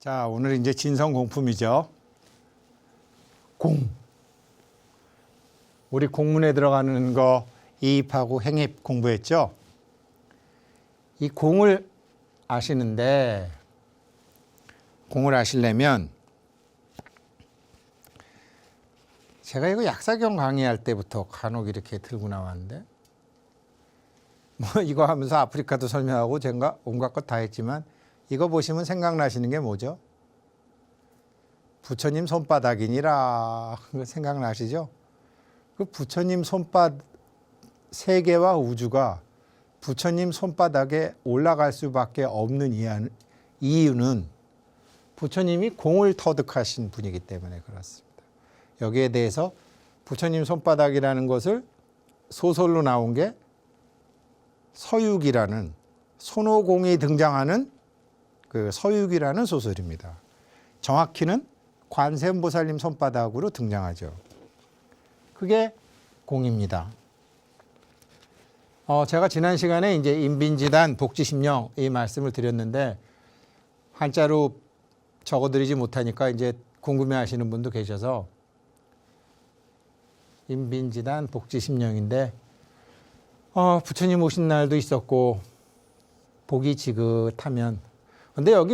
자, 오늘 이제 진성공품이죠. 공. 우리 공문에 들어가는 거 이입하고 행입 공부했죠. 이 공을 아시는데, 공을 아시려면 제가 이거 약사경 강의할 때부터 간혹 이렇게 들고 나왔는데, 뭐 이거 하면서 아프리카도 설명하고 제가 온갖 것 다 했지만, 이거 보시면 생각나시는 게 뭐죠? 부처님 손바닥이니라. 생각나시죠? 그 부처님 손바닥, 세계와 우주가 부처님 손바닥에 올라갈 수밖에 없는 이유는 부처님이 공을 터득하신 분이기 때문에 그렇습니다. 여기에 대해서 부처님 손바닥이라는 것을 소설로 나온 게 서육이라는, 손오공이 등장하는 그 서육이라는 소설입니다. 정확히는 관세음보살님 손바닥으로 등장하죠. 그게 공입니다. 제가 지난 시간에 이제 인빈지단 복지심령 이 말씀을 드렸는데, 한자로 적어드리지 못하니까 이제 궁금해하시는 분도 계셔서 인빈지단 복지심령인데, 부처님 오신 날도 있었고 복이 지긋하면, 근데 여기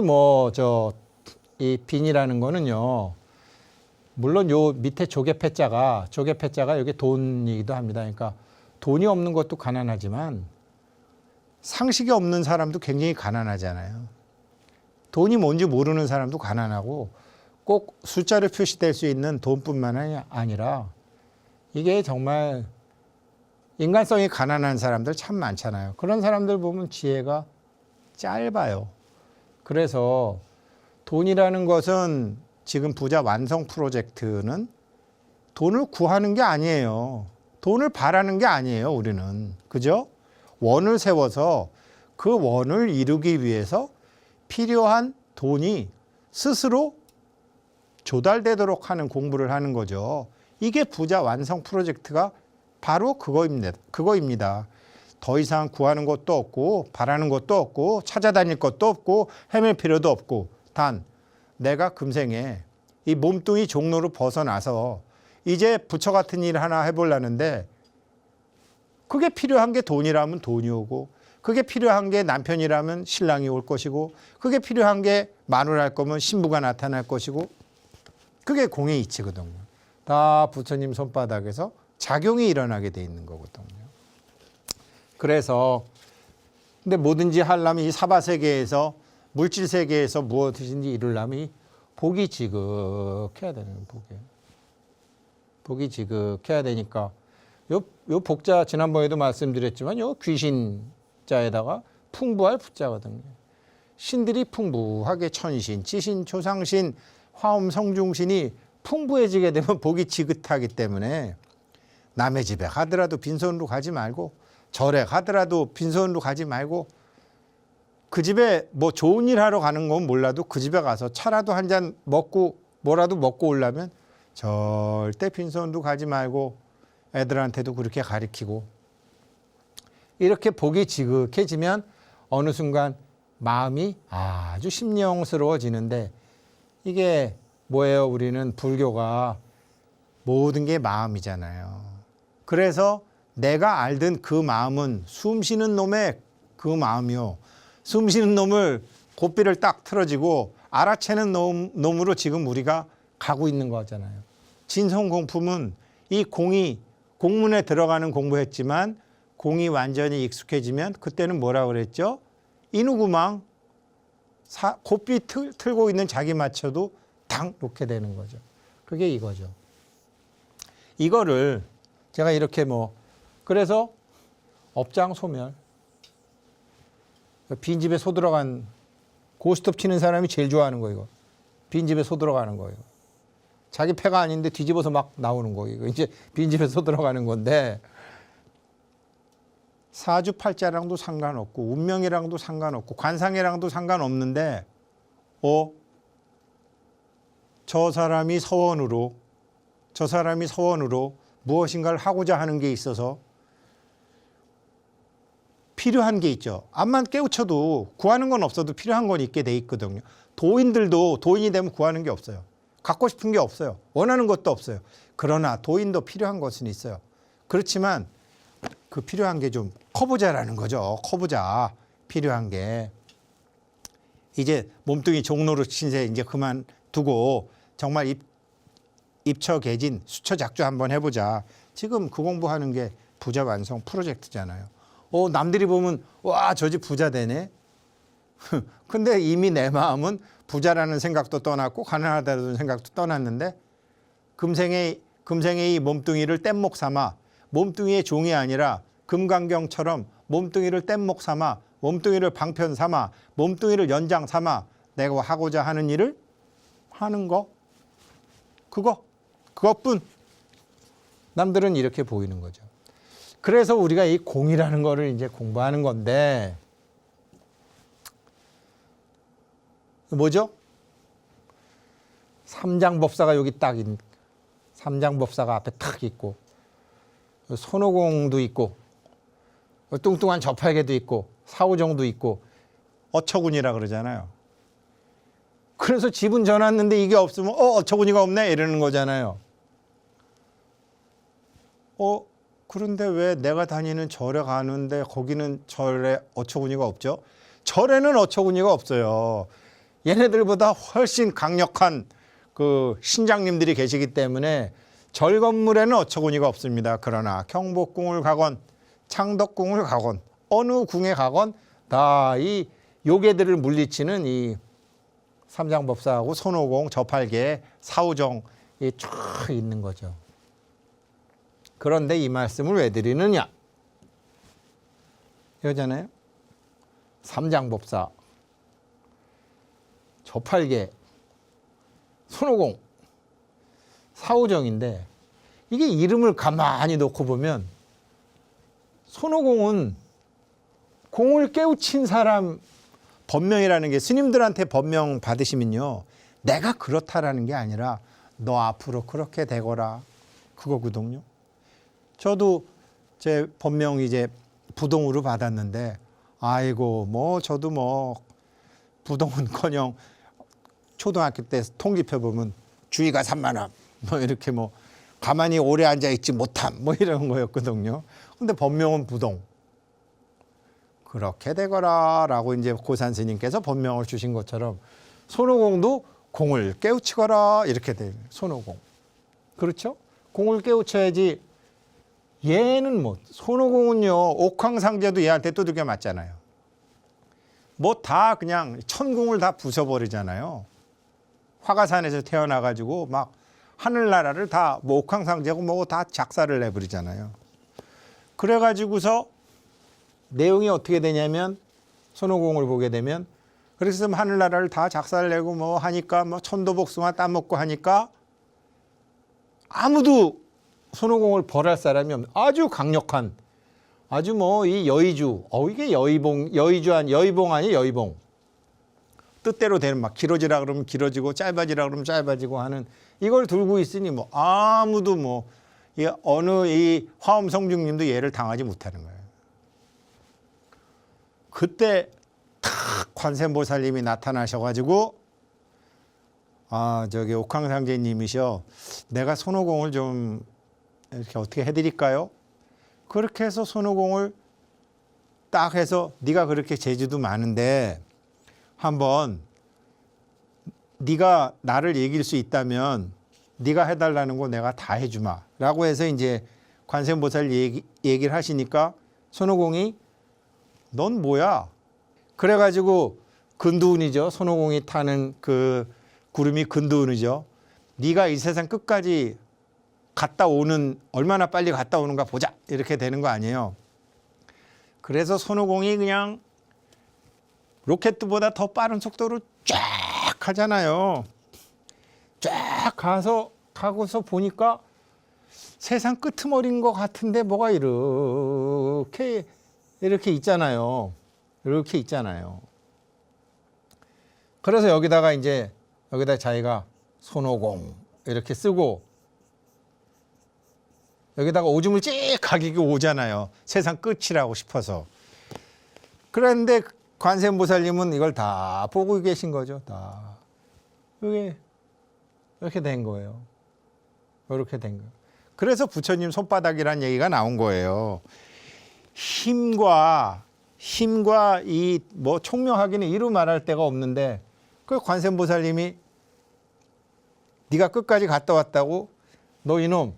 이 빈이라는 거는요, 물론 요 밑에 조개패자가 여기 돈이기도 합니다. 그러니까 돈이 없는 것도 가난하지만 상식이 없는 사람도 굉장히 가난하잖아요. 돈이 뭔지 모르는 사람도 가난하고, 꼭 숫자로 표시될 수 있는 돈뿐만 아니라 이게 정말 인간성이 가난한 사람들 참 많잖아요. 그런 사람들 보면 지혜가 짧아요. 그래서 돈이라는 것은, 지금 부자 완성 프로젝트는 돈을 구하는 게 아니에요. 돈을 바라는 게 아니에요, 우리는. 그죠? 원을 세워서 그 원을 이루기 위해서 필요한 돈이 스스로 조달되도록 하는 공부를 하는 거죠. 이게 부자 완성 프로젝트가 바로 그거입니다. 더 이상 구하는 것도 없고, 바라는 것도 없고, 찾아다닐 것도 없고, 헤맬 필요도 없고, 단 내가 금생에 이 몸뚱이 종로로 벗어나서 이제 부처 같은 일 하나 해보려는데, 그게 필요한 게 돈이라면 돈이 오고, 그게 필요한 게 남편이라면 신랑이 올 것이고, 그게 필요한 게 마누라일 거면 신부가 나타날 것이고, 그게 공의 이치거든요. 다 부처님 손바닥에서 작용이 일어나게 돼 있는 거거든요. 그래서 근데 뭐든지 하려면 이 사바세계에서, 물질세계에서 무엇이든지 이루려면 이 복이 지극해야 되는 거예요. 복이 지극해야 되니까 요 복자 지난번에도 말씀드렸지만 요 귀신자에다가 풍부할 부자거든요. 신들이 풍부하게 천신, 지신, 조상신, 화엄, 성중신이 풍부해지게 되면 복이 지긋하기 때문에 남의 집에 가더라도 빈손으로 가지 말고, 절에 가더라도 빈손으로 가지 말고, 그 집에 뭐 좋은 일 하러 가는 건 몰라도 그 집에 가서 차라도 한 잔 먹고 뭐라도 먹고 오려면 절대 빈손으로 가지 말고, 애들한테도 그렇게 가르치고, 이렇게 복이 지극해지면 어느 순간 마음이 아주 심령스러워지는데, 이게 뭐예요? 우리는 불교가 모든 게 마음이잖아요. 그래서 내가 알던 그 마음은 숨 쉬는 놈의 그 마음이요, 숨 쉬는 놈을 고삐를 딱 틀어지고 알아채는 놈으로 지금 우리가 가고 있는 거잖아요. 진성공품은 이 공이, 공문에 들어가는 공부했지만 공이 완전히 익숙해지면 그때는 뭐라 그랬죠? 이누구망, 고삐 틀고 있는 자기 맞춰도 당 놓게 되는 거죠. 그게 이거죠. 이거를 제가 이렇게 그래서 업장소멸, 빈집에 소 들어간, 고스톱 치는 사람이 제일 좋아하는 거, 이거. 빈집에 소 들어가는 거예요. 자기 패가 아닌데 뒤집어서 막 나오는 거, 이거. 이제 빈집에 소 들어가는 건데, 사주팔자랑도 상관없고, 운명이랑도 상관없고, 관상이랑도 상관없는데, 저 사람이 서원으로 무엇인가를 하고자 하는 게 있어서 필요한 게 있죠. 암만 깨우쳐도 구하는 건 없어도 필요한 건 있게 돼 있거든요. 도인들도 도인이 되면 구하는 게 없어요. 갖고 싶은 게 없어요. 원하는 것도 없어요. 그러나 도인도 필요한 것은 있어요. 그렇지만 그 필요한 게 좀 커보자라는 거죠. 커보자. 필요한 게. 이제 몸뚱이 종로릇 신세 이제 그만두고 정말 입처개진 수처작조 한번 해보자. 지금 그 공부하는 게 부자 완성 프로젝트잖아요. 남들이 보면 와, 저 집 부자 되네. 근데 이미 내 마음은 부자라는 생각도 떠났고 가난하다는 생각도 떠났는데 금생의 이 몸뚱이를 뗏목 삼아 몸뚱이의 종이 아니라 금강경처럼 몸뚱이를 뗏목 삼아 몸뚱이를 방편 삼아 몸뚱이를 연장 삼아 내가 하고자 하는 일을 하는 거. 그것뿐. 남들은 이렇게 보이는 거죠. 그래서 우리가 이 공이라는 거를 이제 공부하는 건데 뭐죠? 삼장법사가 여기 딱 삼장법사가 앞에 탁 있고 손오공도 있고 뚱뚱한 저팔계도 있고 사오정도 있고 어처구니라 그러잖아요. 그래서 집은 져놨는데 이게 없으면 어처구니가 없네 이러는 거잖아요. 그런데 왜 내가 다니는 절에 가는데 거기는 절에 어처구니가 없죠? 절에는 어처구니가 없어요. 얘네들보다 훨씬 강력한 그 신장님들이 계시기 때문에 절 건물에는 어처구니가 없습니다. 그러나 경복궁을 가건 창덕궁을 가건 어느 궁에 가건 다 이 요괴들을 물리치는 이 삼장법사하고 손오공, 저팔계, 사오정이 쫙 있는 거죠. 그런데 이 말씀을 왜 드리느냐? 이거잖아요. 삼장법사, 저팔계, 손오공, 사오정인데 이게 이름을 가만히 놓고 보면 손오공은 공을 깨우친 사람 법명이라는 게 스님들한테 법명 받으시면요. 내가 그렇다라는 게 아니라 너 앞으로 그렇게 되거라. 그거거든요. 저도 제 법명 이제 부동으로 받았는데 아이고 저도 부동은커녕 초등학교 때 통지표 보면 주의가 3만 원 이렇게 가만히 오래 앉아 있지 못함 이런 거였거든요. 근데 법명은 부동. 그렇게 되거라라고 이제 고산 스님께서 법명을 주신 것처럼 손오공도 공을 깨우치거라 이렇게 돼요. 손오공. 그렇죠? 공을 깨우쳐야지. 얘는 손오공은요 옥황상제도 얘한테 두들겨 맞잖아요. 다 그냥 천궁을 다 부숴버리잖아요. 화가산에서 태어나가지고 막 하늘나라를 다 옥황상제고 다 작사를 내버리잖아요. 그래가지고서 내용이 어떻게 되냐면 손오공을 보게 되면 그래서 하늘나라를 다 작사를 내고 하니까 천도복숭아 따먹고 하니까 아무도 손오공을 벌할 사람이 없는 아주 강력한 아주 이 여의주 이게 여의봉 아니 여의봉 뜻대로 되는 길어지라 그러면 길어지고 짧아지라 그러면 짧아지고 하는 이걸 들고 있으니 아무도 어느 이 화엄성중님도 얘를 당하지 못하는 거예요. 그때 탁 관세음보살님이 나타나셔가지고 저기 옥황상제님이셔 내가 손오공을 좀 이렇게 어떻게 해드릴까요? 그렇게 해서 손오공을 딱 해서 네가 그렇게 재주도 많은데 한번 네가 나를 이길 수 있다면 네가 해달라는 거 내가 다 해주마 라고 해서 이제 관세음보살 얘기를 하시니까 손오공이 넌 뭐야? 그래가지고 근두운이죠. 손오공이 타는 그 구름이 근두운이죠. 네가 이 세상 끝까지 얼마나 빨리 갔다 오는가 보자 이렇게 되는 거 아니에요. 그래서 손오공이 그냥 로켓보다 더 빠른 속도로 쫙 가잖아요. 쫙 가고서 보니까 세상 끄트머리인 것 같은데 뭐가 이렇게 있잖아요. 이렇게 있잖아요. 그래서 여기다 자기가 손오공 이렇게 쓰고 여기다가 오줌을 찍 가기고 오잖아요. 세상 끝이라고 싶어서. 그런데 관세음보살님은 이걸 다 보고 계신 거죠. 다. 이게 이렇게 된 거예요. 이렇게 된 거예요. 그래서 부처님 손바닥이란 얘기가 나온 거예요. 힘과 이 뭐 총명하기는 이루 말할 데가 없는데 그 관세음보살님이 네가 끝까지 갔다 왔다고? 너 이놈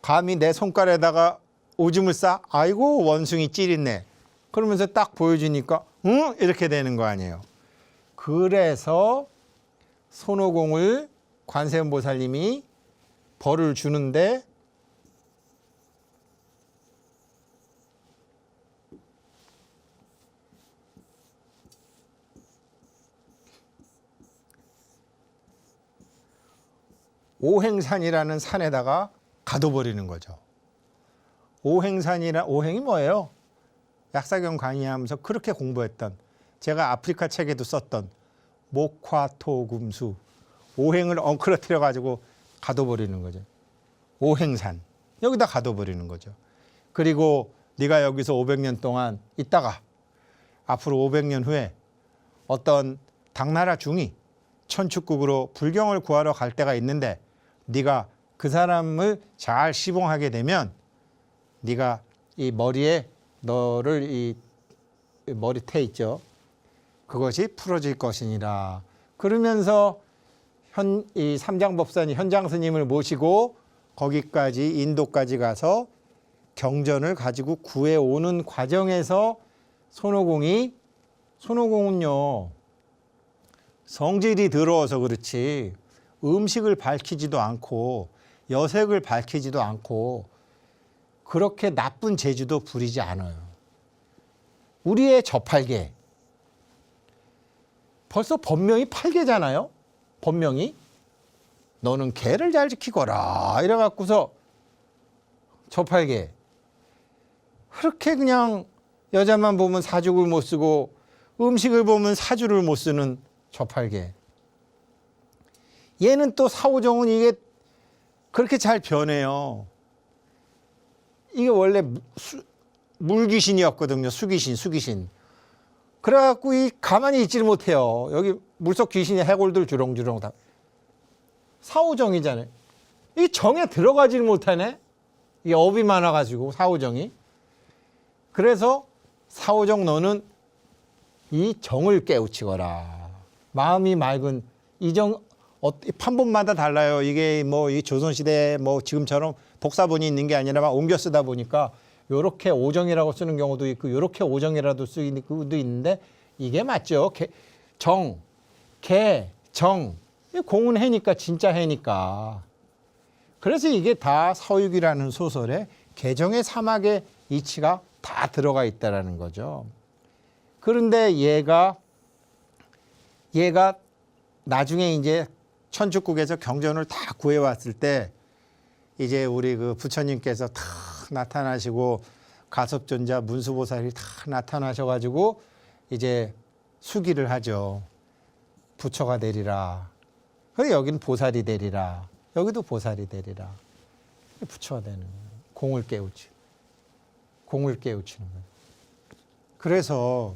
감히 내 손가락에다가 오줌을 싸? 아이고 원숭이 찌릿네. 그러면서 딱 보여주니까 응? 이렇게 되는 거 아니에요. 그래서 손오공을 관세음보살님이 벌을 주는데 오행산이라는 산에다가 가둬버리는 거죠. 오행이 뭐예요? 약사경 강의하면서 그렇게 공부했던, 제가 아프리카 책에도 썼던 목화토금수, 오행을 엉클어뜨려 가지고 가둬버리는 거죠. 오행산 여기다 가둬버리는 거죠. 그리고 네가 여기서 500년 동안 있다가 앞으로 500년 후에 어떤 당나라 중이 천축국으로 불경을 구하러 갈 때가 있는데 네가 그 사람을 잘 시봉하게 되면 네가 이 머리에 너를 이 머리태 있죠. 그것이 풀어질 것이니라. 그러면서 이 삼장법사님 현장 스님을 모시고 거기까지 인도까지 가서 경전을 가지고 구해오는 과정에서 손오공은요 성질이 더러워서 그렇지 음식을 밝히지도 않고 여색을 밝히지도 않고 그렇게 나쁜 재주도 부리지 않아요. 우리의 저팔계 벌써 법명이 8개잖아요. 법명이 너는 개를 잘 지키거라 이래갖고서 저팔계 그렇게 그냥 여자만 보면 사죽을 못 쓰고 음식을 보면 사주를 못 쓰는 저팔계. 얘는 또 사오정은 이게 그렇게 잘 변해요. 이게 원래 물귀신이었거든요. 수귀신. 그래갖고 이 가만히 있지를 못해요. 여기 물속 귀신이 해골들 주렁주렁 다. 사오정이잖아요. 이 정에 들어가지를 못하네. 이게 업이 많아가지고 사오정이. 그래서 사오정 너는 이 정을 깨우치거라. 마음이 맑은 이정 판본마다 달라요. 이게 뭐 이 조선시대 뭐 지금처럼 복사본이 있는 게 아니라 막 옮겨 쓰다 보니까 요렇게 오정이라고 쓰는 경우도 있고 요렇게 오정이라도 쓰는 경우도 있는데 이게 맞죠. 정, 개, 정. 공은 해니까 진짜 해니까. 그래서 이게 다 서육이라는 소설에 개정의 사막의 이치가 다 들어가 있다라는 거죠. 그런데 얘가 나중에 이제 천축국에서 경전을 다 구해왔을 때 이제 우리 그 부처님께서 다 나타나시고 가섭존자 문수보살이 다 나타나셔가지고 이제 수기를 하죠. 부처가 되리라. 그래 여기는 보살이 되리라. 여기도 보살이 되리라. 부처가 되는 거예요. 공을 깨우치는 거예요. 그래서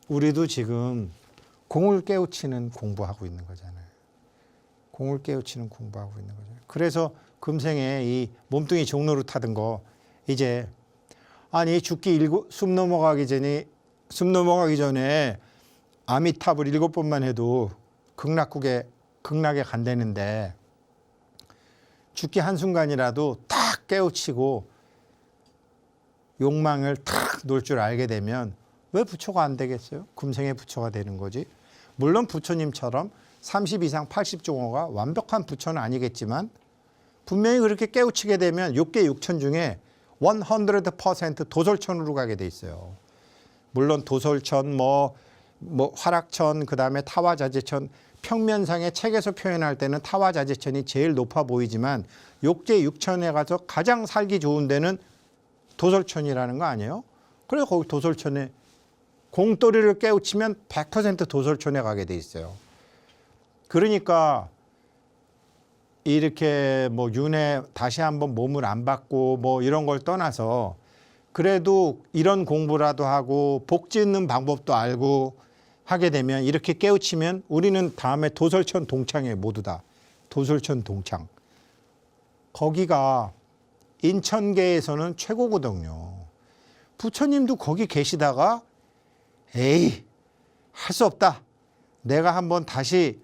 우리도 지금 공을 깨우치는 공부하고 있는 거잖아요. 공을 깨우치는 공부하고 있는 거죠. 그래서 금생에 이 몸뚱이 종로를 타던 거 이제 아니 숨 넘어가기 전에 아미탑을 7번만 해도 극락에 간다는데 죽기 한순간이라도 딱 깨우치고 욕망을 탁 놓을 줄 알게 되면 왜 부처가 안 되겠어요? 금생에 부처가 되는 거지. 물론 부처님처럼 30 이상 80종호가 완벽한 부처는 아니겠지만 분명히 그렇게 깨우치게 되면 6개 6천 중에 100% 도솔천으로 가게 돼 있어요. 물론 도솔천, 뭐 화락천, 그다음에 타화자재천, 평면상의 책에서 표현할 때는 타화자재천이 제일 높아 보이지만 6개 6천에 가서 가장 살기 좋은 데는 도솔천이라는 거 아니에요? 그래서 거기 도솔천에 공돌이를 깨우치면 100% 도솔천에 가게 돼 있어요. 그러니까 이렇게 뭐 윤회 다시 한번 몸을 안 받고 뭐 이런 걸 떠나서 그래도 이런 공부라도 하고 복 짓는 방법도 알고 하게 되면 이렇게 깨우치면 우리는 다음에 도솔천 동창에 모두 다 도솔천 동창. 거기가 인천계에서는 최고거든요. 부처님도 거기 계시다가 에이 할 수 없다. 내가 한번 다시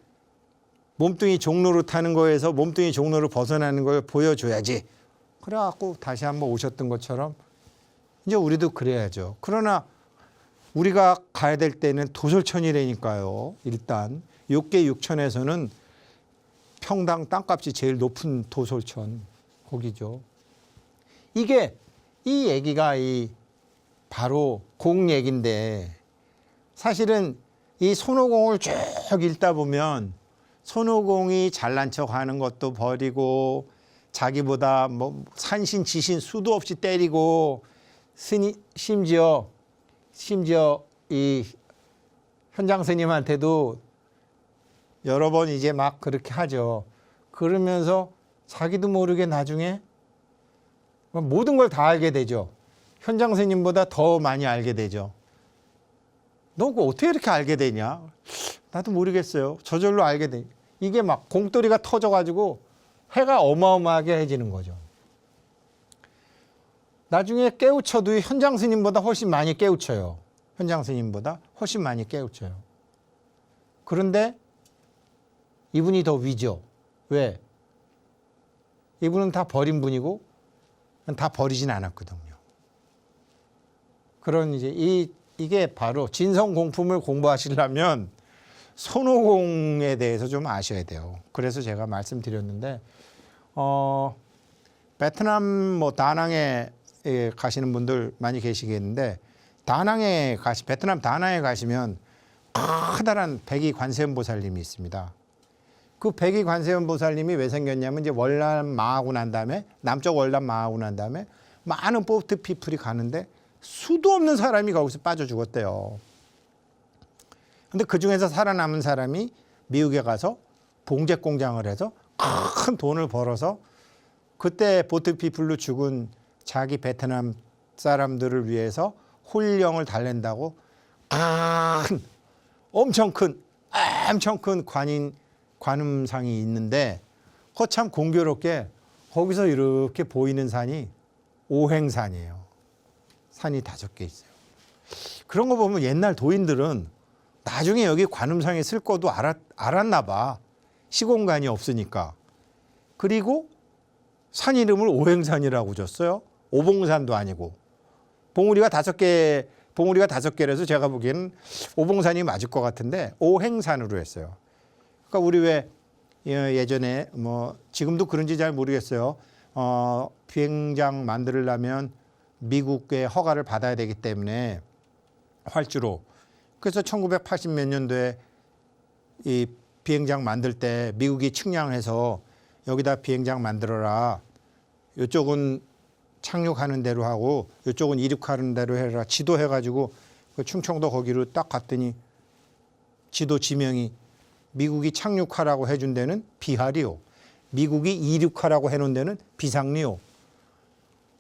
몸뚱이 종로로 타는 거에서 몸뚱이 종로로 벗어나는 걸 보여줘야지. 그래갖고 다시 한번 오셨던 것처럼 이제 우리도 그래야죠. 그러나 우리가 가야 될 때는 도솔천이라니까요. 일단 6개 6천에서는 평당 땅값이 제일 높은 도솔천 거기죠. 이게 이 얘기가 이 바로 공 얘기인데 사실은 이 손오공을 쭉 읽다 보면 손오공이 잘난 척하는 것도 버리고 자기보다 뭐 산신 지신 수도 없이 때리고 심지어 이 현장 스님한테도 여러 번 이제 막 그렇게 하죠. 그러면서 자기도 모르게 나중에 모든 걸 다 알게 되죠. 현장 스님보다 더 많이 알게 되죠. 너 그거 어떻게 이렇게 알게 되냐? 나도 모르겠어요. 저절로 알게 돼. 이게 막 공돌이가 터져가지고 해가 어마어마하게 해지는 거죠. 나중에 깨우쳐도 현장 스님보다 훨씬 많이 깨우쳐요. 현장 스님보다 훨씬 많이 깨우쳐요. 그런데 이분이 더 위죠. 왜? 이분은 다 버린 분이고 다 버리진 않았거든요. 그런 이제 이게 바로 진성공품을 공부하시려면 손오공에 대해서 좀 아셔야 돼요. 그래서 제가 말씀드렸는데 베트남 뭐 다낭에 가시는 분들 많이 계시겠는데 베트남 다낭에 가시면 커다란 백이 관세음보살님이 있습니다. 그 백이 관세음보살님이 왜 생겼냐면 이제 월남 망하고 난 다음에 남쪽 월남 망하고 난 다음에 많은 보트 피플이 가는데 수도 없는 사람이 거기서 빠져 죽었대요. 근데 그 중에서 살아남은 사람이 미국에 가서 봉제 공장을 해서 큰 돈을 벌어서 그때 보트 피플로 죽은 자기 베트남 사람들을 위해서 홀령을 달랜다고 엄청 큰 관음상이 있는데 거참 공교롭게 거기서 이렇게 보이는 산이 오행산이에요. 산이 5개 있어요. 그런 거 보면 옛날 도인들은 나중에 여기 관음상에 쓸 거도 알았나 봐. 시공간이 없으니까. 그리고 산 이름을 오행산이라고 줬어요. 오봉산도 아니고. 봉우리가 5개라서 제가 보기에는 오봉산이 맞을 것 같은데 오행산으로 했어요. 그러니까 우리 왜 예전에 뭐 지금도 그런지 잘 모르겠어요. 비행장 만들려면 미국의 허가를 받아야 되기 때문에 활주로. 그래서 1980 몇 년도에 이 비행장 만들 때 미국이 측량해서 여기다 비행장 만들어라. 이쪽은 착륙하는 대로 하고 이쪽은 이륙하는 대로 해라. 지도해가지고 그 충청도 거기로 딱 갔더니 지도 지명이 미국이 착륙하라고 해준 데는 비하리오. 미국이 이륙하라고 해놓은 데는 비상리오.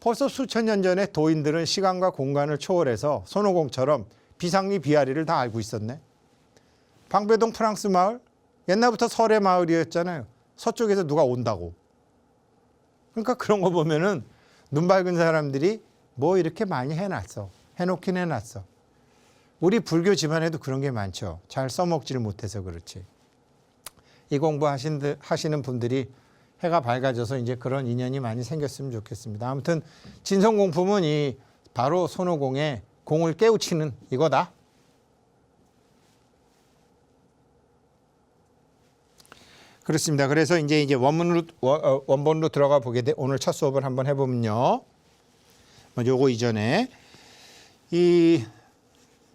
벌써 수천 년 전에 도인들은 시간과 공간을 초월해서 손오공처럼 비상리 비하리를 다 알고 있었네. 방배동 프랑스 마을 옛날부터 설의 마을이었잖아요. 서쪽에서 누가 온다고. 그러니까 그런 거 보면은 눈 밝은 사람들이 뭐 이렇게 많이 해놨어. 해놓긴 해놨어. 우리 불교 집안에도 그런 게 많죠. 잘 써먹지를 못해서 그렇지. 이 공부 하시는 분들이 해가 밝아져서 이제 그런 인연이 많이 생겼으면 좋겠습니다. 아무튼 진성공품은 이 바로 손오공의 공을 깨우치는 이거다. 그렇습니다. 그래서 이제 원본으로 들어가 보게 돼. 오늘 첫 수업을 한번 해보면요. 요거 이전에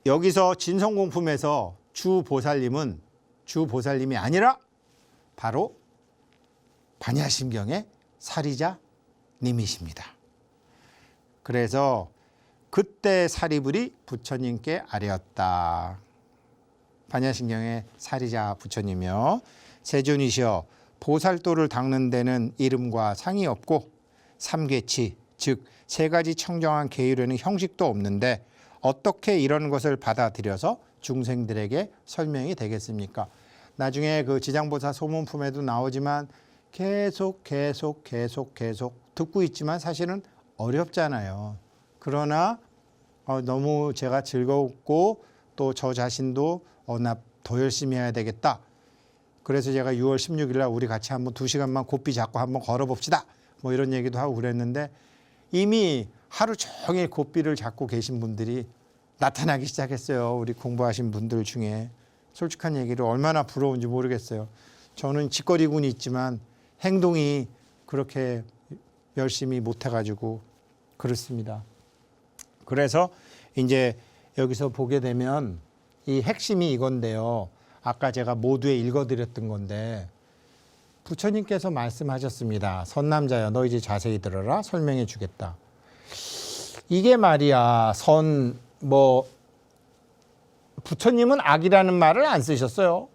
여기서 진성공품에서 주보살님이 아니라 바로 반야심경의 사리자님이십니다. 그래서 그때 사리불이 부처님께 아뢰었다. 반야심경의 사리자 부처님이요. 세존이시여 보살도를 닦는 데는 이름과 상이 없고 삼계치 즉 3가지 청정한 계율에는 형식도 없는데 어떻게 이런 것을 받아들여서 중생들에게 설명이 되겠습니까? 나중에 그 지장보사 소문품에도 나오지만 계속 듣고 있지만 사실은 어렵잖아요. 그러나 너무 제가 즐거웠고 또 저 자신도 나 더 열심히 해야 되겠다. 그래서 제가 6월 16일 날 우리 같이 한번 2시간만 고삐 잡고 한번 걸어봅시다. 뭐 이런 얘기도 하고 그랬는데 이미 하루 종일 고삐를 잡고 계신 분들이 나타나기 시작했어요. 우리 공부하신 분들 중에. 솔직한 얘기를 얼마나 부러운지 모르겠어요. 저는 짓거리군이 있지만 행동이 그렇게 열심히 못해가지고 그렇습니다. 그래서 이제 여기서 보게 되면 이 핵심이 이건데요. 아까 제가 모두에 읽어드렸던 건데 부처님께서 말씀하셨습니다. 선남자여 너 이제 자세히 들어라. 설명해 주겠다. 이게 말이야 부처님은 악이라는 말을 안 쓰셨어요.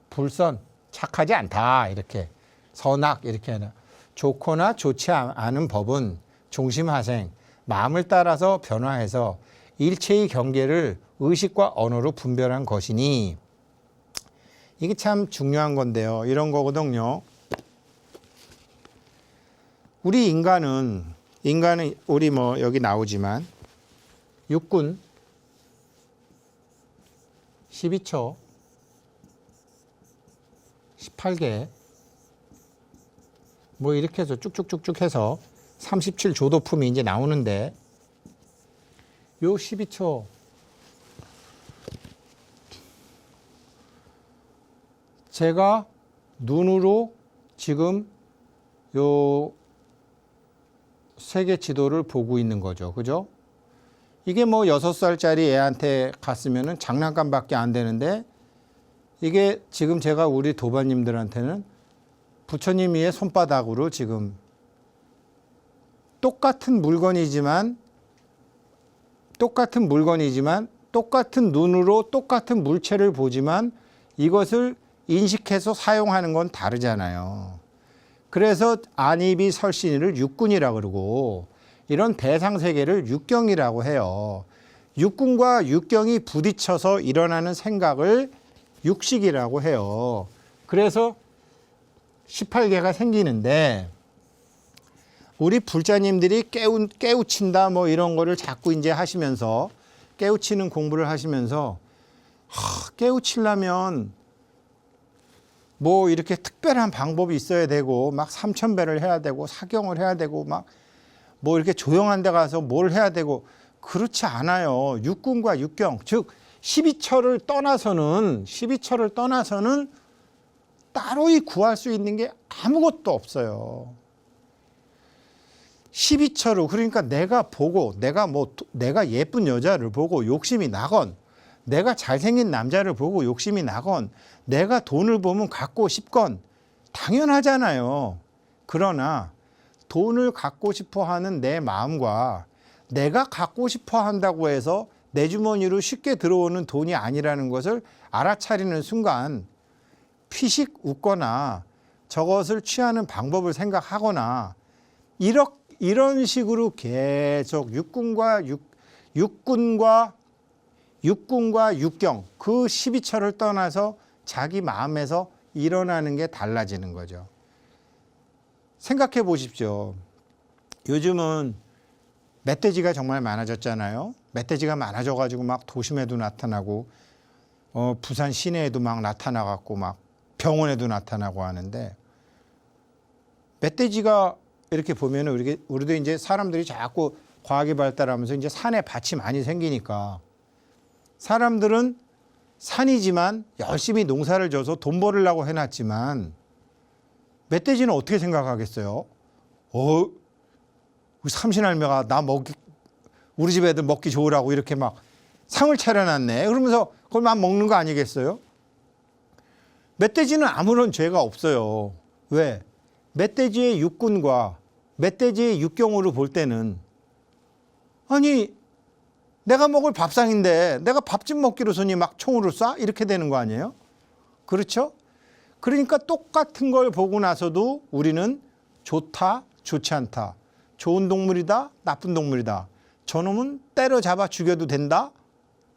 불선, 착하지 않다 이렇게 선악 이렇게 하나. 좋거나 좋지 않은 법은 종심하생, 마음을 따라서 변화해서 일체의 경계를 의식과 언어로 분별한 것이니 이게 참 중요한 건데요. 이런 거거든요. 우리 인간은 우리 여기 나오지만 육군 12초 18개 이렇게 해서 쭉쭉쭉쭉 해서 37조도품이 이제 나오는데 요 12초 제가 눈으로 지금 요 세계 지도를 보고 있는 거죠. 그죠? 이게 6살짜리 애한테 갔으면은 장난감밖에 안 되는데 이게 지금 제가 우리 도반님들한테는 부처님 위의 손바닥으로 지금 똑같은 물건이지만 똑같은 눈으로 똑같은 물체를 보지만 이것을 인식해서 사용하는 건 다르잖아요. 그래서 안입이 설신이를 육군이라고 그러고 이런 대상세계를 육경이라고 해요. 육군과 육경이 부딪혀서 일어나는 생각을 육식이라고 해요. 그래서 18개가 생기는데 우리 불자님들이 깨우친다 이런 거를 자꾸 이제 하시면서 깨우치는 공부를 하시면서 깨우치려면 이렇게 특별한 방법이 있어야 되고 막 3000배를 해야 되고 사경을 해야 되고 막 이렇게 조용한 데 가서 뭘 해야 되고 그렇지 않아요. 육군과 육경 즉 12처를 떠나서는 따로이 구할 수 있는 게 아무것도 없어요. 12처로 그러니까 내가 예쁜 여자를 보고 욕심이 나건 내가 잘생긴 남자를 보고 욕심이 나건 내가 돈을 보면 갖고 싶건 당연하잖아요. 그러나 돈을 갖고 싶어 하는 내 마음과 내가 갖고 싶어 한다고 해서 내 주머니로 쉽게 들어오는 돈이 아니라는 것을 알아차리는 순간 피식 웃거나 저것을 취하는 방법을 생각하거나 이런 식으로 계속 육군과 육경 그 12처를 떠나서 자기 마음에서 일어나는 게 달라지는 거죠. 생각해 보십시오. 요즘은 멧돼지가 정말 많아졌잖아요. 멧돼지가 많아져가지고 막 도심에도 나타나고 부산 시내에도 막 나타나갖고 막 병원에도 나타나고 하는데 멧돼지가 이렇게 보면은 우리도 이제 사람들이 자꾸 과학이 발달하면서 이제 산에 밭이 많이 생기니까 사람들은 산이지만 열심히 농사를 져서 돈 벌으려고 해놨지만 멧돼지는 어떻게 생각하겠어요? 우리 삼신할매가 우리 집 애들 먹기 좋으라고 이렇게 막 상을 차려놨네. 그러면서 그걸 막 먹는 거 아니겠어요? 멧돼지는 아무런 죄가 없어요. 왜? 멧돼지의 육군과 멧돼지의 육경으로 볼 때는 아니 내가 먹을 밥상인데 내가 밥 좀 먹기로 손이 막 총으로 쏴? 이렇게 되는 거 아니에요? 그렇죠? 그러니까 똑같은 걸 보고 나서도 우리는 좋다, 좋지 않다. 좋은 동물이다, 나쁜 동물이다. 저놈은 때려잡아 죽여도 된다.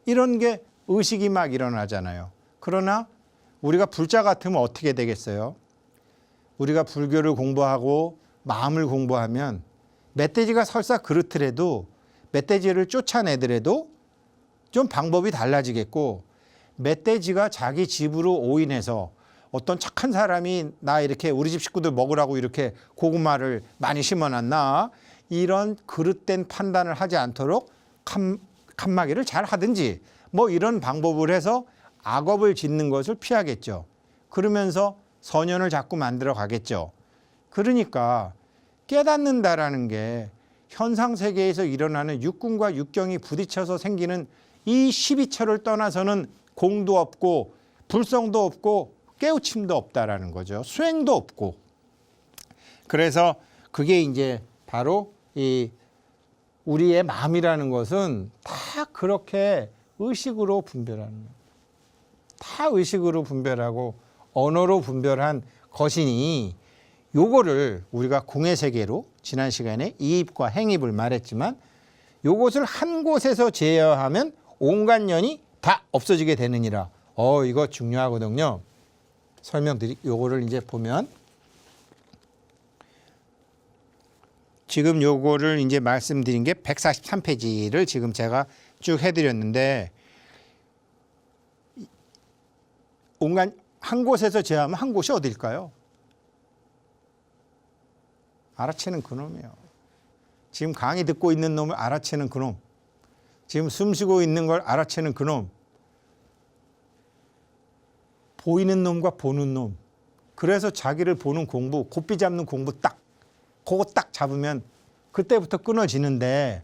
이런 게 의식이 막 일어나잖아요. 그러나 우리가 불자 같으면 어떻게 되겠어요? 우리가 불교를 공부하고 마음을 공부하면 멧돼지가 설사 그렇더라도 멧돼지를 쫓아내더라도 좀 방법이 달라지겠고, 멧돼지가 자기 집으로 오인해서 어떤 착한 사람이 나 이렇게 우리 집 식구들 먹으라고 이렇게 고구마를 많이 심어놨나, 이런 그릇된 판단을 하지 않도록 칸막이를 잘 하든지 뭐 이런 방법을 해서 악업을 짓는 것을 피하겠죠. 그러면서 선연을 자꾸 만들어 가겠죠. 그러니까 깨닫는다라는 게 현상 세계에서 일어나는 육군과 육경이 부딪혀서 생기는 이 12처를 떠나서는 공도 없고 불성도 없고 깨우침도 없다라는 거죠. 수행도 없고. 그래서 그게 이제 바로 이 우리의 마음이라는 것은 다 그렇게 의식으로 분별하는 거예요. 다 의식으로 분별하고 언어로 분별한 것이니, 요거를 우리가 공의 세계로 지난 시간에 이입과 행입을 말했지만, 요것을 한 곳에서 제어하면 온갖 년이 다 없어지게 되느니라. 이거 중요하거든요. 요거를 이제 보면, 지금 요거를 이제 말씀드린 게 143페이지를 지금 제가 쭉 해드렸는데, 온갖 한 곳에서 제어하면 한 곳이 어딜까요? 알아채는 그놈이에요. 지금 강의 듣고 있는 놈을 알아채는 그놈, 지금 숨 쉬고 있는 걸 알아채는 그놈, 보이는 놈과 보는 놈. 그래서 자기를 보는 공부, 고삐 잡는 공부 그거 딱 잡으면 그때부터 끊어지는데,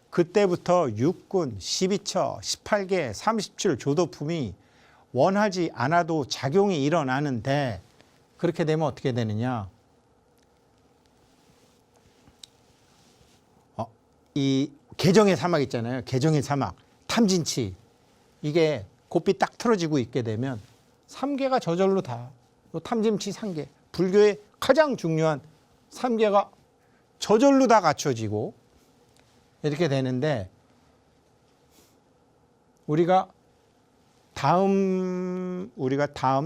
그때부터 육군, 12처, 18개, 37 조도품이 원하지 않아도 작용이 일어나는데, 그렇게 되면 어떻게 되느냐? 이 개정의 사막 있잖아요. 개정의 사막, 탐진치. 이게 고삐 딱 틀어지고 있게 되면 3개가 저절로 다, 탐진치 3개, 불교의 가장 중요한 3개가 저절로 다 갖춰지고 이렇게 되는데, 우리가 다음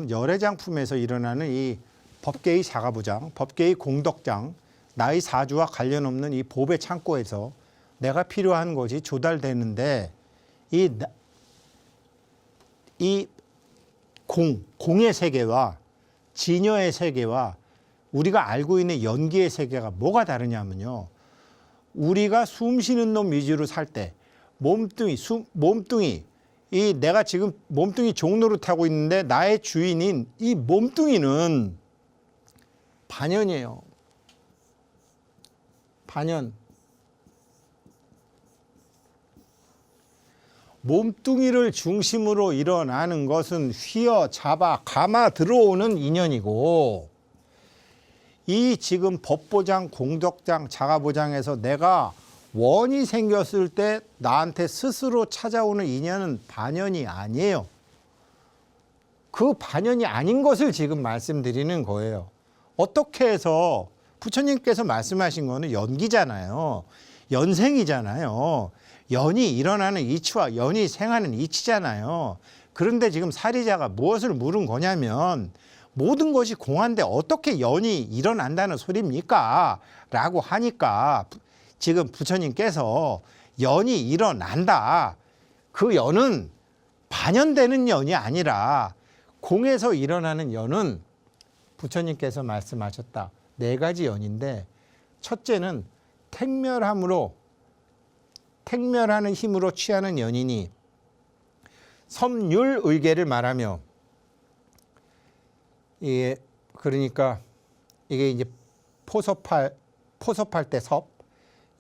열애장품에서 일어나는 이 법계의 사가부장, 법계의 공덕장, 나의 사주와 관련 없는 이 법의 창고에서 내가 필요한 것이 조달되는데, 이 공의 세계와 진여의 세계와 우리가 알고 있는 연기의 세계가 뭐가 다르냐면요, 우리가 숨 쉬는 놈 위주로 살 때 몸뚱이, 이 내가 지금 몸뚱이 종로를 타고 있는데 나의 주인인 이 몸뚱이는 반연이에요. 반연. 몸뚱이를 중심으로 일어나는 것은 휘어 잡아 감아 들어오는 인연이고, 이 지금 법보장, 공덕장, 자가보장에서 내가 원이 생겼을 때 나한테 스스로 찾아오는 인연은 반연이 아니에요. 그 반연이 아닌 것을 지금 말씀드리는 거예요. 어떻게 해서 부처님께서 말씀하신 거는 연기잖아요. 연생이잖아요. 연이 일어나는 이치와 연이 생하는 이치잖아요. 그런데 지금 사리자가 무엇을 물은 거냐면, 모든 것이 공한데 어떻게 연이 일어난다는 소리입니까? 라고 하니까 지금 부처님께서 연이 일어난다. 그 연은 반연되는 연이 아니라 공에서 일어나는 연은 부처님께서 말씀하셨다. 4가지 연인데, 첫째는 택멸하는 힘으로 취하는 연이니 섬율의계를 말하며, 그러니까 이게 이제 포섭할 때 섭,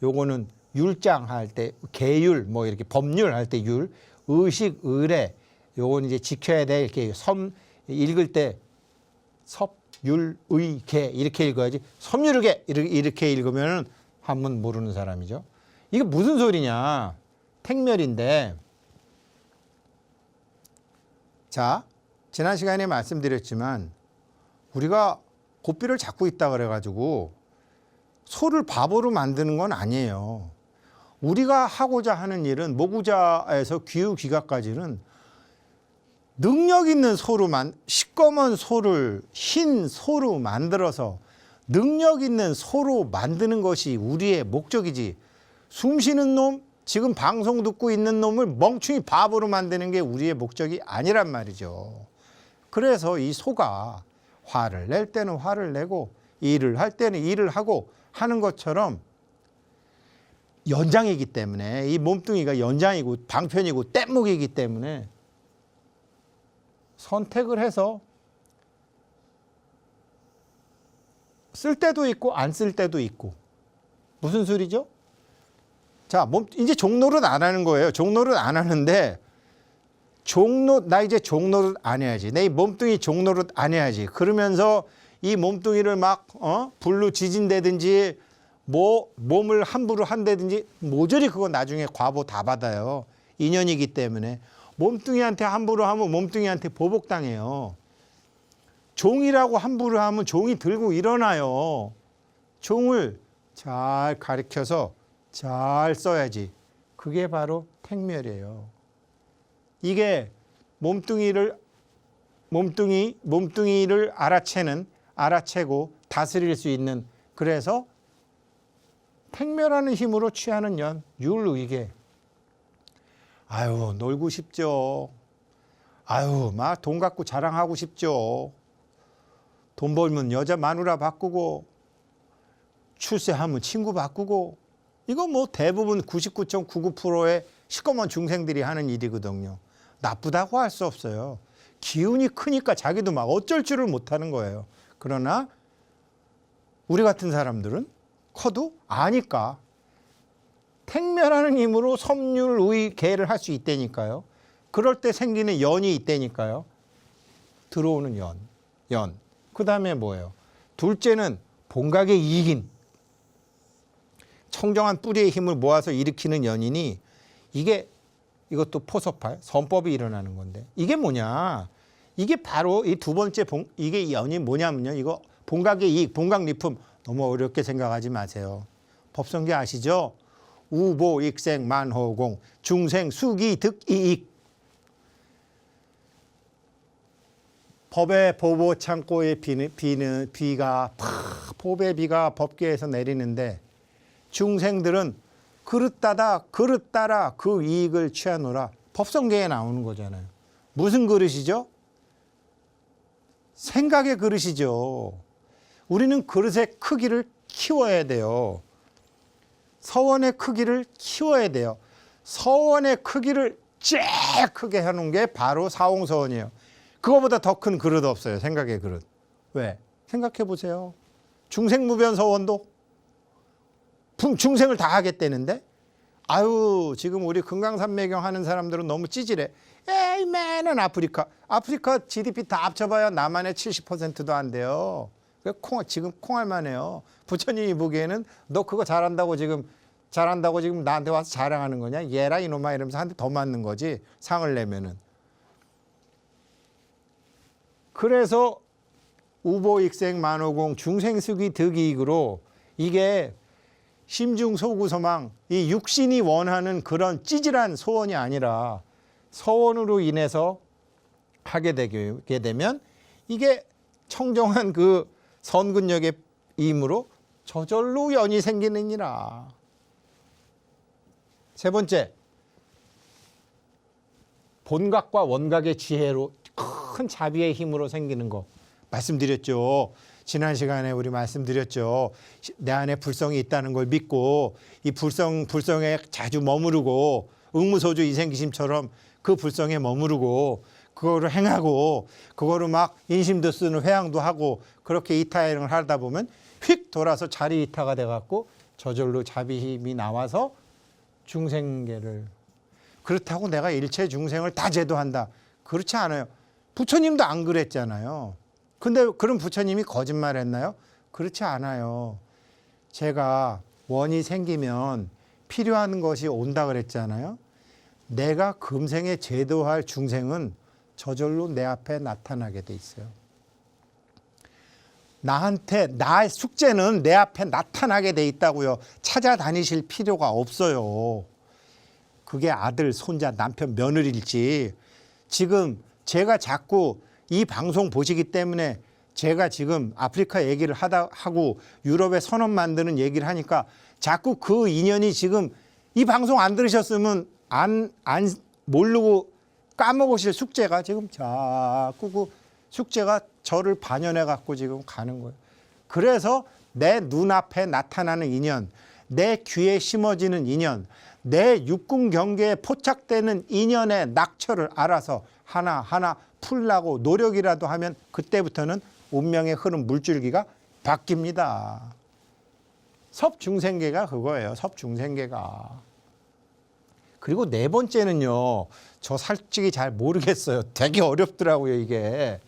요거는 율장할 때 계율, 뭐 이렇게 법률할 때 율, 의식, 의례, 요건 이제 지켜야 돼. 이렇게 읽을 때 섭, 율, 의, 계 이렇게 읽어야지, 섬율의계 이렇게 읽으면 한문 모르는 사람이죠. 이게 무슨 소리냐? 택멸인데, 자, 지난 시간에 말씀드렸지만 우리가 고삐를 잡고 있다 그래가지고 소를 바보로 만드는 건 아니에요. 우리가 하고자 하는 일은 모구자에서 귀우 귀가까지는 능력 있는 소로만 시꺼먼 소를 흰 소로 만들어서 능력 있는 소로 만드는 것이 우리의 목적이지, 숨 쉬는 놈, 지금 방송 듣고 있는 놈을 멍충이 바보로 만드는 게 우리의 목적이 아니란 말이죠. 그래서 이 소가 화를 낼 때는 화를 내고 일을 할 때는 일을 하고 하는 것처럼 연장이기 때문에, 이 몸뚱이가 연장이고 방편이고 뗏목이기 때문에 선택을 해서 쓸 때도 있고 안 쓸 때도 있고. 무슨 소리죠? 자, 이제 종노릇 안 하는 거예요. 종노릇 안 하는데, 나 이제 종노릇 안 해야지. 내 이 몸뚱이 종노릇 안 해야지. 그러면서 이 몸뚱이를 막 불로 지진다든지 몸을 함부로 한다든지, 모조리 그거 나중에 과보 다 받아요. 인연이기 때문에. 몸뚱이한테 함부로 하면 몸뚱이한테 보복당해요. 종이라고 함부로 하면 종이 들고 일어나요. 종을 잘 가르쳐서 잘 써야지. 그게 바로 택멸이에요. 이게 몸뚱이를 알아채고 다스릴 수 있는, 그래서 택멸하는 힘으로 취하는 연, 율의계. 아유, 놀고 싶죠. 아유, 막 돈 갖고 자랑하고 싶죠. 돈 벌면 여자 마누라 바꾸고, 출세하면 친구 바꾸고, 이거 뭐 대부분 99.99%의 시꺼먼 중생들이 하는 일이거든요. 나쁘다고 할 수 없어요. 기운이 크니까 자기도 막 어쩔 줄을 못하는 거예요. 그러나 우리 같은 사람들은 커도 아니까 택멸하는 힘으로 섬율의 계를 할 수 있다니까요. 그럴 때 생기는 연이 있다니까요. 들어오는 연. 그 다음에 뭐예요? 둘째는 본각의 이익인 청정한 뿌리의 힘을 모아서 일으키는 연이니, 이것도 포섭할 선법이 일어나는 건데, 이게 뭐냐? 이게 바로 이 두 번째 이게 연이 뭐냐면요. 이거 본각의 이익, 본각리품, 너무 어렵게 생각하지 마세요. 법성계 아시죠? 우보, 익생, 만호공, 중생, 수기, 득이익. 법의 보보 창고에 비가 법의 비가 법계에서 내리는데, 중생들은 그릇 따라 그 이익을 취하노라. 법성계에 나오는 거잖아요. 무슨 그릇이죠? 생각의 그릇이죠. 우리는 그릇의 크기를 키워야 돼요. 서원의 크기를 키워야 돼요. 서원의 크기를 제일 크게 해놓은 게 바로 사홍서원이에요. 그거보다 더 큰 그릇 없어요. 생각의 그릇. 왜? 생각해 보세요. 중생무변서원도 중생을 다 하겠다는데, 아유, 지금 우리 금강산매경 하는 사람들은 너무 찌질해. 에이, 맨은 아프리카 GDP 다 합쳐봐야 남한의 70%도 안 돼요. 지금 콩알만해요. 부처님이 보기에는 너 그거 잘한다고 지금 나한테 와서 자랑하는 거냐? 얘라 이놈아 이러면서 한 대 더 맞는 거지, 상을 내면은. 그래서 우보익생 만호공 중생수기 득이익으로, 이게 심중소구소망, 이 육신이 원하는 그런 찌질한 소원이 아니라 서원으로 인해서 하게 되게 되면 이게 청정한 그 선근력의 힘으로 저절로 연이 생기느니라. 세 번째, 본각과 원각의 지혜로 큰 자비의 힘으로 생기는 거 말씀드렸죠. 지난 시간에 우리 말씀드렸죠. 내 안에 불성이 있다는 걸 믿고 이 불성에 자주 머무르고, 응무소주 이생기심처럼 그 불성에 머무르고 그거를 행하고 그거를 막 인심도 쓰는 회양도 하고, 그렇게 이타행을 하다 보면 휙 돌아서 자리 이타가 돼갖고 저절로 자비 힘이 나와서 중생계를. 그렇다고 내가 일체 중생을 다 제도한다, 그렇지 않아요. 부처님도 안 그랬잖아요. 근데 그럼 부처님이 거짓말했나요? 그렇지 않아요. 제가 원이 생기면 필요한 것이 온다 그랬잖아요. 내가 금생에 제도할 중생은 저절로 내 앞에 나타나게 돼 있어요. 나의 숙제는 내 앞에 나타나게 돼 있다고요. 찾아다니실 필요가 없어요. 그게 아들, 손자, 남편, 며느리일지, 지금 제가 자꾸 이 방송 보시기 때문에 제가 지금 아프리카 얘기를 하고 유럽의 선언 만드는 얘기를 하니까 자꾸 그 인연이 지금 이 방송 안 들으셨으면 안 모르고 까먹으실 숙제가 지금 자꾸 그 숙제가 저를 반연해 갖고 지금 가는 거예요. 그래서 내 눈앞에 나타나는 인연, 내 귀에 심어지는 인연, 내 육군 경계에 포착되는 인연의 낙처를 알아서 하나하나 풀라고 노력이라도 하면 그때부터는 운명의 흐름 물줄기가 바뀝니다. 섭중생계가 그거예요. 섭중생계가. 그리고 네 번째는요. 저 솔직히 잘 모르겠어요. 되게 어렵더라고요, 이게.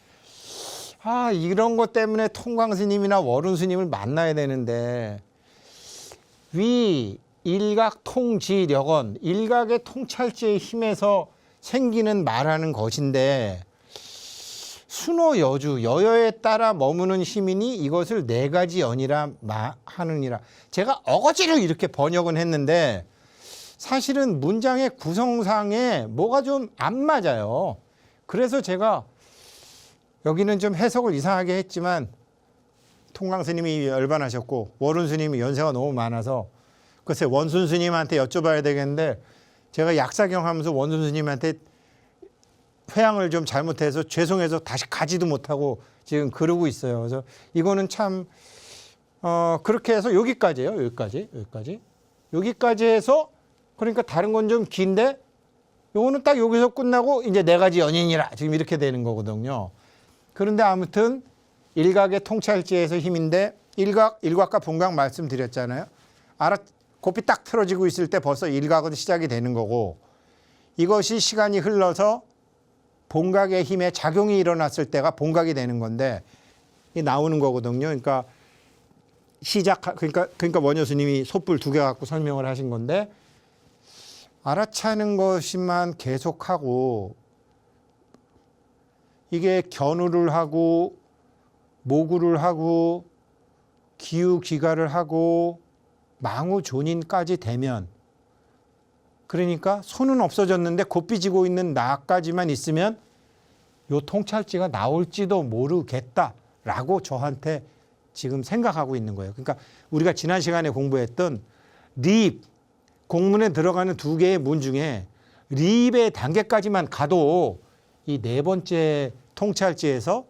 이런 것 때문에 통광스님이나 월운스님을 만나야 되는데 위, 일각, 통지력언, 일각의 통찰지의 힘에서 생기는 말하는 것인데 순호 여주, 여여에 따라 머무는 힘이니 이것을 네 가지 연이라 하느니라. 제가 어거지를 이렇게 번역은 했는데 사실은 문장의 구성상에 뭐가 좀 안 맞아요. 그래서 제가 여기는 좀 해석을 이상하게 했지만 통광스님이 열반하셨고 월운스님이 연세가 너무 많아서 글쎄 원순스님한테 여쭤봐야 되겠는데 제가 약사경 하면서 원순스님한테 회양을 좀 잘못해서 죄송해서 다시 가지도 못하고 지금 그러고 있어요. 그래서 이거는 참 그렇게 해서 여기까지예요. 여기까지 해서 그러니까 다른 건 좀 긴데 요거는 딱 여기서 끝나고 이제 네 가지 연인이라 지금 이렇게 되는 거거든요. 그런데 아무튼 일각의 통찰지에서 힘인데 일각과 분각 말씀드렸잖아요. 곱이 딱 틀어지고 있을 때 벌써 일각은 시작이 되는 거고 이것이 시간이 흘러서 본각의 힘에 작용이 일어났을 때가 본각이 되는 건데 나오는 거거든요. 그러니까 그러니까 원효스님이 솥불 2개 갖고 설명을 하신 건데 알아차는 것만 계속하고 이게 견우를 하고 모구를 하고 기우기가를 하고 망우존인까지 되면 그러니까 손은 없어졌는데 곱비 지고 있는 나까지만 있으면 요 통찰지가 나올지도 모르겠다라고 저한테 지금 생각하고 있는 거예요. 그러니까 우리가 지난 시간에 공부했던 립, 공문에 들어가는 2개의 문 중에 립의 단계까지만 가도 이 네 번째 통찰지에서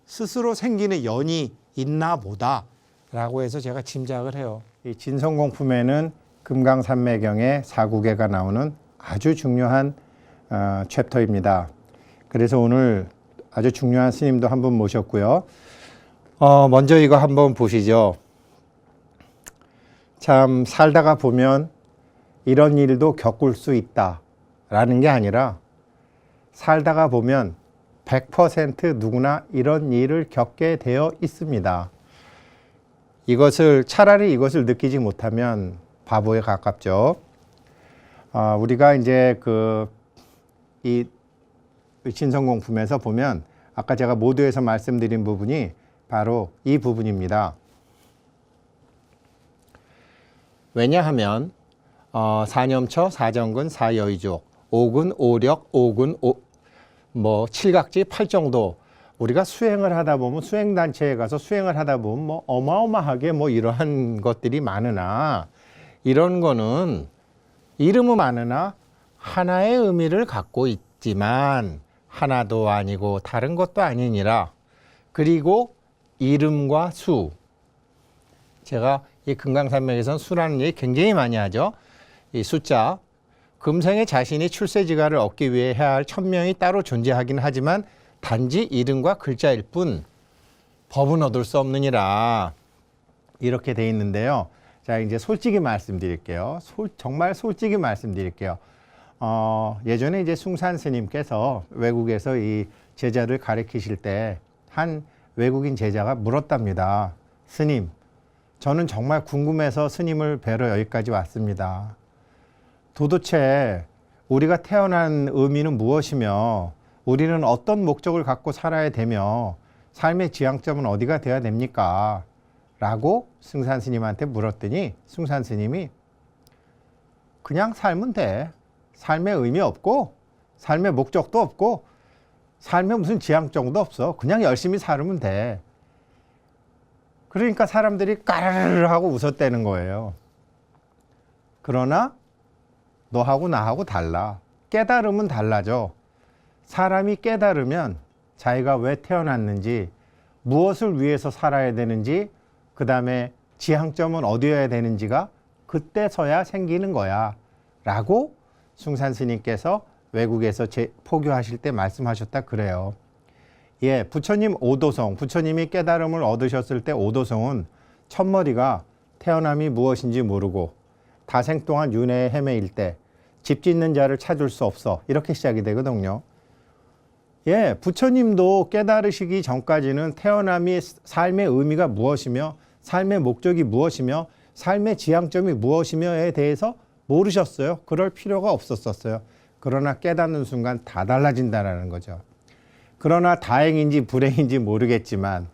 스스로 생기는 연이 있나 보다라고 해서 제가 짐작을 해요. 이 진성공품에는 금강산매경의 4국에가 나오는 아주 중요한 챕터입니다. 그래서 오늘 아주 중요한 스님도 한 분 모셨고요. 먼저 이거 한번 보시죠. 참 살다가 보면 이런 일도 겪을 수 있다라는 게 아니라 살다가 보면 100% 누구나 이런 일을 겪게 되어 있습니다. 차라리 이것을 느끼지 못하면 바보에 가깝죠. 우리가 이제 이 진성공품에서 보면 아까 제가 모두에서 말씀드린 부분이 바로 이 부분입니다. 왜냐하면 사념처, 사정근, 사여의족, 오근, 오력, 오근, 칠각지, 팔정도 우리가 수행을 하다 보면 수행단체에 가서 수행을 하다 보면 어마어마하게 이러한 것들이 많으나 이런 거는 이름은 많으나 하나의 의미를 갖고 있지만 하나도 아니고 다른 것도 아니니라. 그리고 이름과 수. 제가 이 금강산맥에서는 수라는 얘기 굉장히 많이 하죠. 이 숫자. 금생에 자신이 출세지가를 얻기 위해 해야 할 천명이 따로 존재하긴 하지만 단지 이름과 글자일 뿐 법은 얻을 수 없느니라. 이렇게 돼 있는데요. 자, 이제 솔직히 말씀드릴게요. 정말 솔직히 말씀드릴게요. 예전에 이제 숭산 스님께서 외국에서 이 제자를 가르치실 때 한 외국인 제자가 물었답니다. 스님, 저는 정말 궁금해서 스님을 뵈러 여기까지 왔습니다. 도대체 우리가 태어난 의미는 무엇이며 우리는 어떤 목적을 갖고 살아야 되며 삶의 지향점은 어디가 돼야 됩니까? 라고 숭산 스님한테 물었더니 숭산 스님이 그냥 살면 돼. 삶의 의미 없고 삶의 목적도 없고 삶에 무슨 지향점도 없어. 그냥 열심히 살면 돼. 그러니까 사람들이 까르르 하고 웃었다는 거예요. 그러나 너하고 나하고 달라. 깨달으면 달라져. 사람이 깨달으면 자기가 왜 태어났는지, 무엇을 위해서 살아야 되는지, 그 다음에 지향점은 어디여야 되는지가 그때서야 생기는 거야. 라고 숭산 스님께서 외국에서 포교하실 때 말씀하셨다 그래요. 예, 부처님 오도성, 부처님이 깨달음을 얻으셨을 때 오도성은 첫머리가 태어남이 무엇인지 모르고 다생 동안 윤회에 헤매일 때 집 짓는 자를 찾을 수 없어. 이렇게 시작이 되거든요. 예, 부처님도 깨달으시기 전까지는 태어남이 삶의 의미가 무엇이며 삶의 목적이 무엇이며 삶의 지향점이 무엇이며에 대해서 모르셨어요. 그럴 필요가 없었어요. 그러나 깨닫는 순간 다 달라진다는 거죠. 그러나 다행인지 불행인지 모르겠지만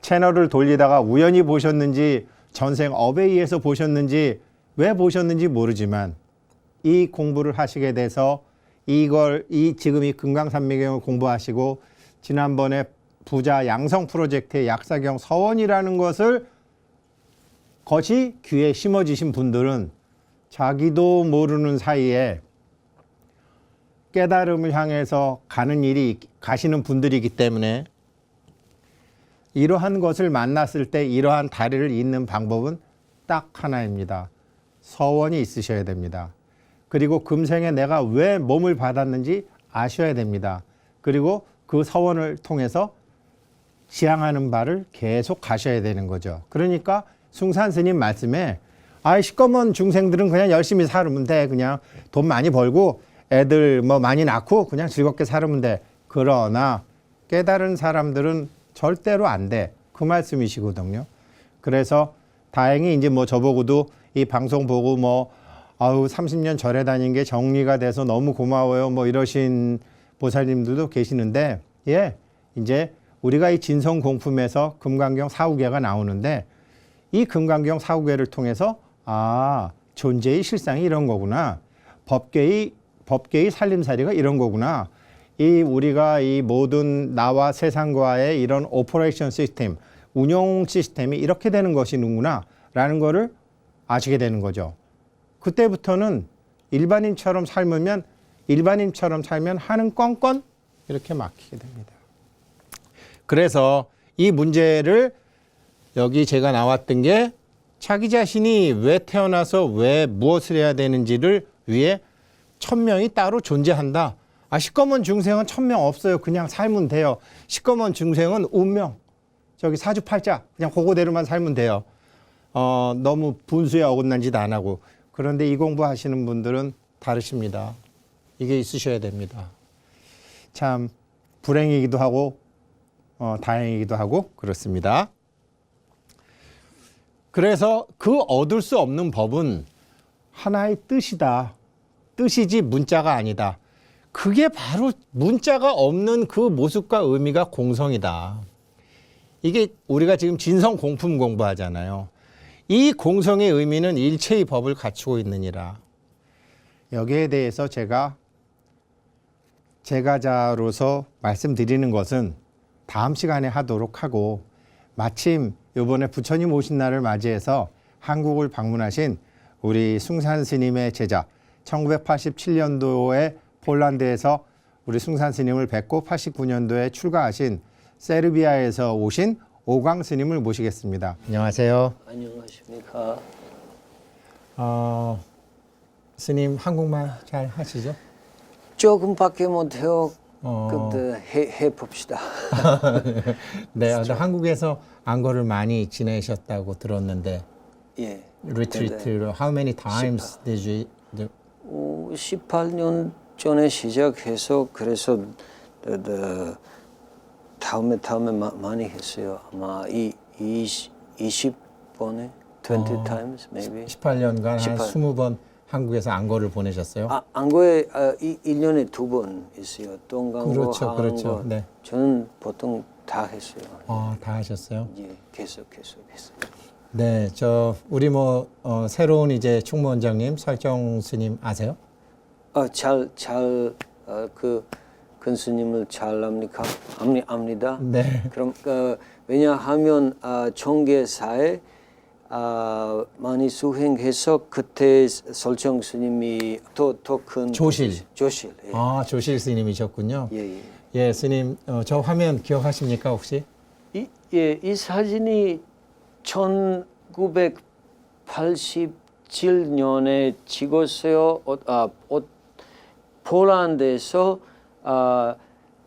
채널을 돌리다가 우연히 보셨는지 전생 업에 의해서 보셨는지 왜 보셨는지 모르지만 이 공부를 하시게 돼서 지금 이 금강산미경을 공부하시고 지난번에 부자 양성 프로젝트의 약사경 서원이라는 것이 귀에 심어지신 분들은 자기도 모르는 사이에 깨달음을 향해서 가시는 분들이기 때문에 이러한 것을 만났을 때 이러한 다리를 잇는 방법은 딱 하나입니다. 서원이 있으셔야 됩니다. 그리고 금생에 내가 왜 몸을 받았는지 아셔야 됩니다. 그리고 그 서원을 통해서 지향하는 바를 계속 가셔야 되는 거죠. 그러니까 숭산 스님 말씀에 시꺼먼 중생들은 그냥 열심히 살면 돼. 그냥 돈 많이 벌고 애들 뭐 많이 낳고 그냥 즐겁게 살면 돼. 그러나 깨달은 사람들은 절대로 안 돼. 그 말씀이시거든요. 그래서 다행히 이제 뭐 저보고도 이 방송 보고 30년 절에 다닌 게 정리가 돼서 너무 고마워요. 뭐 이러신 보살님들도 계시는데, 예, 이제 우리가 이 진성공품에서 금강경 4구계가 나오는데 이 금강경 4구계를 통해서 존재의 실상이 이런 거구나. 법계의 살림살이가 이런 거구나. 우리가 이 모든 나와 세상과의 이런 오퍼레이션 시스템, 운용 시스템이 이렇게 되는 것이구나 라는 거를 아시게 되는 거죠. 그때부터는 일반인처럼 살면 하는 껌껌 이렇게 막히게 됩니다. 그래서 이 문제를 여기 제가 나왔던 게 자기 자신이 왜 태어나서 왜 무엇을 해야 되는지를 위해 천명이 따로 존재한다. 시꺼먼 중생은 천명 없어요. 그냥 살면 돼요. 시꺼먼 중생은 운명, 저기 사주팔자 그냥 그거대로만 살면 돼요. 너무 분수에 어긋난 짓 안 하고. 그런데 이 공부하시는 분들은 다르십니다. 이게 있으셔야 됩니다. 참 불행이기도 하고 다행이기도 하고 그렇습니다. 그래서 그 얻을 수 없는 법은 하나의 뜻이다. 뜻이지 문자가 아니다. 그게 바로 문자가 없는 그 모습과 의미가 공성이다. 이게 우리가 지금 진성공품 공부하잖아요. 이 공성의 의미는 일체의 법을 갖추고 있느니라. 여기에 대해서 제가자로서 말씀드리는 것은 다음 시간에 하도록 하고, 마침 이번에 부처님 오신 날을 맞이해서 한국을 방문하신 우리 숭산 스님의 제자, 1987년도에 폴란드에서 우리 숭산 스님을 뵙고 89년도에 출가하신 세르비아에서 오신 오광 스님을 모시겠습니다. 안녕하세요. 안녕하십니까. 스님 한국말 잘 하시죠? 조금밖에 못해요. 근데 해봅시다. 네, 한국에서 안거를 많이 지내셨다고 들었는데. 예. Retreat. How many times did you do? 18년 전에 시작해서 그래서 다음에 많이 했어요. 아마 20번에 20 times maybe. 18년간 한 20번 한국에서 안거를 보내셨어요? 안거에 1년에 2번 있어요. 동강거, 그렇죠, 하안거. 그렇죠. 네. 저는 보통 다 했어요. 다 하셨어요? 예, 계속 했어요. 네, 우리 새로운 이제 충무원장님 설정 스님 아세요? 그 큰 스님을 잘 압니다. 네. 그럼 왜냐하면 총계사에 많이 수행해서 그때 설정 스님이 더 큰 조실. 예. 아, 조실 스님이셨군요. 예, 예. 예, 스님, 저 화면 기억하십니까, 혹시? 이 사진이 1987년에 찍었어요. 폴란드에서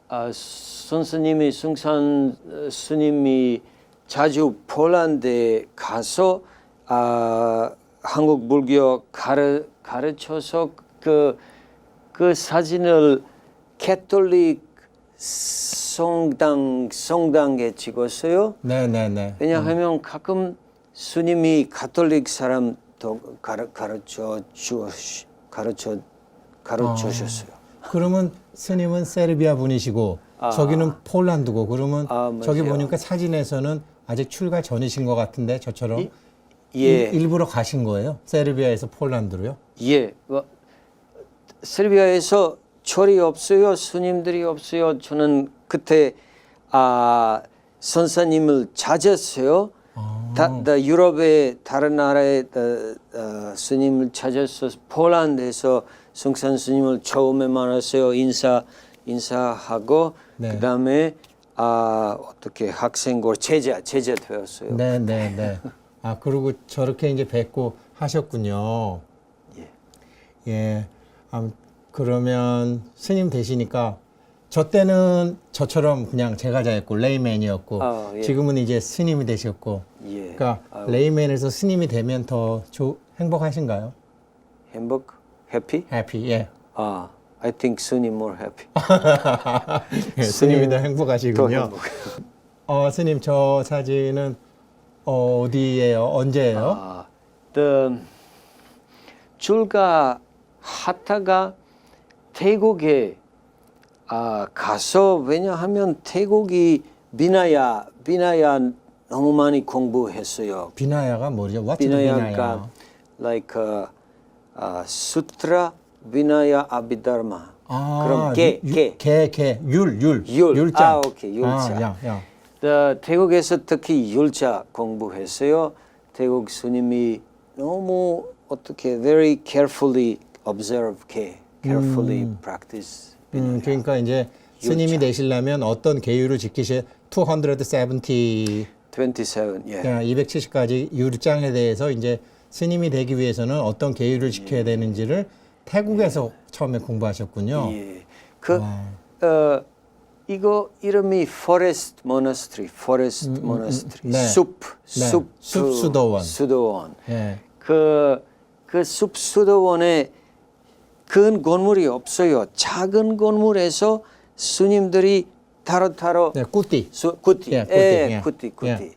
선생님이 승산 스님이 자주 폴란드에 가서 한국 불교 가르쳐서 그 사진을 캐톨릭 성당에 찍었어요. 네네네. 왜냐하면 가끔 스님이 가톨릭 사람도 가르쳐주셨어요. 그러면 스님은 세르비아 분이시고 저기는 폴란드고 그러면 저기 맞아요. 보니까 사진에서는 아직 출가 전이신 것 같은데 저처럼 예, 일부러 가신 거예요? 세르비아에서 폴란드로요? 예. 세르비아에서 절이 없어요. 스님들이 없어요. 저는 그때 선사님을 찾았어요. 유럽의 다른 나라의 스님을 찾아서 폴란드에서 성산 스님을 처음에 만났어요. 인사하고 네. 그다음에 어떻게 학생고 제자 되었어요. 네네네. 아, 그리고 저렇게 이제 뵙고 하셨군요. 예. 예. 그러면 스님 되시니까 저 때는 저처럼 그냥 제가자였고 레이맨이었고 예. 지금은 이제 스님이 되셨고 예. 그러니까 레이맨에서 스님이 되면 더 행복하신가요? 해피? 해피, 예. I think 스님 more happy. 예, 스님이 더 더 행복하시군요. 행복해요. 스님 저 사진은 어디예요? 언제예요? 출가하다가 태국에 가서 왜냐하면 태국이 비나야 너무 많이 공부했어요. 비나야가 뭐죠? What's 비나야가 like 수트라 비나야 아비다르마. 그럼 율자. 오케이, 율자. 태국에서 특히 율자 공부했어요. 태국 스님이 너무 어떻게 very carefully observe carefully practice. 그러니까 이제 스님이 되시려면 어떤 계율을 지키셔야 270 27, 예. 270가지 율장에 대해서 이제 스님이 되기 위해서는 어떤 계율을 지켜야 되는지를 태국에서 처음에 공부하셨군요. 예. 이거 이름이 Forest Monastery. 네. 숲수도원. 예. 그 숲수도원에 큰 건물이 없어요. 작은 건물에서 스님들이 따로따로 네, 꾸띠. 꾸띠. 예, 예, 꾸띠. 꾸띠. 예.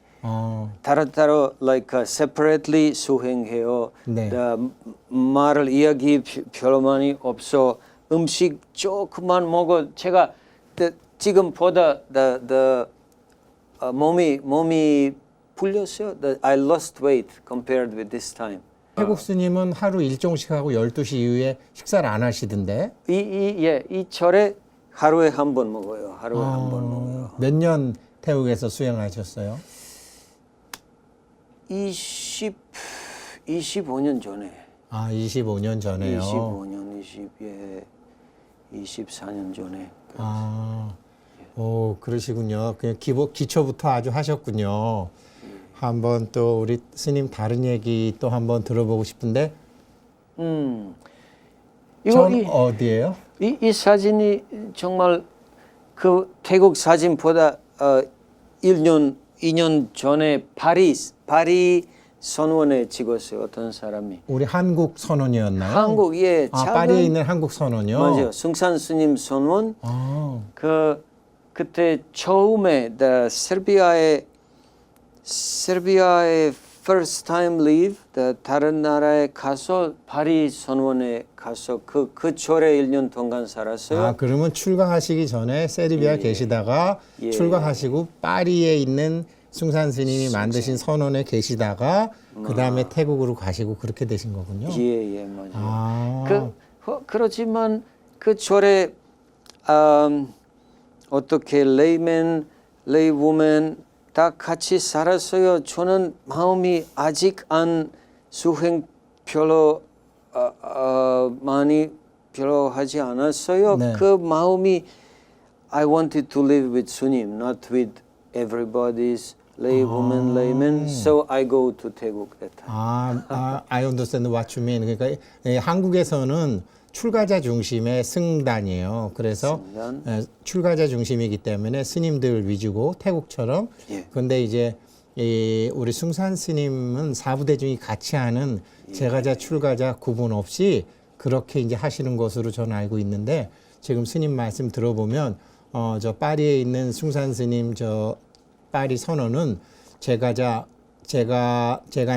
따로따로 like separately 수행해요. 네. 말을 이야기 별로 많이 없어. 음식 조금만 먹어. 제가 지금보다 몸이 풀렸어요. I lost weight compared with this time. 태국 스님은 하루 일종씩 하고 12시 이후에 식사를 안 하시던데. 이 절에 하루에 한 번 먹어요. 하루에 한 번 먹어요. 몇 년 태국에서 수행하셨어요? 25년 전에. 25년 전에요. 24년 전에. 그러시군요. 그냥 기초부터 아주 하셨군요. 한번 또 우리 스님 다른 얘기 또 한번 들어보고 싶은데. 전 어디예요? 이 사진이 정말 그 태국 사진보다 2년 전에 파리 선원에 찍었어요. 어떤 사람이. 우리 한국 선원이었나요? 한국, 예. 파리에 있는 한국 선원이요? 맞아요. 승산 스님 선원. 그때 처음에 세르비아의 first time leave, 다른 나라에 가서 파리 선원에 가서 그 절에 1년 동안 살았어요. 그러면 출가하시기 전에 세르비아 계시다가 출가하시고 파리에 있는 숭산 스님이 만드신 선원에 계시다가 그 다음에 태국으로 가시고 그렇게 되신 거군요. 예, 맞아요. 그렇지만 그 절에 어떻게 레이맨, 레이우먼 다 같이 살았어요. 저는 마음이 아직 안 수행 별로 많이 별로 하지 않았어요. 네. 그 마음이 I wanted to live with 스님, not with everybody's laywoman, layman. So I go to 태국 that time. I understand what you mean. 그러니까 한국에서는 출가자 중심의 승단이에요. 그래서 승단. 출가자 중심이기 때문에 스님들 위주고 태국처럼. 예. 근데 이제 우리 숭산 스님은 사부대중이 같이 하는 제가자 출가자 구분 없이 그렇게 이제 하시는 것으로 저는 알고 있는데 지금 스님 말씀 들어보면 저 파리에 있는 숭산 스님 저 파리 선언은 제가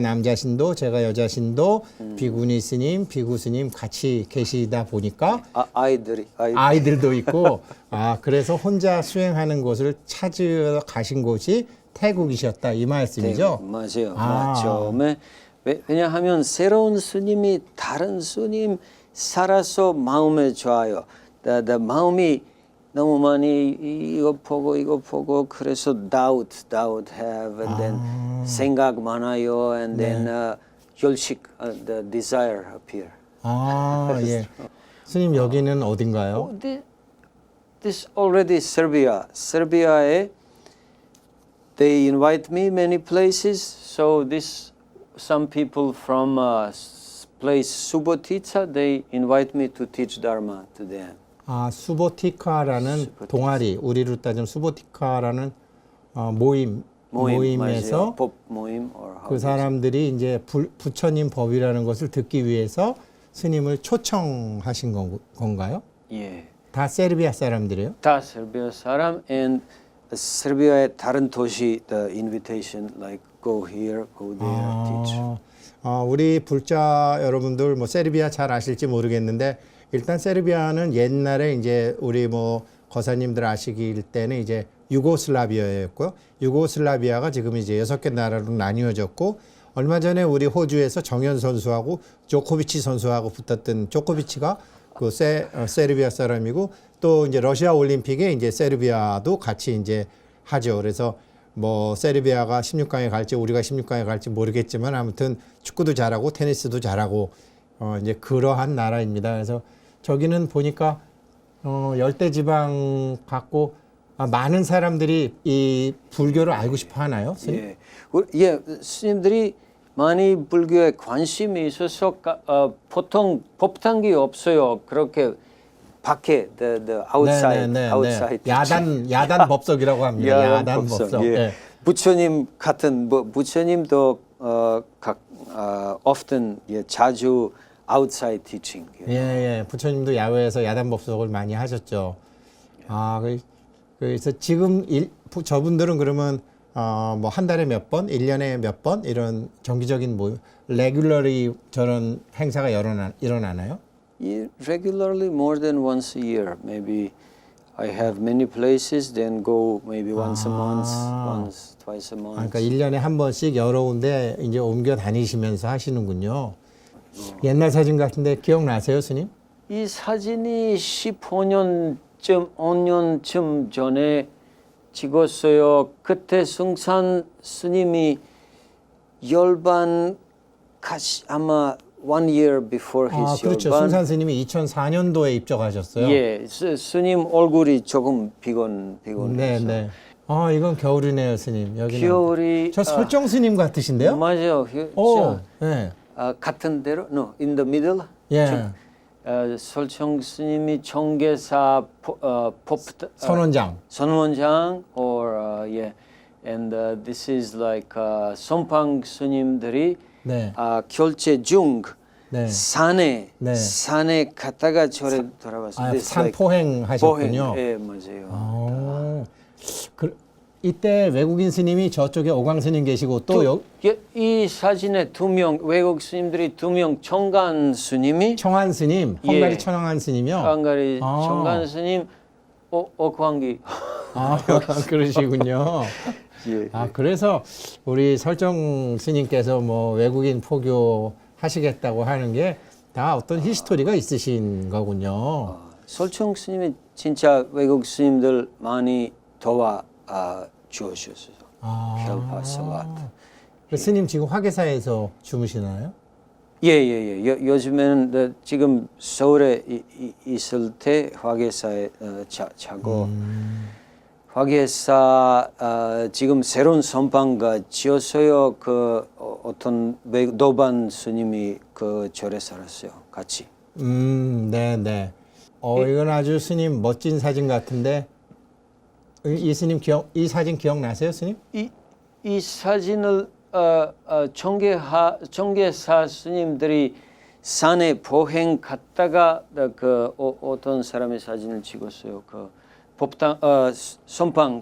남자신도 제가 여자신도 비구니 스님, 비구 스님 같이 계시다 보니까 아이들도 있고 그래서 혼자 수행하는 곳을 찾으러 가신 곳이 태국이셨다 이 말씀이죠. 맞아요. 처음에 왜냐하면 새로운 스님이 다른 스님 살아서 마음에 좋아요. 마음이 너무 많이 이거 보고 그래서 doubt have and then 생각 많아요 and then 열식 the desire appear. 예. 스님 여기는 어딘가요? This already Serbia. Serbia에 they invite me many places. So this some people from place Subotica they invite me to teach Dharma to them. 수보티카라는 동아리, 우리로 따지면 수보티카라는 모임에서 법 모임 그 사람들이 이제 부처님 법이라는 것을 듣기 위해서 스님을 초청하신 건가요? 예. 다 세르비아 사람들이에요? 다 세르비아 사람 and 세르비아의 다른 도시 the invitation like go here, go there, teach. 우리 불자 여러분들 뭐 세르비아 잘 아실지 모르겠는데 일단 세르비아는 옛날에 이제 우리 뭐 거사님들 아시길 때는 이제 유고슬라비아였고요. 유고슬라비아가 지금 이제 6개 나라로 나뉘어졌고 얼마 전에 우리 호주에서 정현 선수하고 조코비치 선수하고 붙었던 조코비치가 그 세르비아 사람이고 또 이제 러시아 올림픽에 이제 세르비아도 같이 이제 하죠. 그래서 뭐 세르비아가 16강에 갈지 우리가 16강에 갈지 모르겠지만 아무튼 축구도 잘하고 테니스도 잘하고 이제 그러한 나라입니다. 그래서 저기는 보니까 열대 지방 갖고 많은 사람들이 이 불교를 알고 싶어 하나요? 스님? 예, 스님들이 많이 불교에 관심이 있어서 보통 법당이 없어요. 그렇게 밖에 the outside 야단 법석이라고 합니다. 야단 법석. 예. 네. 부처님 같은 부처님도 often 자주 outside teaching. 예. 부처님도 야외에서 야단 법석을 많이 하셨죠. 그래서 지금 저분들은 그러면 뭐 한 달에 몇 번, 1년에 몇 번 이런 정기적인 뭐 레귤러리 저런 행사가 일어나나요? Regularly more than once a year. Maybe I have many places, then go maybe once a month, once, twice a month. 그러니까 1년에 한 번씩 여러 군데 이제 옮겨 다니시면서 하시는군요. 옛날 사진 같은데 기억나세요, 스님? 이 사진이 5년쯤 전에 찍었어요. 그때 숭산 스님이 열반 아마 1 year before his 그렇죠. 열반. 숭산 스님이 2004년도에 입적하셨어요. 예, 스님 얼굴이 조금 비건해서. 네. 이건 겨울이네요, 스님. 여기는. 겨울이 저 설정 스님 같으신데요? 맞아요. 네. 같은 대로, no, in the middle. 예. 설정 스님이 정계사 선원장, or and this is like 선방 스님들이 네. 결제 중 네. 산에 갔다가 절에 돌아왔어요. 산 포행 하셨군요. 예, 맞아요. 이때 외국인 스님이 저쪽에 오광 스님 계시고 또 이 사진에 2명 외국 스님들이 2명 청간 스님이 청한 스님, 헝가리 청한 스님이요. 헝가리 청간 스님, 오광기. 그러시군요. 예. 그래서 우리 설정 스님께서 뭐 외국인 포교 하시겠다고 하는 게 다 어떤 히스토리가 있으신 거군요. 설총 스님이 진짜 외국 스님들 많이 도와 주셨어요. Help us a lot. 스님 지금 화계사에서 주무시나요? 예. 요즘에는 지금 서울에 있을 때 화계사에 자고 화계사 지금 새로운 선방가 지었어요. 그 어떤 노반 스님이 그 절에 살았어요. 같이. 네네. 이건 아주 스님 멋진 사진 같은데 이 스님 이 사진 기억나세요, 스님? 이 사진을 청계사 스님들이 산에 보행 갔다가 그 어떤 사람의 사진을 찍었어요. 그 법당 선방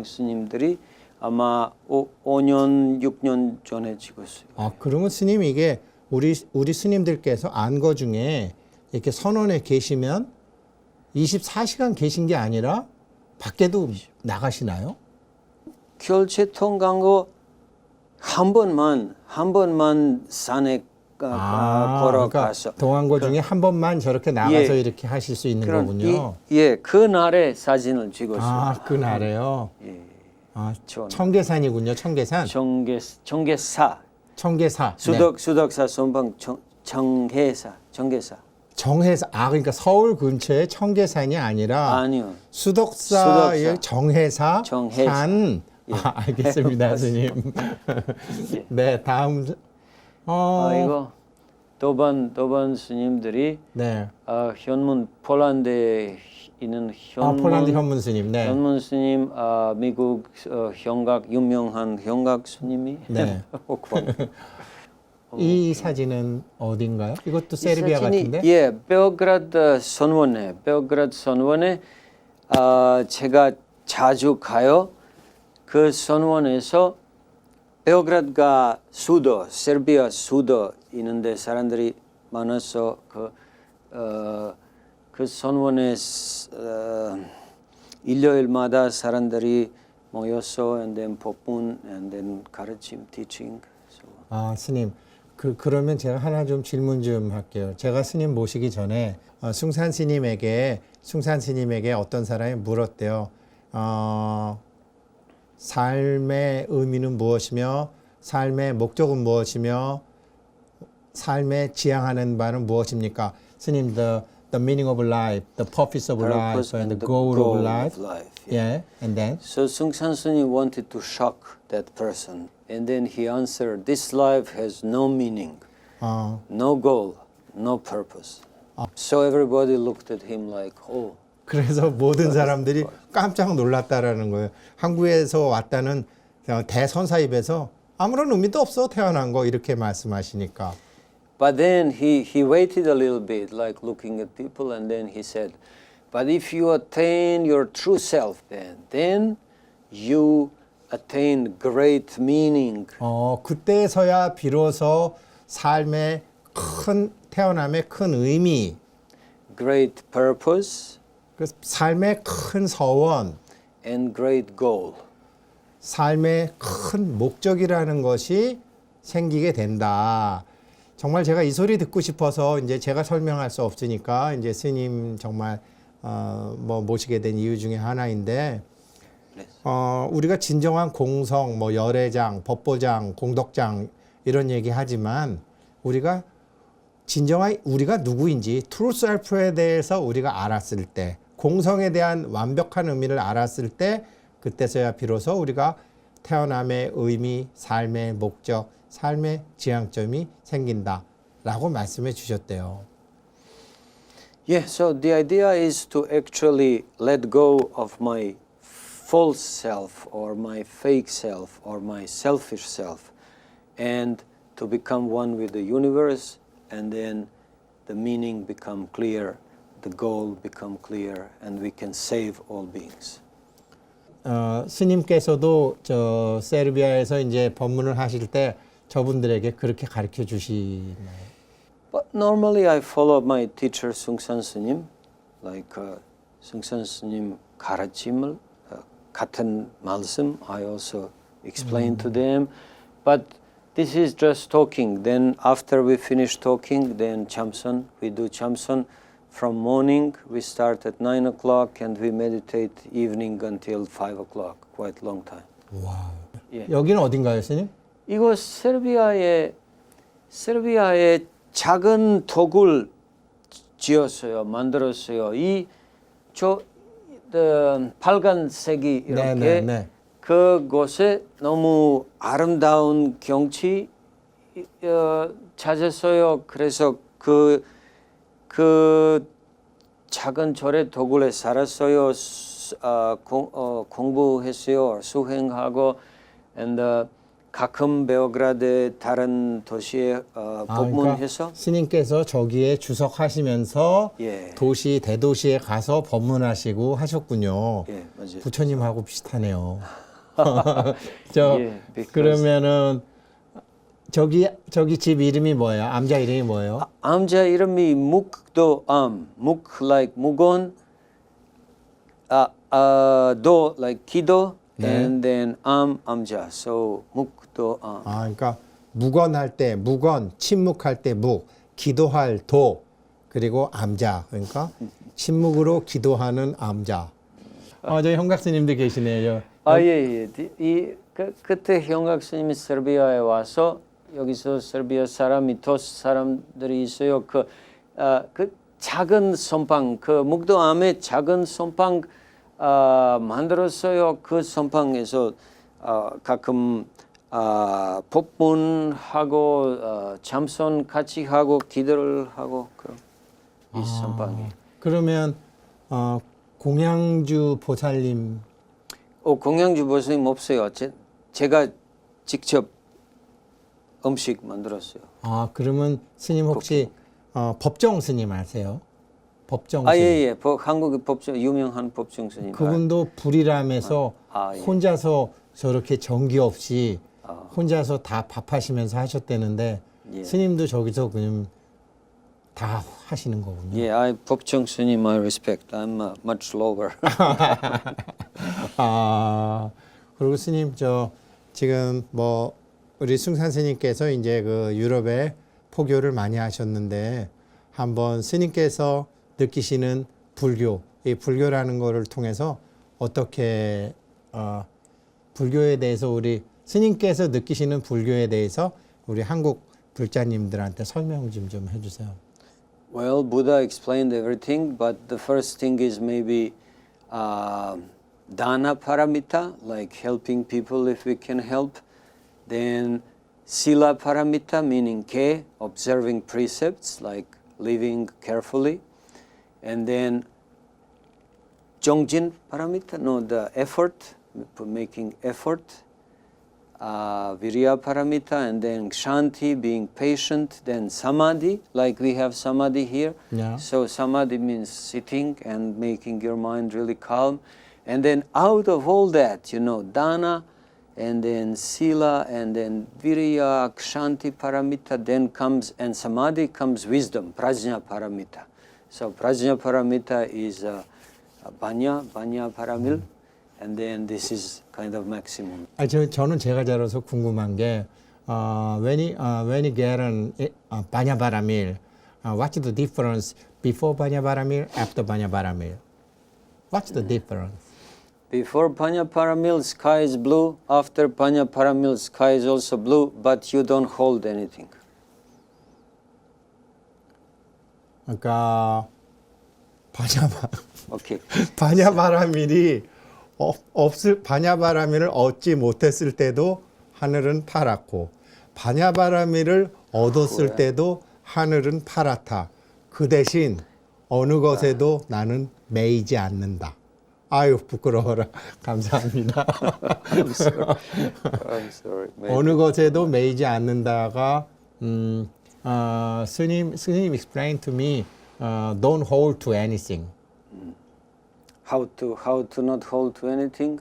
스님들이 아마 5년 6년 전에 찍었어요. 그러면 스님 이게 우리 스님들께서 안거 중에 이렇게 선원에 계시면 24시간 계신 게 아니라 밖에도 나가시나요? 결제통 간 거 한 번만 산에 걸어가서 그러니까 동안거 중에 한 번만 저렇게 나가서 이렇게 하실 수 있는 거군요. 그날의 사진을 찍었어요. 그날에요. 예. 청계산이군요. 청계산. 청계사. 수덕사 선방 청계사. 정해사. 그러니까 서울 근처에 청계산이 아니라 아니요. 수덕사의 정해사. 정해산. 알겠습니다, 스님. 네, 다음. 이거 도반 스님들이 현문 폴란드에 있는 폴란드 현문 스님. 네. 현문 스님 미국 유명한 형각 스님이. 네. 이 사진은 어딘가요? 이것도 세르비아 같은데? 예, 베오그라드 선원에 제가 자주 가요. 그 선원에서 베오그라드가 세르비아 수도 있는데 사람들이 많아서 그 선원에 일요일마다 사람들이 모여서 and then 법문 and then 가르침 teaching. 스님. 그러면 제가 하나 좀 질문 좀 할게요. 제가 스님 모시기 전에 숭산 스님에게 어떤 사람이 물었대요. 삶의 의미는 무엇이며 삶의 목적은 무엇이며 삶에 지향하는 바는 무엇입니까? 스님, the meaning of life, the purpose of life, and the goal of life. Yeah, and then? So Sungsan Sunim wanted to shock that person, and then he answered, "This life has no meaning, no goal, no purpose." So everybody looked at him like, "Oh." 그래서 모든 사람들이 깜짝 놀랐다라는 거예요. 한국에서 왔다는 대선사 입에서 아무런 의미도 없어 태어난 거 이렇게 말씀하시니까. But then he waited a little bit, like looking at people, and then he said, "But if you attain your true self, then you attain great meaning." 그때서야 비로소 삶의 태어남의 큰 의미, great purpose, 삶의 큰 서원, and great goal. 삶의 큰 목적이라는 것이 생기게 된다. 정말 제가 이 소리 듣고 싶어서 이제 제가 설명할 수 없으니까 이제 스님 정말 모시게 된 이유 중에 하나인데 우리가 진정한 공성, 열애장, 법보장, 공덕장 이런 얘기 하지만 우리가 진정한 우리가 누구인지 트루 셀프에 대해서 우리가 알았을 때 공성에 대한 완벽한 의미를 알았을 때 그때서야 비로소 우리가 태어남의 의미, 삶의 목적, 삶의 지향점이 생긴다라고 말씀해 주셨대요. Yeah, so the idea is to actually let go of my false self or my fake self or my selfish self and to become one with the universe, and then the meaning become clear, the goal become clear, and we can save all beings. 스님께서도 세르비아에서 이제 법문을 하실 때 저분들에게 그렇게 가르쳐 주시나요? But normally I follow my teacher Sungsan Sunim, like Sungsan Sunim 가르침을 같은 말씀 I also explain to them, but this is just talking. Then after we finish talking, then chamson, we do chamson from morning. We start at 9 o'clock and we meditate evening until 5 o'clock. Quite long time. 와. 예. 여기는 어딘가요, 스님? 이거 세르비아의 작은 덕을 지었어요. 만들었어요. 빨간색이 이렇게 네. 그곳에 너무 아름다운 경치 찾았어요. 그래서 그 작은 절의 도굴에 살았어요. 공부했어요. 수행하고 and 가끔 베오그라드 다른 도시에 방문해서 그러니까 스님께서 저기에 주석하시면서 예. 도시 대도시에 가서 법문하시고 하셨군요. 예, 맞아요. 부처님하고 비슷하네요. 저 예, because- 그러면은 저기 집 이름이 뭐예요? 암자 이름이 뭐예요? 암자 이름이 묵도암, 묵 like 무건, 도 like 기도, 네. and then 암자. So 묵도암. 그러니까 묵언할 때 묵언, 침묵할 때 묵, 기도할 도, 그리고 암자. 그러니까 침묵으로 기도하는 암자. 저 형각 스님도 계시네요. 예. 그때 형각 스님이 세르비아에 와서 여기서 세르비아 사람이 도스 사람들이 있어요. 그 작은 선방, 그 묵도암에 작은 선방 만들었어요. 그 선방에서 가끔 법문하고 참선 같이 하고 기도를 하고 그런 이 선방에. 그러면 공양주 보살님 공양주 보살님 없어요. 제가 직접 음식 만들었어요. 그러면 스님 혹시 법정 스님 아세요? 법정 스님. 예. 한국의 법정 유명한 법정 스님. 그분도 불이람에서 예. 혼자서 저렇게 전기 없이 혼자서 다 밥하시면서 하셨다는데 예. 스님도 저기서 그냥 다 하시는 거군요. 예, 법정 스님, I respect. I'm much lower. 그리고 스님 지금 뭐 우리 숭산 스님께서 이제 그 유럽에 포교를 많이 하셨는데 한번 스님께서 느끼시는 불교, 이 불교라는 거를 통해서 어떻게 불교에 대해서 우리 스님께서 느끼시는 불교에 대해서 우리 한국 불자님들한테 설명 좀 해주세요. Well, Buddha explained everything, but the first thing is maybe dana paramita, like helping people if we can help. Then sila paramita, meaning ke, observing precepts, like living carefully. And then jongjin paramita, the effort, making effort. Virya paramita, and then kshanti, being patient. Then samadhi, like we have samadhi here. Yeah. So samadhi means sitting and making your mind really calm. And then out of all that, dana, and then sila, and then virya, kshanti paramita, then comes, and samadhi comes wisdom, prajna paramita. So prajna paramita is banya paramil, and then this is kind of maximum. 저는 제가 자라서 궁금한 게 when you get an Banyavaramil, what's the difference before Banyavaramil, after Banyavaramil? What's the difference? Before Panyaparamil, sky is blue. After Panyaparamil, sky is also blue, but you don't hold anything. 그러니까 Okay. 바냐바라밀이 바냐바라밀을 얻지 못했을 때도 하늘은 파랗고 바냐바라밀을 얻었을 때도 하늘은 파랗다. 그 대신 어느 것에도 나는 매이지 않는다. 아유 부끄러워라. 감사합니다. I'm sorry. 어느 것에도 매이지 않는다가 스님 explain to me don't hold to anything. How to not hold to anything?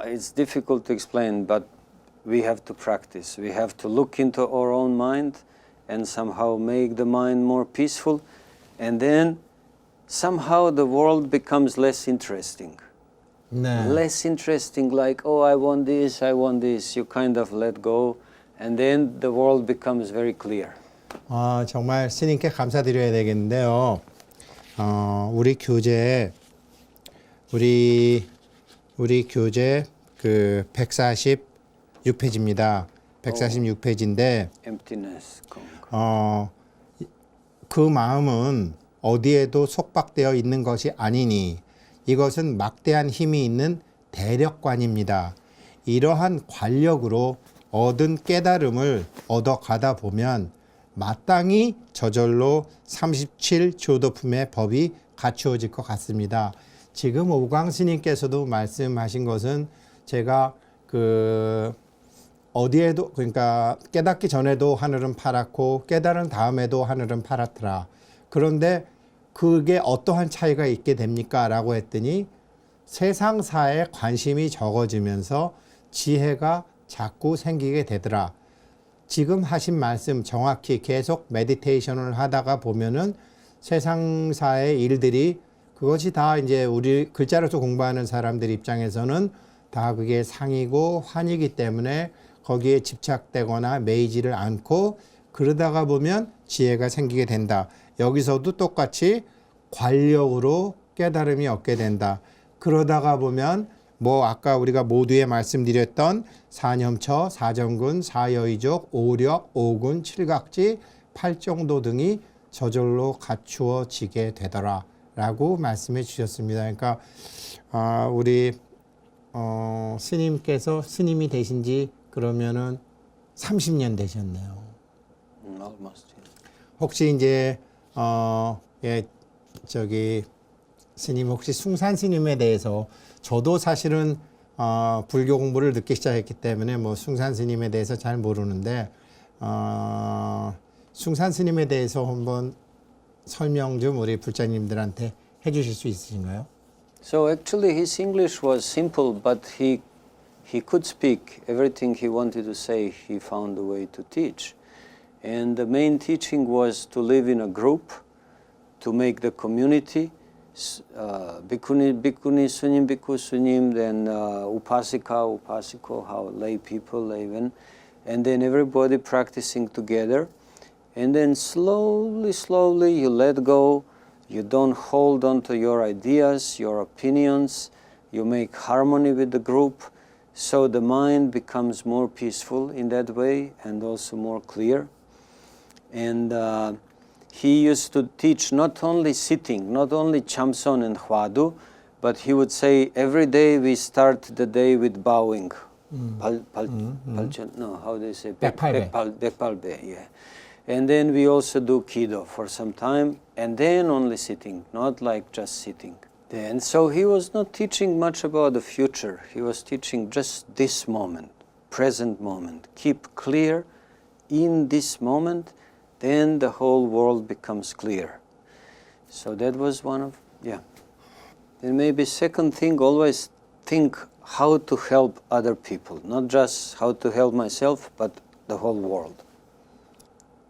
It's difficult to explain, but we have to practice. We have to look into our own mind and somehow make the mind more peaceful, and then somehow the world becomes less interesting. 네. Less interesting, like, oh, I want this. You kind of let go, and then the world becomes very clear. 정말 스님께 감사드려야 되겠는데요. 우리 교재 그 146페이지입니다. 146페이지인데 Emptiness. conquer. 그 마음은 어디에도 속박되어 있는 것이 아니니 이것은 막대한 힘이 있는 대력관입니다. 이러한 관력으로 얻은 깨달음을 얻어가다 보면 마땅히 저절로 37조도품의 법이 갖추어질 것 같습니다. 지금 오광 스님께서도 말씀하신 것은 제가 어디에도 그러니까 깨닫기 전에도 하늘은 파랗고 깨달은 다음에도 하늘은 파랗더라. 그런데 그게 어떠한 차이가 있게 됩니까? 라고 했더니 세상사에 관심이 적어지면서 지혜가 자꾸 생기게 되더라. 지금 하신 말씀 정확히 계속 메디테이션을 하다가 보면은 세상사의 일들이 그것이 다 이제 우리 글자로서 공부하는 사람들 입장에서는 다 그게 상이고 환이기 때문에 거기에 집착되거나 매이지를 않고 그러다가 보면 지혜가 생기게 된다. 여기서도 똑같이 관력으로 깨달음이 얻게 된다. 그러다가 보면 뭐 아까 우리가 모두에 말씀드렸던 사념처, 사정근, 사여의족, 오력, 오군, 칠각지, 팔정도 등이 저절로 갖추어지게 되더라 라고 말씀해 주셨습니다. 그러니까 우리 스님께서 스님이 되신 지 그러면은 30년 되셨네요. Almost. 혹시 이제 스님 혹시 숭산 스님에 대해서 저도 사실은 불교 공부를 늦게 시작했기 때문에 뭐 숭산 스님에 대해서 잘 모르는데 숭산 스님에 대해서 한번 설명 좀 우리 불자님들한테 해주실 수 있으신가요? So actually his English was simple, but he could speak everything he wanted to say. He found a way to teach. And the main teaching was to live in a group, to make the community, bhikkhuni, sunim, bhikkhu, sunim, then upasika, upasiko, how lay people even, and then everybody practicing together. And then slowly, slowly you let go, you don't hold on to your ideas, your opinions, you make harmony with the group, so the mind becomes more peaceful in that way and also more clear. And he used to teach not only sitting, not only chamson and hwadu, but he would say every day we start the day with bowing. No, how do you say? Bekpalbe, yeah. And then we also do kido for some time, and then only sitting, not like just sitting. And so he was not teaching much about the future. He was teaching just this moment, present moment. Keep clear in this moment, then the whole world becomes clear. So that was one of, yeah. And maybe second thing, always think how to help other people, not just how to help myself, but the whole world.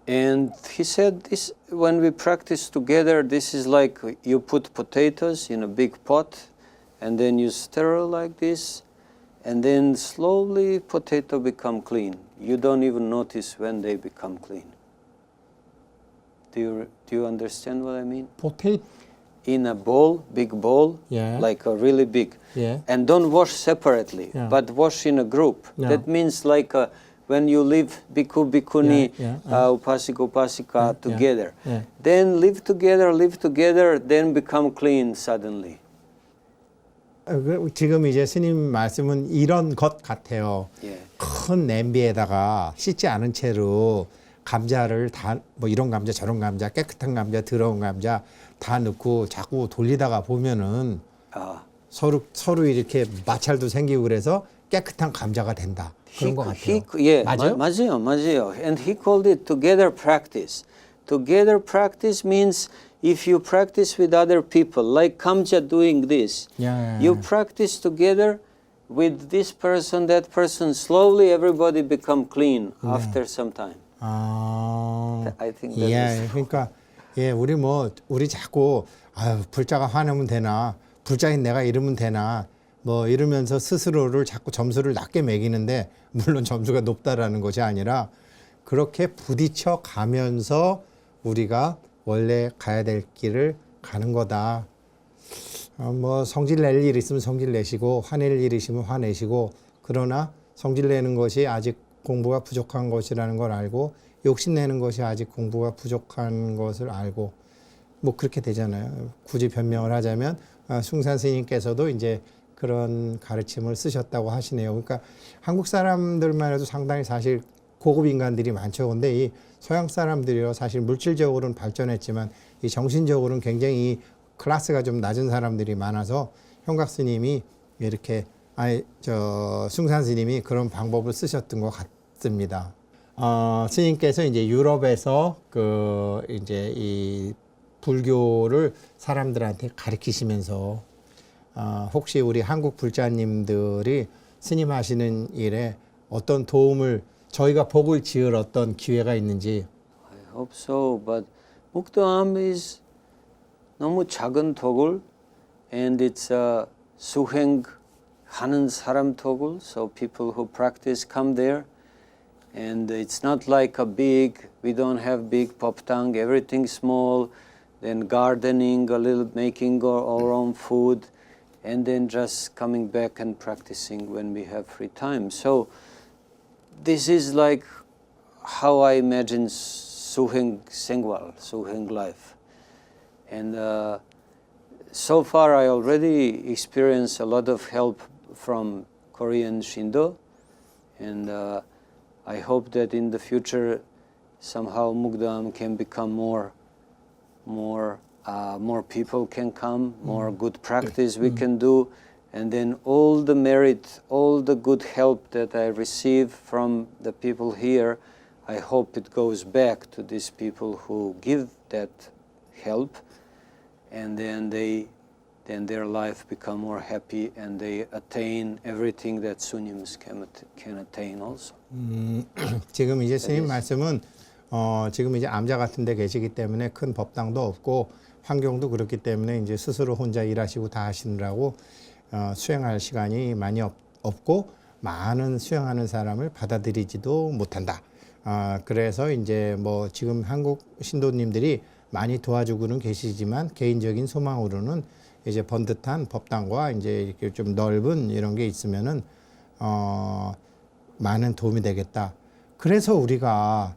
And he said this, when we practice together, this is like you put potatoes in a big pot and then you stir like this and then slowly potato become clean. You don't even notice when they become clean. Do you understand what I mean? Potato. In a bowl, big bowl, Yeah. like a really big. Yeah. And don't wash separately, Yeah. but wash in a group. Yeah. That means like when you live bhikkhu, bhikkhuni, Yeah, upasika, upasika Yeah. together. Yeah. Then live together, then become clean suddenly. 지금 이제 스님 말씀은 이런 것 같아요. Yeah. 큰 냄비에다가 씻지 않은 채로 감자를 다 뭐 이런 감자 저런 감자 깨끗한 감자 더러운 감자 다 넣고 자꾸 돌리다가 보면은 서로 이렇게 마찰도 생기고 그래서 깨끗한 감자가 된다. 그런 것 같아요. 맞아요? 맞아요. And he called it together practice. Together practice means if you practice with other people, like Kamja doing this, Yeah. you practice together with this person, that person, slowly everybody become clean after some time. I think that 예, is 그러니까 우리 자꾸 불자가 화내면 되나, 불자인 내가 이러면 되나, 뭐 이러면서 스스로를 자꾸 점수를 낮게 매기는데 물론 점수가 높다라는 것이 아니라 그렇게 부딪혀 가면서 우리가 원래 가야 될 길을 가는 거다. 뭐 성질 낼 일 있으면 성질 내시고 화낼 일 있으면 화내시고 그러나 성질 내는 것이 아직 공부가 부족한 것이라는 걸 알고 욕심내는 것이 아직 공부가 부족한 것을 알고 뭐 그렇게 되잖아요. 굳이 변명을 하자면 숭산 스님께서도 이제 그런 가르침을 쓰셨다고 하시네요. 그러니까 한국 사람들만 해도 상당히 사실 고급 인간들이 많죠. 근데 이 서양 사람들이요 사실 물질적으로는 발전했지만 이 정신적으로는 굉장히 클래스가 좀 낮은 사람들이 많아서 형각 스님이 이렇게 숭산 스님이 그런 방법을 쓰셨던 것 같습니다. 스님께서 이제 유럽에서 이제 이 불교를 사람들한테 가르치시면서 혹시 우리 한국 불자님들이 스님 하시는 일에 어떤 도움을 저희가 복을 지을 어떤 기회가 있는지. I hope so, but Mukdaam is 너무 작은 도굴 and it's a 수행 하는 사람 도굴, so people who practice come there. And it's not like a big, we don't have big poptang, everything small, then gardening a little, making our own food, and then just coming back and practicing when we have free time. So this is like how I imagine Suheng Sengwal, Suheng life. And so far I already experienced a lot of help from Korean Shindo, and I hope that in the future somehow Mukdaam can become more people can come, more good practice we can do, and then all the merit, all the good help that I receive from the people here, I hope it goes back to these people who give that help, and then their life become more happy and they attain everything that Sunims can attain also. 지금 이제 스님 말씀은 지금 이제 암자 같은 데 계시기 때문에 큰 법당도 없고 환경도 그렇기 때문에 이제 스스로 혼자 일하시고 다 하시느라고 수행할 시간이 많이 없고 많은 수행하는 사람을 받아들이지도 못한다. 그래서 이제 뭐 지금 한국 신도님들이 많이 도와주고는 계시지만 개인적인 소망으로는 이제 번듯한 법당과 이제 이렇게 좀 넓은 이런 게 있으면은 많은 도움이 되겠다. 그래서 우리가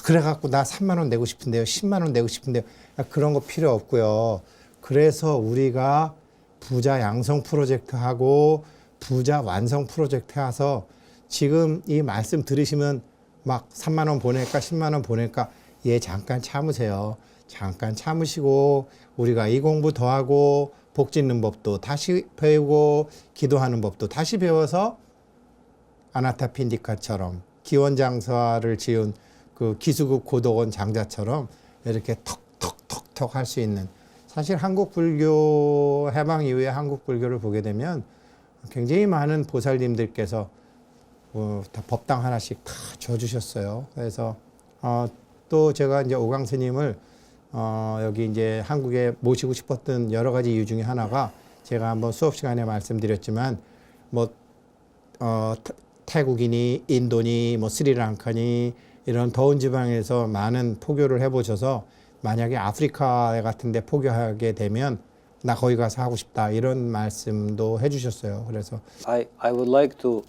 그래갖고 나 3만 원 내고 싶은데요, 10만 원 내고 싶은데요, 그런 거 필요 없고요. 그래서 우리가 부자 양성 프로젝트 하고 부자 완성 프로젝트 해서 지금 이 말씀 들으시면 막 3만 원 보낼까 10만 원 보낼까 잠깐 참으세요. 잠깐 참으시고 우리가 이 공부 더 하고 복 짓는 법도 다시 배우고 기도하는 법도 다시 배워서 아나타핀디카처럼 기원장사를 지은 그 기수급 고도원 장자처럼 이렇게 턱턱턱턱 할 수 있는, 사실 한국 불교 해방 이후에 한국 불교를 보게 되면 굉장히 많은 보살님들께서 다 법당 하나씩 다 줘주셨어요. 그래서 또 제가 이제 오광 스님을 여기 이제 한국에 모시고 싶었던 여러 가지 이유 중에 하나가 제가 한번 수업 시간에 말씀드렸지만 뭐 태국이니 인도니 뭐 스리랑카니 이런 더운 지방에서 많은 포교를 해보셔서 만약에 아프리카 같은 데 포교하게 되면 나 거기 가서 하고 싶다 이런 말씀도 해주셨어요. 그래서 I would like to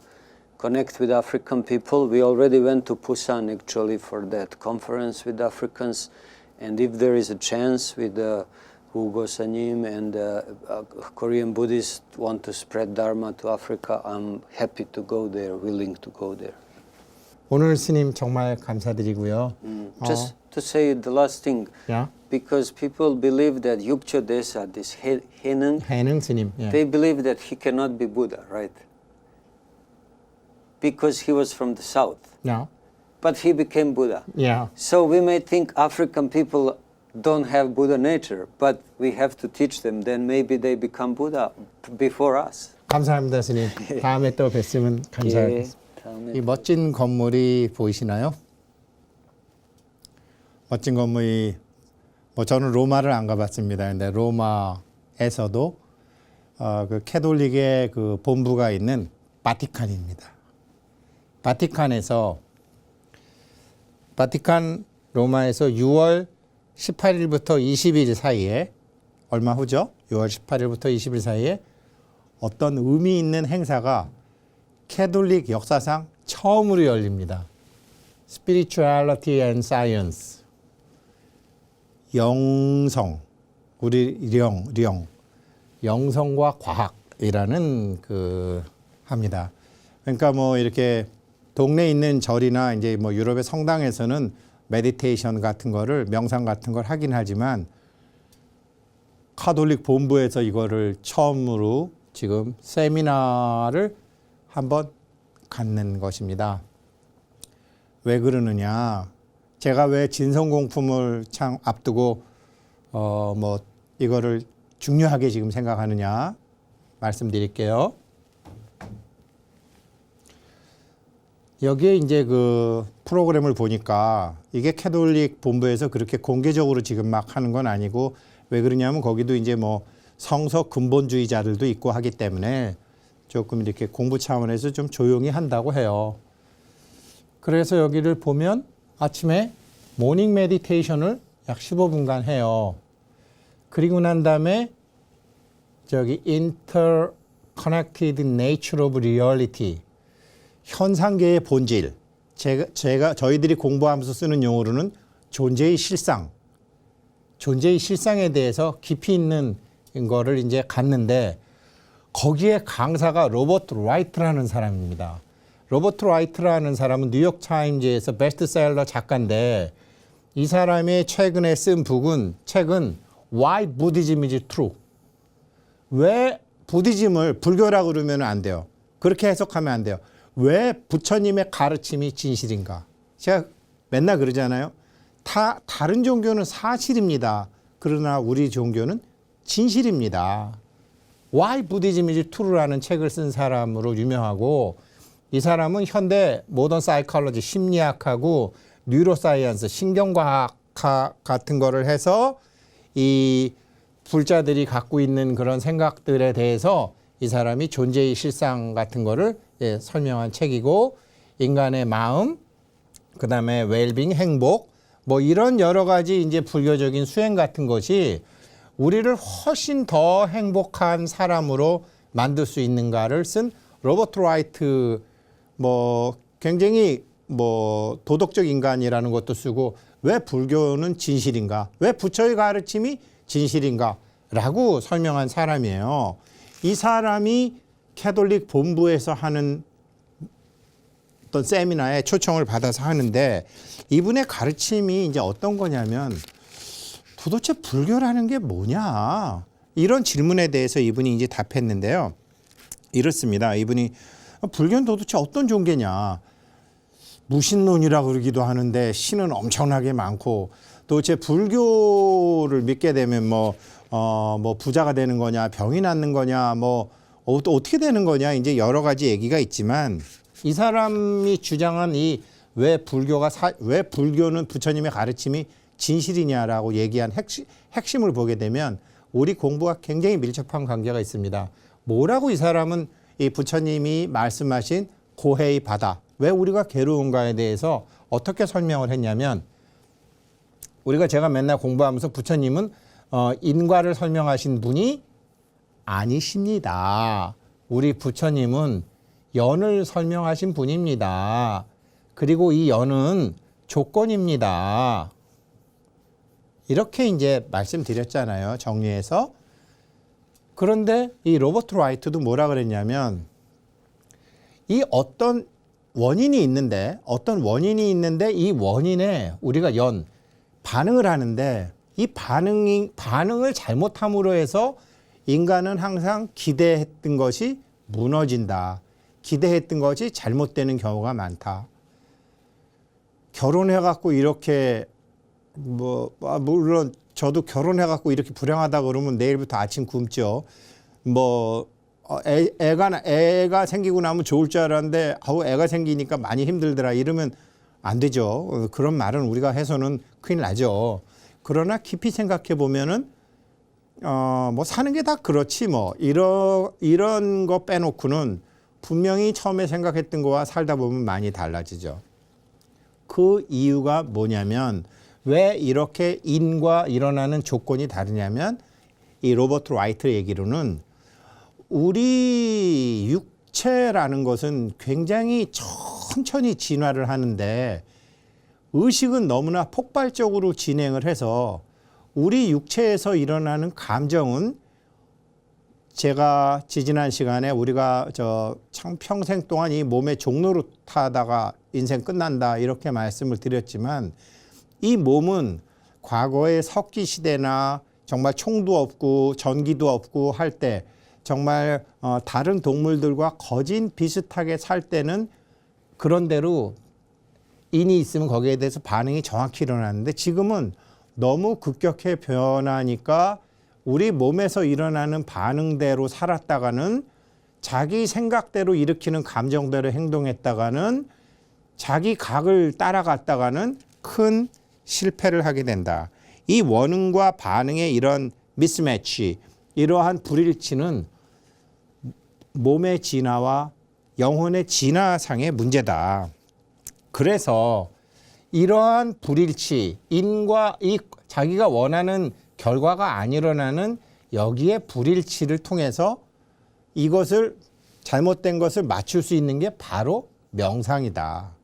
connect with African people. We already went to Busan actually for that conference with Africans, and if there is a chance with Hugo Sanim and Korean Buddhists want to spread Dharma to Africa, I'm happy to go there, willing to go there. 오늘 스님 정말 감사드리고요. Just to say the last thing, 야, because people believe that Yukcho Desa, this Henung, 해능 스님. 예. they believe that he cannot be Buddha, right? Because he was from the south, 야, but he became Buddha. 야. So we may think African people don't have Buddha nature, but we have to teach them, then maybe they become Buddha before us. 감사합니다, 스님. 다음에 또 뵀으면 감사하겠습니다. 다음에 이 멋진 건물이 보이시나요? 멋진 건물이 뭐 저는 로마를 안 가봤습니다. 근데 로마에서도 그 캐톨릭의 그 본부가 있는 바티칸입니다. 바티칸에서 바티칸 로마에서 6월 18일부터 20일 사이에 얼마 후죠? 6월 18일부터 20일 사이에 어떤 의미 있는 행사가 캐톨릭 역사상 처음으로 열립니다. Spirituality and Science. 영성, 우리 영성과 과학이라는 합니다. 그러니까 뭐 이렇게 동네에 있는 절이나 이제 뭐 유럽의 성당에서는 메디테이션 같은 거를 명상 같은 걸 하긴 하지만 카톨릭 본부에서 이거를 처음으로 지금 세미나를 한번 갖는 것입니다. 왜 그러느냐? 제가 왜 진성공품을 참 앞두고 뭐 이거를 중요하게 지금 생각하느냐 말씀드릴게요. 여기에 이제 그 프로그램을 보니까 이게 캐톨릭 본부에서 그렇게 공개적으로 지금 막 하는 건 아니고 왜 그러냐면 거기도 이제 뭐 성서 근본주의자들도 있고 하기 때문에 조금 이렇게 공부 차원에서 좀 조용히 한다고 해요. 그래서 여기를 보면 아침에 모닝 메디테이션을 약 15분간 해요. 그리고 난 다음에 저기 Interconnected Nature of Reality, 현상계의 본질, 저희들이 공부하면서 쓰는 용어로는 존재의 실상, 존재의 실상에 대해서 깊이 있는 거를 이제 갔는데 거기에 강사가 로버트 라이트라는 사람입니다. 로버트 라이트라는 사람은 뉴욕 타임즈에서 베스트셀러 작가인데 이 사람이 최근에 쓴 책은 Why Buddhism is True. 왜 부디즘을 불교라고 그러면 안 돼요. 그렇게 해석하면 안 돼요. 왜 부처님의 가르침이 진실인가? 제가 맨날 그러잖아요. 다른 종교는 사실입니다. 그러나 우리 종교는 진실입니다. Why Buddhism is True라는 책을 쓴 사람으로 유명하고 이 사람은 현대 모던 사이콜로지, 심리학하고 뉴로사이언스, 신경과학 같은 거를 해서 이 불자들이 갖고 있는 그런 생각들에 대해서 이 사람이 존재의 실상 같은 거를 설명한 책이고 인간의 마음, 그 다음에 웰빙, 행복, 뭐 이런 여러 가지 이제 불교적인 수행 같은 것이 우리를 훨씬 더 행복한 사람으로 만들 수 있는가를 쓴 로버트 라이트 뭐 굉장히 뭐 도덕적 인간이라는 것도 쓰고 왜 불교는 진실인가? 왜 부처의 가르침이 진실인가? 라고 설명한 사람이에요. 이 사람이 캐톨릭 본부에서 하는 어떤 세미나에 초청을 받아서 하는데 이분의 가르침이 이제 어떤 거냐면 도대체 불교라는 게 뭐냐? 이런 질문에 대해서 이분이 이제 답했는데요. 이렇습니다. 이분이 불교는 도대체 어떤 종교냐? 무신론이라고 그러기도 하는데 신은 엄청나게 많고 도대체 불교를 믿게 되면 뭐 부자가 되는 거냐, 병이 낫는 거냐, 뭐 또 어떻게 되는 거냐, 이제 여러 가지 얘기가 있지만 이 사람이 주장한 왜 불교는 부처님의 가르침이 진실이냐라고 얘기한 핵심을 보게 되면 우리 공부와 굉장히 밀접한 관계가 있습니다. 뭐라고 이 사람은 이 부처님이 말씀하신 고해의 바다, 왜 우리가 괴로운가에 대해서 어떻게 설명을 했냐면 제가 맨날 공부하면서 부처님은 인과를 설명하신 분이 아니십니다. 우리 부처님은 연을 설명하신 분입니다. 그리고 이 연은 조건입니다. 이렇게 이제 말씀드렸잖아요. 정리해서. 그런데 이 로버트 라이트도 뭐라 그랬냐면 이 어떤 원인이 있는데 이 원인에 우리가 반응을 하는데 이 반응을 잘못함으로 해서 인간은 항상 기대했던 것이 무너진다. 기대했던 것이 잘못되는 경우가 많다. 결혼해갖고 이렇게 물론 저도 결혼해갖고 이렇게 불행하다 그러면 내일부터 아침 굶죠. 애가 생기고 나면 좋을 줄 알았는데 애가 생기니까 많이 힘들더라 이러면 안 되죠. 그런 말은 우리가 해서는 큰일 나죠. 그러나 깊이 생각해 보면은 사는 게 다 그렇지 이런 거 빼놓고는 분명히 처음에 생각했던 거와 살다 보면 많이 달라지죠. 그 이유가 뭐냐면 왜 이렇게 인과 일어나는 조건이 다르냐면 이 로버트 라이트 얘기로는 우리 육체라는 것은 굉장히 천천히 진화를 하는데 의식은 너무나 폭발적으로 진행을 해서 우리 육체에서 일어나는 감정은 제가 지지난 시간에 우리가 참 평생 동안 이 몸의 종로를 타다가 인생 끝난다 이렇게 말씀을 드렸지만 이 몸은 과거의 석기 시대나 정말 총도 없고 전기도 없고 할 때 정말 다른 동물들과 거진 비슷하게 살 때는 그런 대로 인이 있으면 거기에 대해서 반응이 정확히 일어나는데 지금은 너무 급격하게 변하니까 우리 몸에서 일어나는 반응대로 살았다가는 자기 생각대로 일으키는 감정대로 행동했다가는 자기 각을 따라갔다가는 큰 실패를 하게 된다. 이 원인과 반응의 이런 미스매치, 이러한 불일치는 몸의 진화와 영혼의 진화상의 문제다. 그래서 이러한 불일치, 인과 이 자기가 원하는 결과가 안 일어나는 여기에 불일치를 통해서 이것을 잘못된 것을 맞출 수 있는 게 바로 명상이다.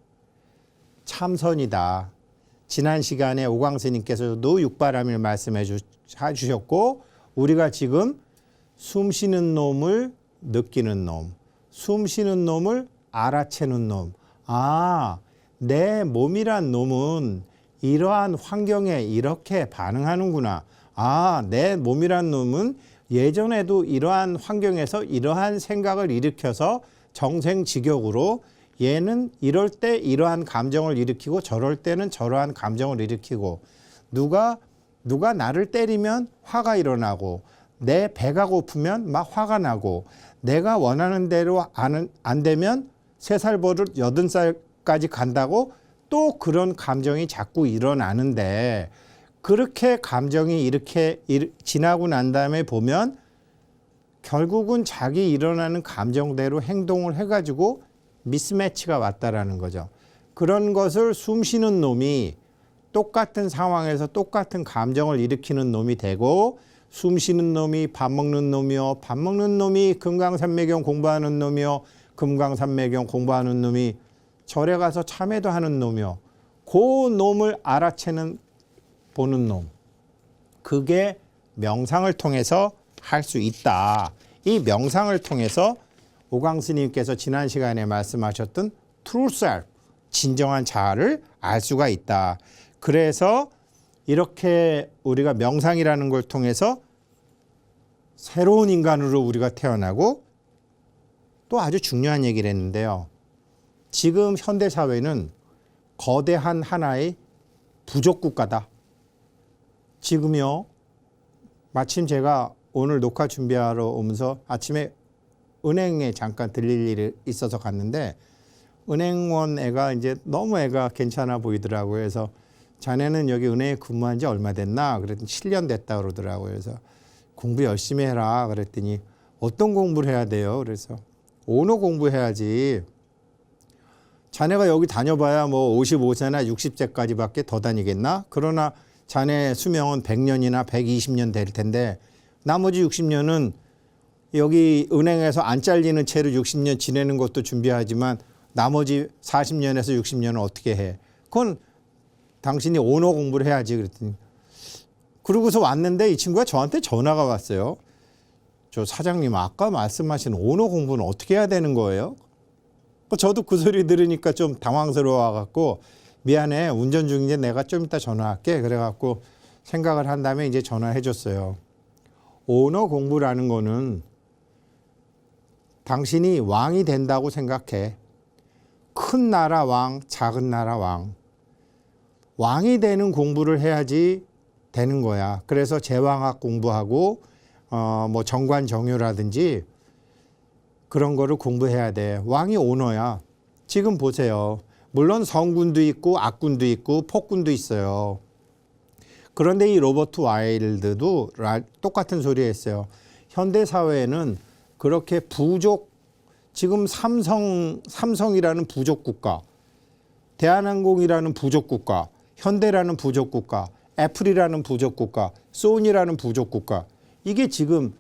참선이다. 지난 시간에 오광스님께서도 육바람일 말씀해 주셨고 우리가 지금 숨 쉬는 놈을 느끼는 놈, 숨 쉬는 놈을 알아채는 놈. 아, 내 몸이란 놈은 이러한 환경에 이렇게 반응하는구나. 아, 내 몸이란 놈은 예전에도 이러한 환경에서 이러한 생각을 일으켜서 정생지격으로 얘는 이럴 때 이러한 감정을 일으키고 저럴 때는 저러한 감정을 일으키고 누가 나를 때리면 화가 일어나고 내 배가 고프면 막 화가 나고 내가 원하는 대로 안 되면 3살 버릇 80살까지 간다고 또 그런 감정이 자꾸 일어나는데 그렇게 감정이 이렇게 지나고 난 다음에 보면 결국은 자기 일어나는 감정대로 행동을 해가지고 미스매치가 왔다라는 거죠. 그런 것을 숨 쉬는 놈이 똑같은 상황에서 똑같은 감정을 일으키는 놈이 되고 숨 쉬는 놈이 밥 먹는 놈이요. 밥 먹는 놈이 금강산매경 공부하는 놈이요. 금강산매경 공부하는 놈이 절에 가서 참회도 하는 놈이요. 그 놈을 알아채는 보는 놈. 그게 명상을 통해서 할 수 있다. 이 명상을 통해서 오광스님께서 지난 시간에 말씀하셨던 true self, 진정한 자아를 알 수가 있다. 그래서 이렇게 우리가 명상이라는 걸 통해서 새로운 인간으로 우리가 태어나고 또 아주 중요한 얘기를 했는데요. 지금 현대사회는 거대한 하나의 부족국가다. 지금요. 마침 제가 오늘 녹화 준비하러 오면서 아침에 은행에 잠깐 들릴 일이 있어서 갔는데 은행원 애가 이제 너무 애가 괜찮아 보이더라고요. 그래서 자네는 여기 은행에 근무한 지 얼마 됐나? 그랬더니 7년 됐다 그러더라고요. 그래서 공부 열심히 해라 그랬더니 어떤 공부를 해야 돼요? 그래서 언어 공부해야지. 자네가 여기 다녀봐야 뭐 55세나 60세까지밖에 더 다니겠나? 그러나 자네 수명은 100년이나 120년 될 텐데 나머지 60년은 여기 은행에서 안 잘리는 채로 60년 지내는 것도 준비하지만 나머지 40년에서 60년은 어떻게 해? 그건 당신이 언어 공부를 해야지 그랬더니 그러고서 왔는데 이 친구가 저한테 전화가 왔어요. 저 사장님 아까 말씀하신 언어 공부는 어떻게 해야 되는 거예요? 저도 그 소리 들으니까 좀 당황스러워 갖고 미안해 운전 중인데 내가 좀 이따 전화할게 그래갖고 생각을 한 다음에 이제 전화해 줬어요. 언어 공부라는 거는 당신이 왕이 된다고 생각해. 큰 나라 왕, 작은 나라 왕. 왕이 되는 공부를 해야지 되는 거야. 그래서 제왕학 공부하고 뭐 정관정유라든지 그런 거를 공부해야 돼. 왕이 오너야. 지금 보세요. 물론 성군도 있고 악군도 있고 폭군도 있어요. 그런데 이 로버트 와일드도 똑같은 소리 했어요. 현대 사회에는 그렇게 부족, 지금 삼성이라는 부족 국가, 대한항공이라는 부족국가, 현대라는 부족국가, 애플이라는 부족국가, 소니라는 부족국가, 이게 지금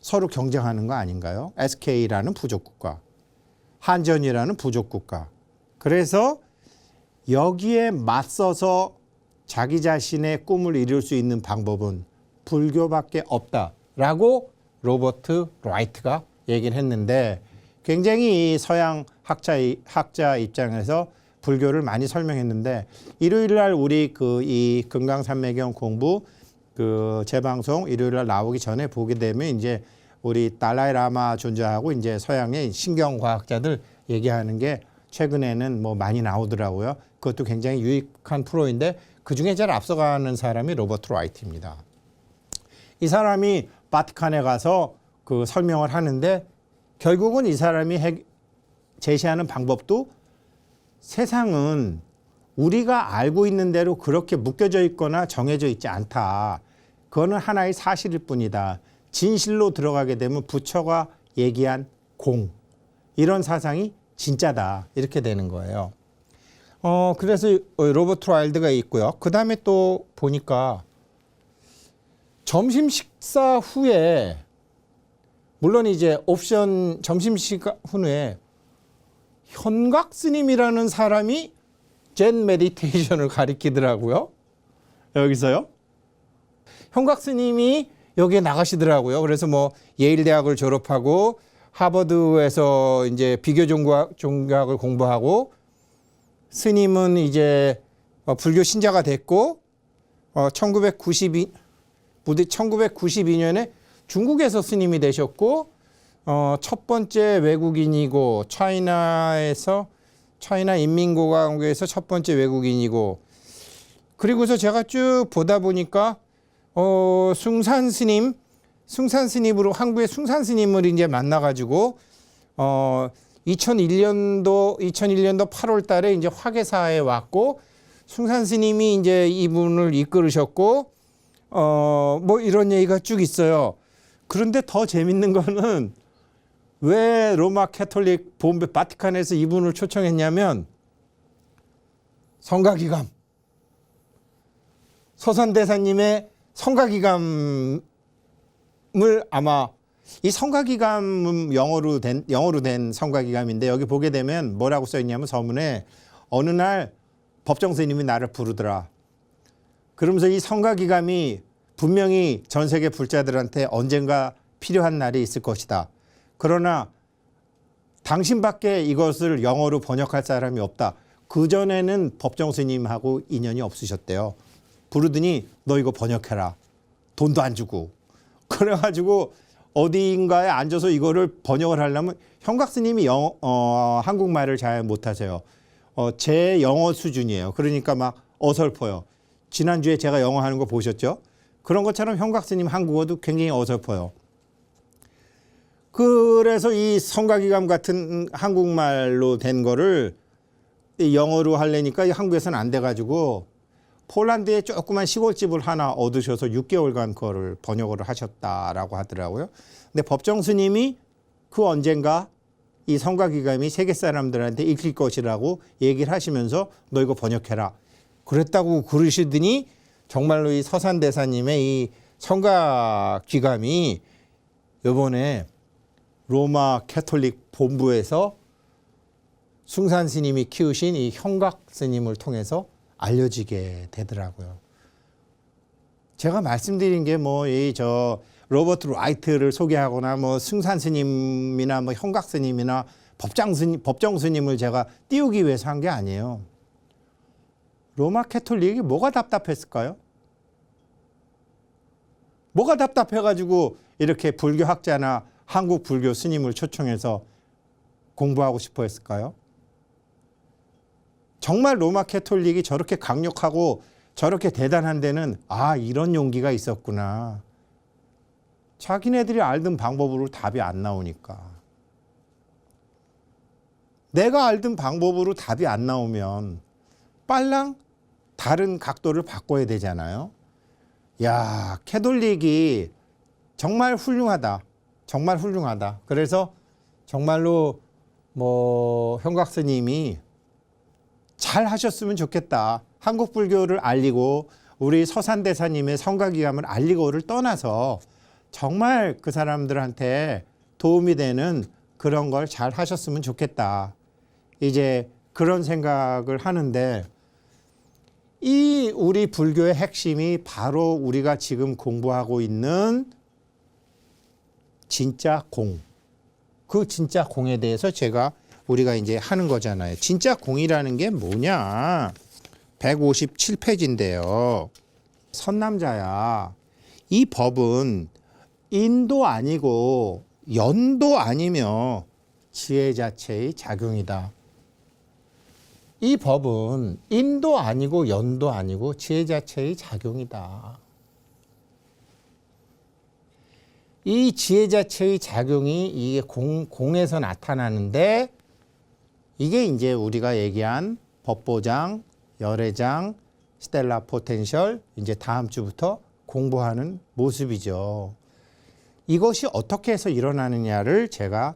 서로 경쟁하는 거 아닌가요? SK라는 부족국가, 한전이라는 부족국가. 그래서 여기에 맞서서 자기 자신의 꿈을 이룰 수 있는 방법은 불교밖에 없다라고 로버트 라이트가 얘기를 했는데, 굉장히 서양 학자 입장에서 불교를 많이 설명했는데, 일요일 날 우리 이 금강산매경 공부 재방송 일요일 날 나오기 전에 보게 되면 이제 우리 달라이 라마 존재하고 이제 서양의 신경과학자들 얘기하는 게 최근에는 뭐 많이 나오더라고요. 그것도 굉장히 유익한 프로인데 그 중에 제일 앞서가는 사람이 로버트 라이트입니다. 이 사람이 바티칸에 가서 그 설명을 하는데, 결국은 이 사람이 제시하는 방법도 세상은 우리가 알고 있는 대로 그렇게 묶여져 있거나 정해져 있지 않다. 그거는 하나의 사실일 뿐이다. 진실로 들어가게 되면 부처가 얘기한 공, 이런 사상이 진짜다. 이렇게 되는 거예요. 그래서 로버트 라이트가 있고요. 그 다음에 또 보니까 점심 식사 후에, 물론 이제 옵션 점심 식사 후에 현각 스님이라는 사람이 젠 메디테이션을 가리키더라고요. 여기서요. 현각 스님이 여기에 나가시더라고요. 그래서 뭐 예일 대학을 졸업하고 하버드에서 이제 비교 종교학을 공부하고, 스님은 이제 불교 신자가 됐고, 1992년에 중국에서 스님이 되셨고, 첫 번째 외국인이고, 차이나 인민공화국에서 첫 번째 외국인이고, 그리고서 제가 쭉 보다 보니까 숭산 스님으로 한국의 숭산 스님을 이제 만나가지고 2001년도 8월 달에 이제 화계사에 왔고, 숭산 스님이 이제 이분을 이끌으셨고, 뭐 이런 얘기가 쭉 있어요. 그런데 더 재밌는 거는 왜 로마 캐톨릭 본부 바티칸에서 이분을 초청했냐면, 성가기감, 서산대사님의 성가기감을, 아마 이 성가기감은 영어로 된 성가기감인데, 여기 보게 되면 뭐라고 써 있냐면 서문에, 어느 날 법정 스님이 나를 부르더라. 그러면서 이 성가기감이 분명히 전 세계 불자들한테 언젠가 필요한 날이 있을 것이다. 그러나 당신밖에 이것을 영어로 번역할 사람이 없다. 그전에는 법정 스님하고 인연이 없으셨대요. 부르더니 너 이거 번역해라. 돈도 안 주고. 그래가지고 어디인가에 앉아서 이거를 번역을 하려면, 현각 스님이 한국말을 잘 못하세요. 제 영어 수준이에요. 그러니까 막 어설퍼요. 지난주에 제가 영어 하는 거 보셨죠? 그런 것처럼 현각 스님 한국어도 굉장히 어설퍼요. 그래서 이 성가기감 같은 한국말로 된 거를 영어로 하려니까 한국에서는 안 돼가지고 폴란드에 조그만 시골집을 하나 얻으셔서 6개월간 그거를 번역을 하셨다라고 하더라고요. 근데 법정 스님이 그 언젠가 이 성가기감이 세계 사람들한테 읽힐 것이라고 얘기를 하시면서 너 이거 번역해라. 그랬다고 그러시더니 정말로 이 서산대사님의 이 성가기감이 이번에 로마 캐톨릭 본부에서 숭산 스님이 키우신 이 현각 스님을 통해서 알려지게 되더라고요. 제가 말씀드린 게 뭐 로버트 라이트를 소개하거나 뭐 숭산 스님이나 뭐 현각 스님이나 법정 스님을 제가 띄우기 위해서 한 게 아니에요. 로마 캐톨릭이 뭐가 답답했을까요? 뭐가 답답해가지고 이렇게 불교학자나 한국 불교 스님을 초청해서 공부하고 싶어 했을까요? 정말 로마 캐톨릭이 저렇게 강력하고 저렇게 대단한 데는 이런 용기가 있었구나. 자기네들이 알던 방법으로 답이 안 나오니까. 내가 알던 방법으로 답이 안 나오면 빨랑 다른 각도를 바꿔야 되잖아요. 야, 캐톨릭이 정말 훌륭하다. 정말 훌륭하다. 그래서 정말로 현각 스님이 잘 하셨으면 좋겠다. 한국 불교를 알리고 우리 서산대사님의 성가기감을 알리고를 떠나서 정말 그 사람들한테 도움이 되는 그런 걸 잘 하셨으면 좋겠다. 이제 그런 생각을 하는데 이 우리 불교의 핵심이 바로 우리가 지금 공부하고 있는 진짜 공. 그 진짜 공에 대해서 우리가 이제 하는 거잖아요. 진짜 공이라는 게 뭐냐? 157페이지인데요. 선남자야. 이 법은 인도 아니고 연도 아니며 지혜 자체의 작용이다. 이 법은 인도 아니고 연도 아니고 지혜 자체의 작용이다. 이 지혜 자체의 작용이 이게 공에서 나타나는데 이게 이제 우리가 얘기한 법보장, 열애장, 스텔라 포텐셜 이제 다음 주부터 공부하는 모습이죠. 이것이 어떻게 해서 일어나느냐를 제가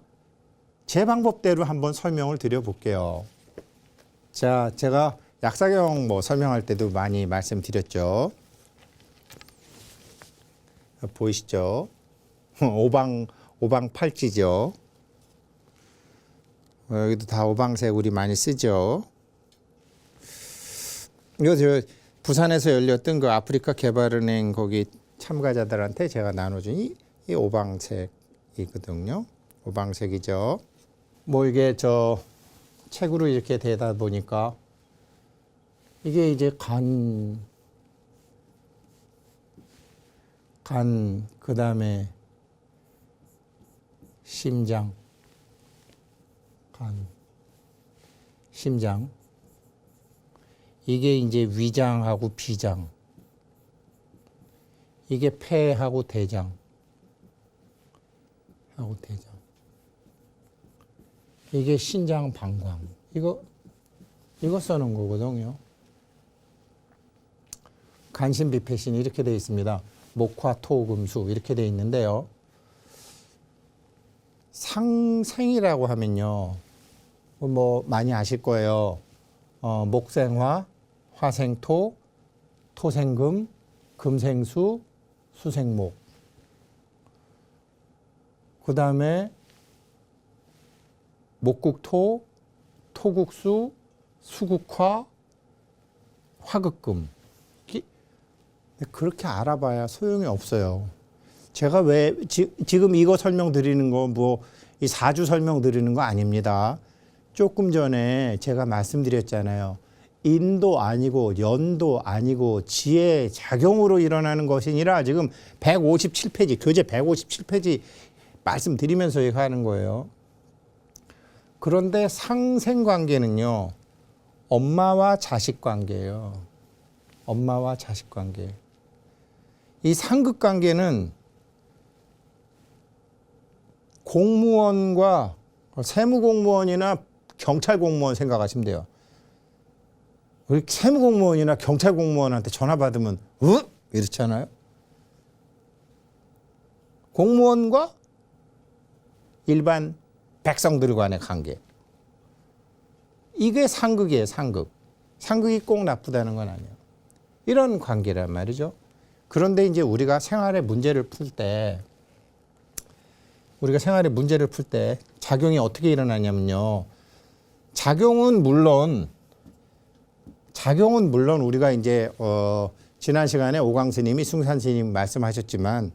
제 방법대로 한번 설명을 드려볼게요. 자, 제가 약사경 설명할 때도 많이 말씀드렸죠. 보이시죠? 오방팔찌죠. 여기도 다 오방색 우리 많이 쓰죠. 이거 저 부산에서 열렸던 그 아프리카 개발은행 거기 참가자들한테 제가 나눠준 이 오방색이거든요. 오방색이죠. 이게 저 책으로 이렇게 되다 보니까 이게 이제 간 그다음에 심장, 심장. 이게 이제 위장하고 비장. 이게 폐하고 대장. 이게 신장 방광. 이거 써놓은 거거든요. 간신비폐신 이렇게 되어 있습니다. 목화, 토, 금수 이렇게 되어 있는데요. 상생이라고 하면요. 많이 아실 거예요. 목생화, 화생토, 토생금, 금생수, 수생목. 그 다음에 목국토, 토국수, 수국화, 화극금. 그렇게 알아봐야 소용이 없어요. 제가 왜 지금 이거 설명드리는 거 이 4주 설명드리는 거 아닙니다. 조금 전에 제가 말씀드렸잖아요. 인도 아니고 연도 아니고 지혜 작용으로 일어나는 것이니라 지금 157페이지 교재 157페이지 말씀드리면서 하는 거예요. 그런데 상생관계는요. 엄마와 자식 관계예요. 엄마와 자식 관계. 이 상극관계는 공무원과 세무공무원이나 경찰공무원 생각하시면 돼요. 우리 세무공무원이나 경찰공무원한테 전화 받으면 이렇잖아요. 공무원과 일반 백성들 간의 관계. 이게 상극이에요. 상극. 상극이 꼭 나쁘다는 건 아니에요. 이런 관계란 말이죠. 그런데 이제 우리가 생활의 문제를 풀 때 작용이 어떻게 일어나냐면요. 작용은 물론 우리가 이제 지난 시간에 오광 스님이 숭산 스님 말씀하셨지만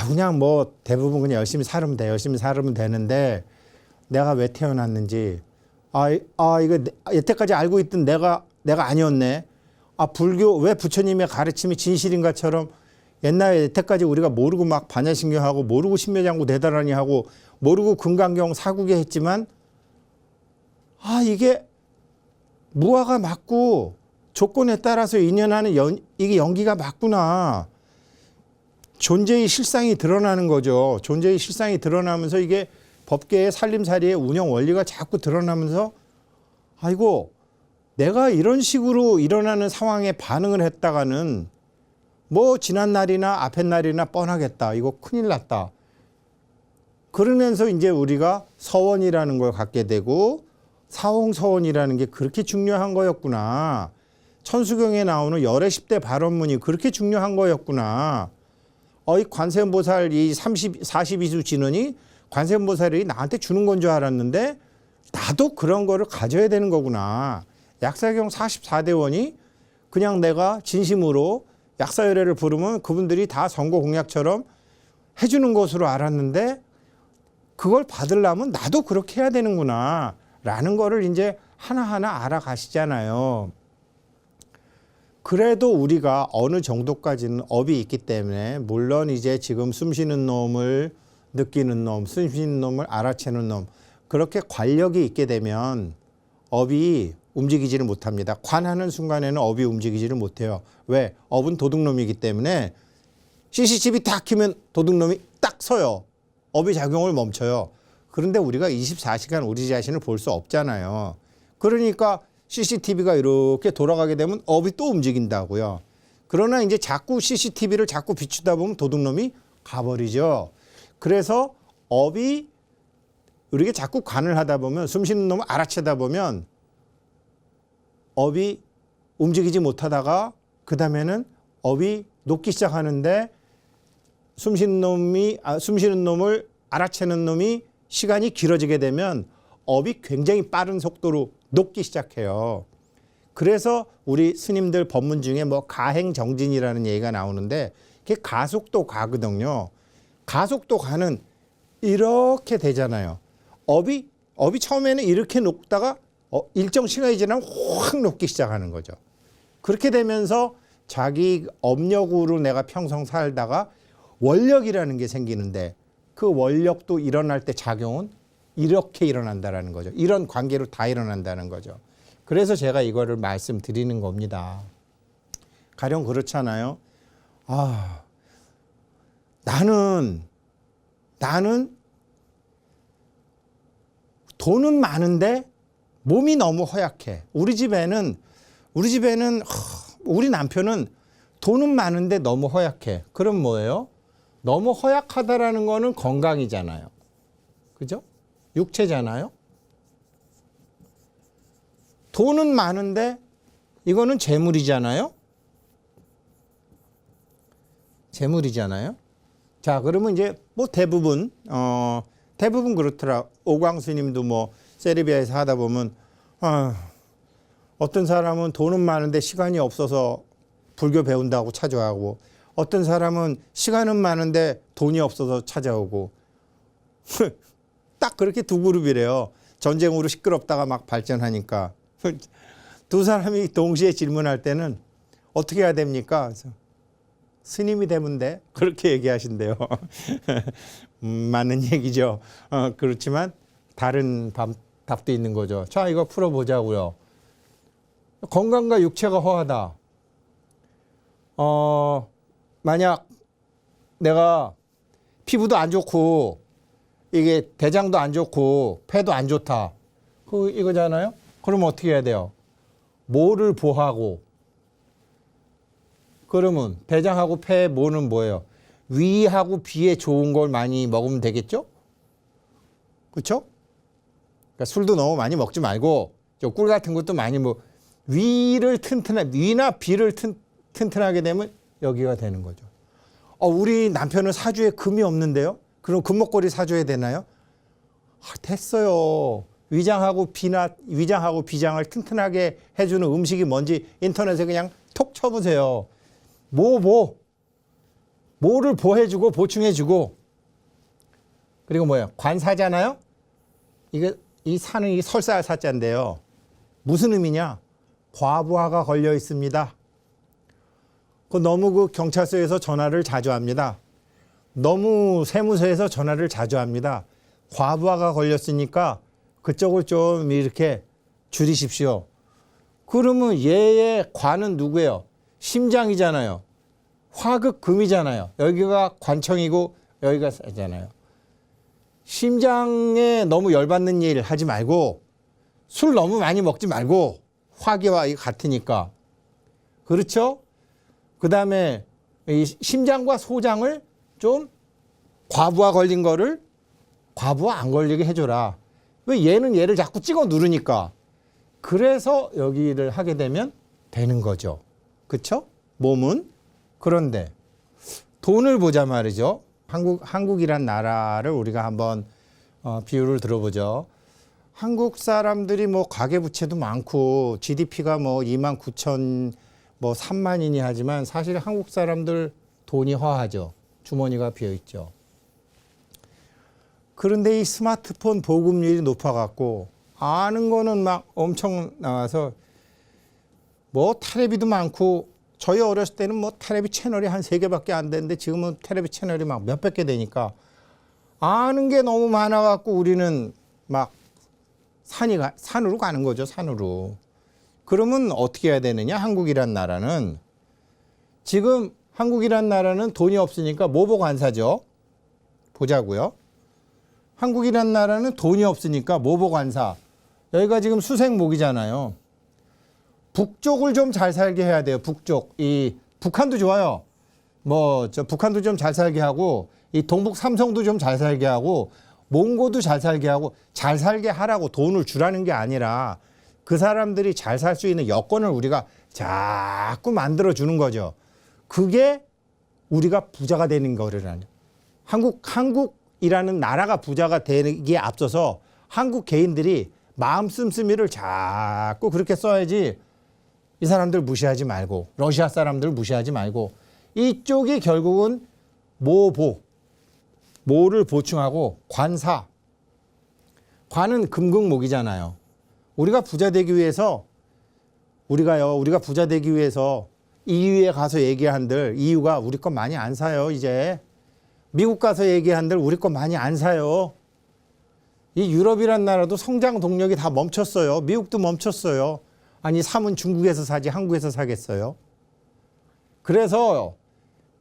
그냥 대부분 그냥 열심히 살면 되는데 내가 왜 태어났는지 이거 여태까지 알고 있던 내가 아니었네. 불교 왜 부처님의 가르침이 진실인가처럼 옛날에 여태까지 우리가 모르고 막 반야신경하고 모르고 신묘장구 대단하니 하고 모르고 금강경 사구개 했지만 이게 무화가 맞고 조건에 따라서 인연하는 이게 연기가 맞구나. 존재의 실상이 드러나는 거죠. 존재의 실상이 드러나면서 이게 법계의 살림살이의 운영 원리가 자꾸 드러나면서 내가 이런 식으로 일어나는 상황에 반응을 했다가는 지난 날이나 앞의 날이나 뻔하겠다. 이거 큰일 났다. 그러면서 이제 우리가 서원이라는 걸 갖게 되고 사홍서원이라는 게 그렇게 중요한 거였구나. 천수경에 나오는 열애 10대 발언문이 그렇게 중요한 거였구나. 이 관세음보살 이 42수 진언이 관세음보살이 나한테 주는 건 줄 알았는데 나도 그런 거를 가져야 되는 거구나. 약사경 44대원이 그냥 내가 진심으로 약사열애를 부르면 그분들이 다 선거 공약처럼 해주는 것으로 알았는데 그걸 받으려면 나도 그렇게 해야 되는구나 라는 거를 이제 하나하나 알아가시잖아요. 그래도 우리가 어느 정도까지는 업이 있기 때문에 물론 이제 지금 숨 쉬는 놈을 느끼는 놈, 숨 쉬는 놈을 알아채는 놈 그렇게 관력이 있게 되면 업이 움직이지를 못합니다. 관하는 순간에는 업이 움직이지를 못해요. 왜? 업은 도둑놈이기 때문에 CCTV 딱 켜면 도둑놈이 딱 서요. 업의 작용을 멈춰요. 그런데 우리가 24시간 우리 자신을 볼 수 없잖아요. 그러니까 CCTV가 이렇게 돌아가게 되면 업이 또 움직인다고요. 그러나 이제 자꾸 CCTV를 자꾸 비추다 보면 도둑놈이 가버리죠. 그래서 업이 우리가 자꾸 관을 하다 보면 숨 쉬는 놈을 알아채다 보면 업이 움직이지 못하다가 그 다음에는 업이 녹기 시작하는데 숨 쉬는 놈을 알아채는 놈이 시간이 길어지게 되면 업이 굉장히 빠른 속도로 녹기 시작해요. 그래서 우리 스님들 법문 중에 뭐 가행정진이라는 얘기가 나오는데 그게 가속도 가거든요. 가속도 가는 이렇게 되잖아요. 업이 처음에는 이렇게 녹다가 일정 시간이 지나면 확 녹기 시작하는 거죠. 그렇게 되면서 자기 업력으로 내가 평생 살다가 원력이라는 게 생기는데 그 원력도 일어날 때 작용은 이렇게 일어난다라는 거죠. 이런 관계로 다 일어난다는 거죠. 그래서 제가 이거를 말씀드리는 겁니다. 가령 그렇잖아요. 나는 돈은 많은데 몸이 너무 허약해. 우리 집에는 우리 남편은 돈은 많은데 너무 허약해. 그럼 뭐예요? 너무 허약하다라는 거는 건강이잖아요. 그죠? 육체잖아요. 돈은 많은데 이거는 재물이잖아요. 재물이잖아요. 자, 그러면 이제 뭐 대부분 그렇더라. 오광스님도 뭐 세르비아에서 하다 보면 어떤 사람은 돈은 많은데 시간이 없어서 불교 배운다고 찾아오고 어떤 사람은 시간은 많은데 돈이 없어서 찾아오고 딱 그렇게 두 그룹이래요. 전쟁으로 시끄럽다가 막 발전하니까 두 사람이 동시에 질문할 때는 어떻게 해야 됩니까? 그래서 스님이 되면 돼. 그렇게 얘기하신대요. 맞는 얘기죠. 그렇지만 다른 답도 있는 거죠. 자, 이거 풀어보자고요. 건강과 육체가 허하다. 만약 내가 피부도 안 좋고 이게 대장도 안 좋고 폐도 안 좋다. 이거잖아요. 그러면 어떻게 해야 돼요? 모를 보하고. 그러면 대장하고 폐 모는 뭐예요? 위하고 비에 좋은 걸 많이 먹으면 되겠죠? 그렇죠? 그러니까 술도 너무 많이 먹지 말고 꿀 같은 것도 많이 위나 비를 튼튼하게 되면 여기가 되는 거죠. 우리 남편은 사주에 금이 없는데요? 그럼 금목걸이 사줘야 되나요? 됐어요. 위장하고 비장을 튼튼하게 해주는 음식이 뭔지 인터넷에 그냥 톡 쳐보세요. 뭐를 보해주고 보충해주고 그리고 뭐예요? 관사잖아요. 이 사는 이 설사 사자인데요. 무슨 의미냐? 과부하가 걸려 있습니다. 너무 경찰서에서 전화를 자주 합니다. 너무 세무서에서 전화를 자주 합니다. 과부하가 걸렸으니까 그쪽을 좀 이렇게 줄이십시오. 그러면 얘의 관은 누구예요? 심장이잖아요. 화극금이잖아요. 여기가 관청이고 여기가 사잖아요. 심장에 너무 열받는 일 하지 말고 술 너무 많이 먹지 말고 화기와 같으니까. 그렇죠? 그 다음에 이 심장과 소장을 좀 과부하 걸린 거를 과부하 안 걸리게 해줘라. 왜 얘는 얘를 자꾸 찍어 누르니까. 그래서 여기를 하게 되면 되는 거죠. 그렇죠? 몸은. 그런데 돈을 보자 말이죠. 한국이란 나라를 우리가 한번 비유를 들어보죠. 한국 사람들이 뭐 가계부채도 많고 GDP가 뭐 2만 9천 뭐 3만이니 하지만 사실 한국 사람들 돈이 허하죠. 주머니가 비어 있죠. 그런데 이 스마트폰 보급률이 높아갖고 아는 거는 막 엄청 나와서 뭐 테레비도 많고 저희 어렸을 때는 뭐 테레비 채널이 한 3개밖에 안 되는데 지금은 테레비 채널이 막 몇백 개 되니까 아는 게 너무 많아갖고 우리는 막 산으로 가는 거죠. 산으로. 그러면 어떻게 해야 되느냐? 한국이란 나라는 지금 한국이란 나라는 돈이 없으니까 뭐 보고 안 사죠? 보자고요. 한국이란 나라는 돈이 없으니까 뭐 보고 안 사? 여기가 지금 수색목이잖아요. 북쪽을 좀 잘 살게 해야 돼요. 북쪽. 이 북한도 좋아요. 뭐 저 북한도 좀 잘 살게 하고 이 동북 삼성도 좀 잘 살게 하고 몽고도 잘 살게 하고 잘 살게 하라고 돈을 주라는 게 아니라 그 사람들이 잘 살 수 있는 여건을 우리가 자꾸 만들어 주는 거죠. 그게 우리가 부자가 되는 거라는. 한국이라는 나라가 부자가 되기에 앞서서 한국 개인들이 마음 씀씀이를 자꾸 그렇게 써야지. 이 사람들 무시하지 말고 러시아 사람들 무시하지 말고 이쪽이 결국은 모를 보충하고 관사. 관은 금극목이잖아요. 우리가 부자 되기 위해서 우리가 부자 되기 위해서 EU에 가서 얘기한들 EU가 우리 거 많이 안 사요. 이제 미국 가서 얘기한들 우리 거 많이 안 사요. 이 유럽이란 나라도 성장 동력이 다 멈췄어요. 미국도 멈췄어요. 아니 삼은 중국에서 사지 한국에서 사겠어요. 그래서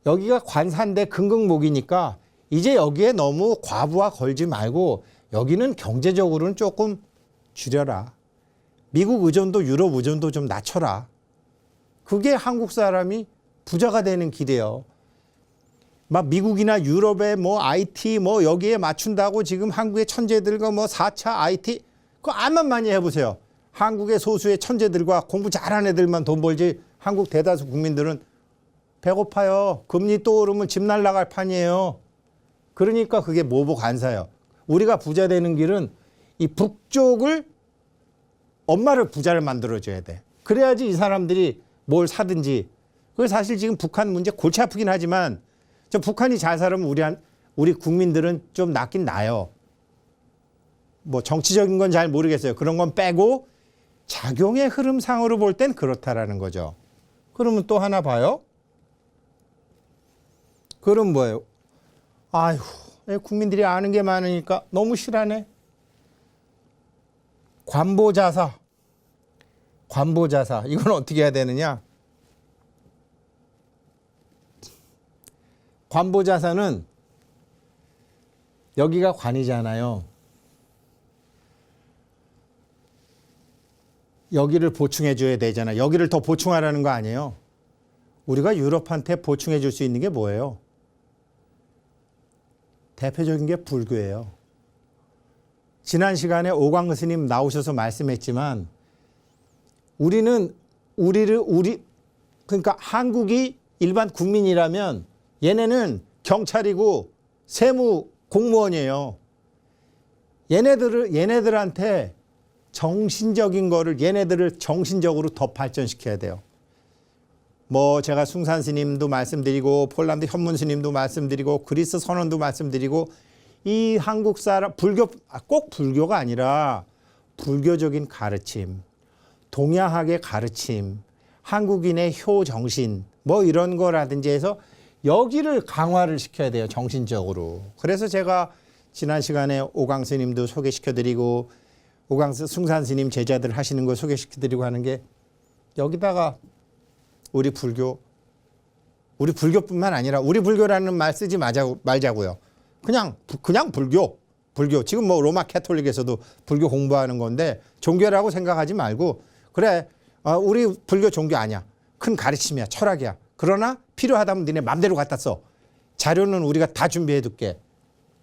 여기가 관사인데 금극목이니까 이제 여기에 너무 과부하 걸지 말고 여기는 경제적으로는 조금 줄여라. 미국 의존도 유럽 의존도 좀 낮춰라. 그게 한국 사람이 부자가 되는 길이에요. 막 미국이나 유럽의 뭐 IT 뭐 여기에 맞춘다고 지금 한국의 천재들과 뭐 4차 IT 그거 암만 많이 해보세요. 한국의 소수의 천재들과 공부 잘하는 애들만 돈 벌지 한국 대다수 국민들은 배고파요. 금리 또 오르면 집 날라갈 판이에요. 그러니까 그게 모보 관사예요. 우리가 부자 되는 길은 이 북쪽을 엄마를 부자를 만들어줘야 돼. 그래야지 이 사람들이 뭘 사든지. 그게 사실 지금 북한 문제 골치 아프긴 하지만 저 북한이 잘 살면 우리 국민들은 좀 낫긴 나요. 뭐 정치적인 건 잘 모르겠어요. 그런 건 빼고 작용의 흐름상으로 볼 땐 그렇다라는 거죠. 그러면 또 하나 봐요. 그럼 뭐예요? 아휴, 국민들이 아는 게 많으니까 너무 실하네. 관보자사. 이건 어떻게 해야 되느냐? 관보자사는 여기가 관이잖아요. 여기를 보충해 줘야 되잖아. 여기를 더 보충하라는 거 아니에요. 우리가 유럽한테 보충해 줄 수 있는 게 뭐예요? 대표적인 게 불교예요. 지난 시간에 오광 스님 나오셔서 말씀했지만 그러니까 한국이 일반 국민이라면 얘네는 경찰이고 세무 공무원이에요. 얘네들한테 정신적인 거를 얘네들을 정신적으로 더 발전시켜야 돼요. 뭐 제가 숭산 스님도 말씀드리고 폴란드 현문 스님도 말씀드리고 그리스 선원도 말씀드리고 이 한국 사람 꼭 불교가 아니라 불교적인 가르침, 동양학의 가르침, 한국인의 효 정신 뭐 이런 거라든지 해서 여기를 강화를 시켜야 돼요. 정신적으로. 그래서 제가 지난 시간에 오광 스님도 소개시켜드리고 숭산 스님 제자들 하시는 거 소개시켜드리고 하는 게 여기다가 우리 불교뿐만 아니라 우리 불교라는 말 쓰지 말자고요. 그냥 불교. 지금 뭐 로마 캐톨릭에서도 불교 공부하는 건데 종교라고 생각하지 말고 그래 우리 불교 종교 아니야. 큰 가르침이야. 철학이야. 그러나 필요하다면 니네 맘대로 갖다 써. 자료는 우리가 다 준비해 둘게.